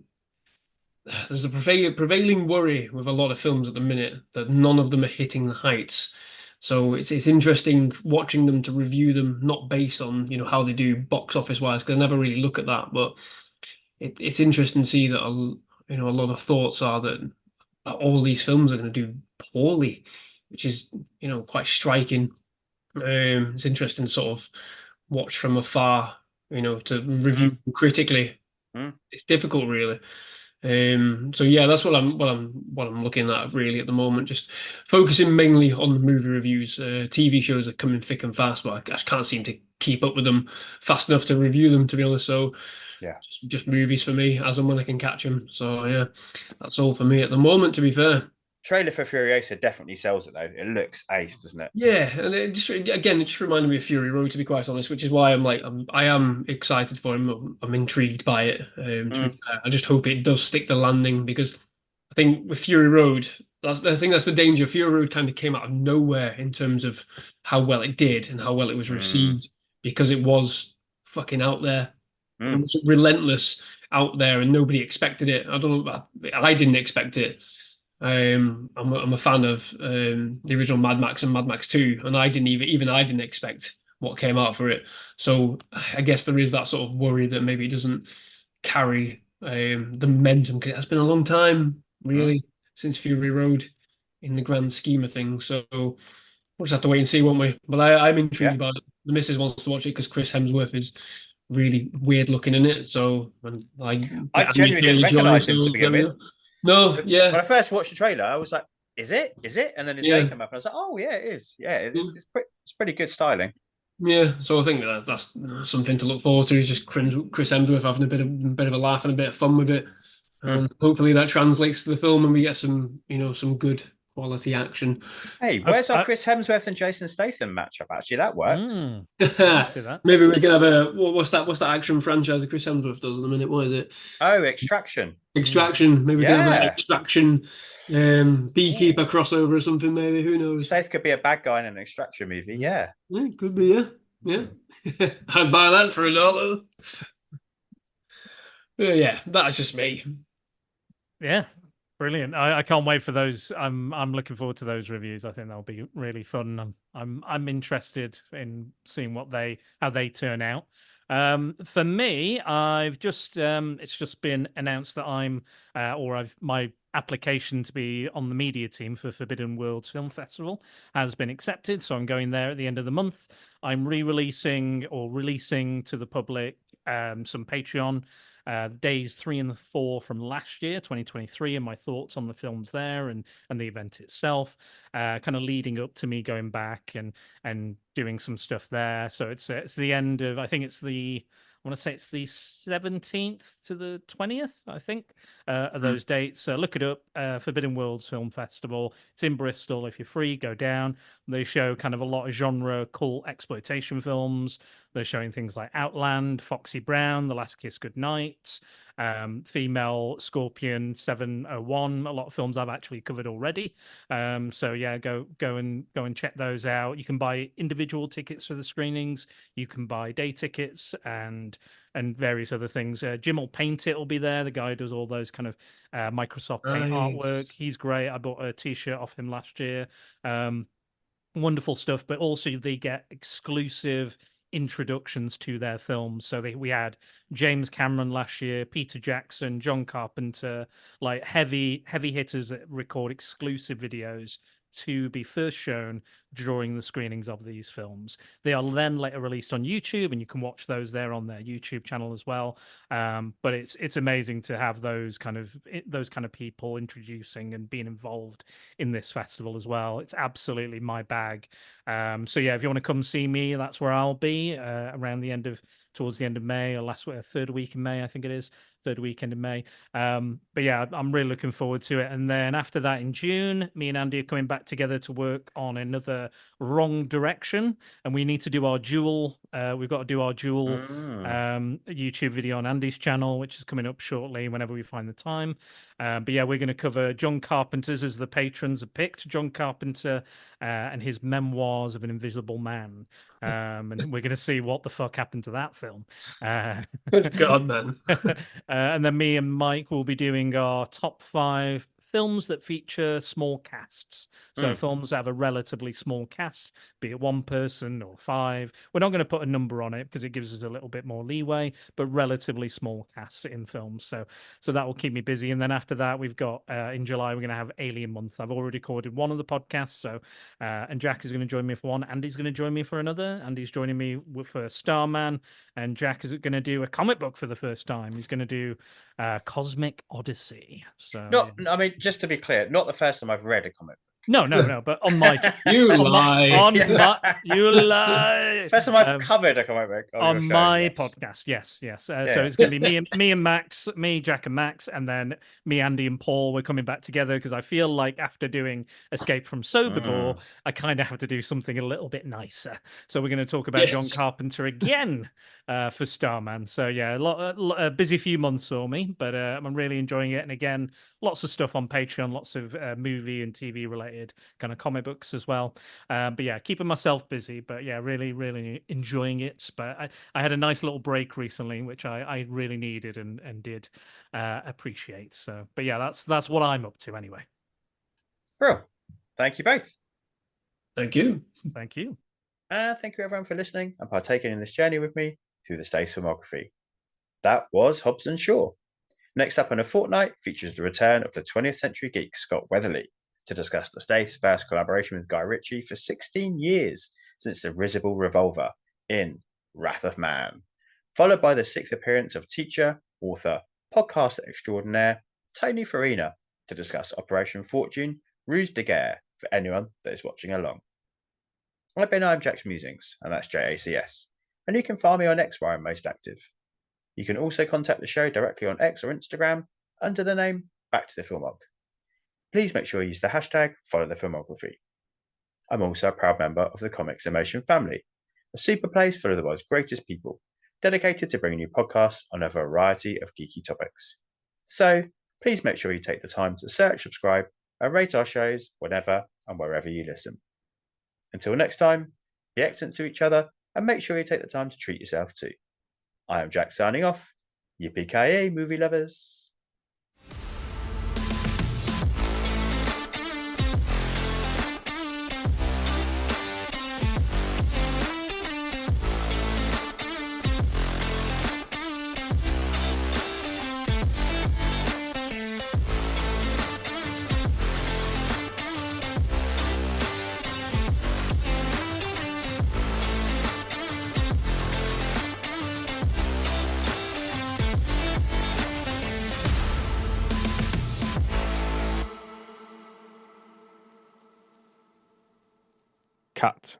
there's a prevailing worry with a lot of films at the minute that none of them are hitting the heights. So it's interesting watching them to review them, not based on how they do box office wise, because I never really look at that. But it's interesting to see that a lot of thoughts are that all these films are going to do poorly, which is quite striking. It's interesting to sort of watch from afar, to review critically. It's difficult, really. So yeah, that's what I'm looking at really at the moment. Just focusing mainly on the movie reviews. TV shows are coming thick and fast, but I just can't seem to keep up with them fast enough to review them, to be honest. So yeah, just movies for me as and when I can catch them. So yeah, that's all for me at the moment, to be fair. Trailer for Furiosa definitely sells it though. It looks ace, doesn't it? Yeah, and it just reminded me of Fury Road, to be quite honest, which is why I am excited for him. I'm intrigued by it. To be fair. I just hope it does stick the landing, because I think with Fury Road, that's the danger. Fury Road kind of came out of nowhere in terms of how well it did and how well it was received, because it was fucking out there. It was relentless out there, and nobody expected it. I don't know. I didn't expect it. I'm a fan of the original Mad Max and Mad Max 2, and I didn't expect what came out for it. So I guess there is that sort of worry that maybe it doesn't carry the momentum, because it has been a long time really since Fury Road. in the grand scheme of things. So we'll just have to wait and see, won't we? But I'm intrigued by it. The missus wants to watch it because Chris Hemsworth is really weird looking in it. So and I genuinely didn't recognise him to begin with. No, yeah. When I first watched the trailer, I was like, "Is it? Is it?" And then his name came up, and I was like, "Oh yeah, it is. Yeah, it's pretty good styling." Yeah, so I think that's something to look forward to. Is just Chris Hemsworth having a bit of a laugh and a bit of fun with it, and hopefully that translates to the film, and we get some some good quality action. Hey, where's our Chris Hemsworth and Jason Statham matchup? Actually, that works. See that. Maybe we can have a what's that action franchise that Chris Hemsworth does at the minute? What is it? Oh, Extraction. Extraction. Maybe we can have an Extraction beekeeper crossover or something. Maybe, who knows? Stath could be a bad guy in an Extraction movie. Yeah, could be. Yeah. I'd buy that for $1. Yeah, that's just me. Yeah, brilliant. I can't wait for those. I'm looking forward to those reviews. I think that'll be really fun. I'm interested in seeing how they turn out. For me, I've just it's just been announced that my application to be on the media team for Forbidden Worlds Film Festival has been accepted, so I'm going there at the end of the month. I'm releasing to the public some Patreon days 3 and 4 from last year, 2023, and my thoughts on the films there and the event itself, kind of leading up to me going back and doing some stuff there. So it's the end of, I think it's the 17th to the 20th, I think, of those dates. Look it up, Forbidden Worlds Film Festival. It's in Bristol. If you're free, go down. They show kind of a lot of genre cult exploitation films. They're showing things like Outland, Foxy Brown, The Last Kiss Goodnight, Female Scorpion 701. A lot of films I've actually covered already. So yeah, go and check those out. You can buy individual tickets for the screenings. You can buy day tickets and various other things. Jim will paint it. Will be there. The guy who does all those kind of Microsoft Paint artwork. He's great. I bought a T-shirt off him last year. Wonderful stuff. But also they get exclusive introductions to their films. So we had James Cameron last year, Peter Jackson, John Carpenter, like heavy hitters that record exclusive videos to be first shown during the screenings of these films. They are then later released on YouTube, and you can watch those there on their YouTube channel as well. But it's amazing to have those kind of people introducing and being involved in this festival as well. It's absolutely my bag. So yeah, if you want to come see me, that's where I'll be towards the end of May, or third week in May, I think it is. Third weekend in May. But yeah, I'm really looking forward to it. And then after that in June, me and Andy are coming back together to work on another Wrong Direction. And we need to do our dual, we've got to do our dual YouTube video on Andy's channel, which is coming up shortly whenever we find the time. But yeah, we're going to cover John Carpenter's, as the patrons have picked, John Carpenter and his Memoirs of an Invisible Man. And we're going to see what the fuck happened to that film. Good God, man. And then me and Mike will be doing our top 5 films that feature small casts. So films that have a relatively small cast, be it 1 person or 5. We're not going to put a number on it because it gives us a little bit more leeway, but relatively small casts in films. So that will keep me busy. And then after that, we've got in July, we're going to have Alien Month. I've already recorded one of the podcasts. So and Jack is going to join me for one. Andy's going to join me for another. Andy's joining me for Starman, and Jack is going to do a comic book for the first time. He's going to do Cosmic Odyssey. So I mean, just to be clear, not the first time I've read a comic book. No, but on my you lie. You lie. First time I've covered a comic book on my podcast. Yes. So it's going to be me and Max, Jack and Max, and then me, Andy, and Paul. We're coming back together because I feel like after doing Escape from Sobibor, I kind of have to do something a little bit nicer. So we're going to talk about John Carpenter again for Starman. So yeah, a busy few months for me, but I'm really enjoying it. And again, lots of stuff on Patreon, lots of movie and TV related kind of comic books as well. But yeah, keeping myself busy, but yeah, really, really enjoying it. But I had a nice little break recently, which I really needed and did appreciate. So, but yeah, that's what I'm up to anyway. Bro, thank you both. Thank you. Thank you. Thank you everyone for listening and partaking in this journey with me through the Stath filmography. That was Hobbs and Shaw. Next up in a fortnight features the return of the 20th Century Geek Scott Weatherly to discuss the Stath's first collaboration with Guy Ritchie for 16 years since the risible revolver in Wrath of Man, followed by the 6th appearance of teacher, author, podcaster extraordinaire Tony Farina to discuss Operation Fortune, Ruse de Guerre for anyone that is watching along. I'm Jack's Musings, and that's JACS, and you can find me on X where I'm most active. You can also contact the show directly on X or Instagram under the name Back to the Filmog. Please make sure you use the hashtag #FollowTheFilmography. I'm also a proud member of the Comics Emotion family, a super place full of the world's greatest people, dedicated to bringing you podcasts on a variety of geeky topics. So please make sure you take the time to search, subscribe, and rate our shows whenever and wherever you listen. Until next time, be excellent to each other and make sure you take the time to treat yourself too. I am Jack signing off. Yippee-ki-yay, movie lovers. Cut.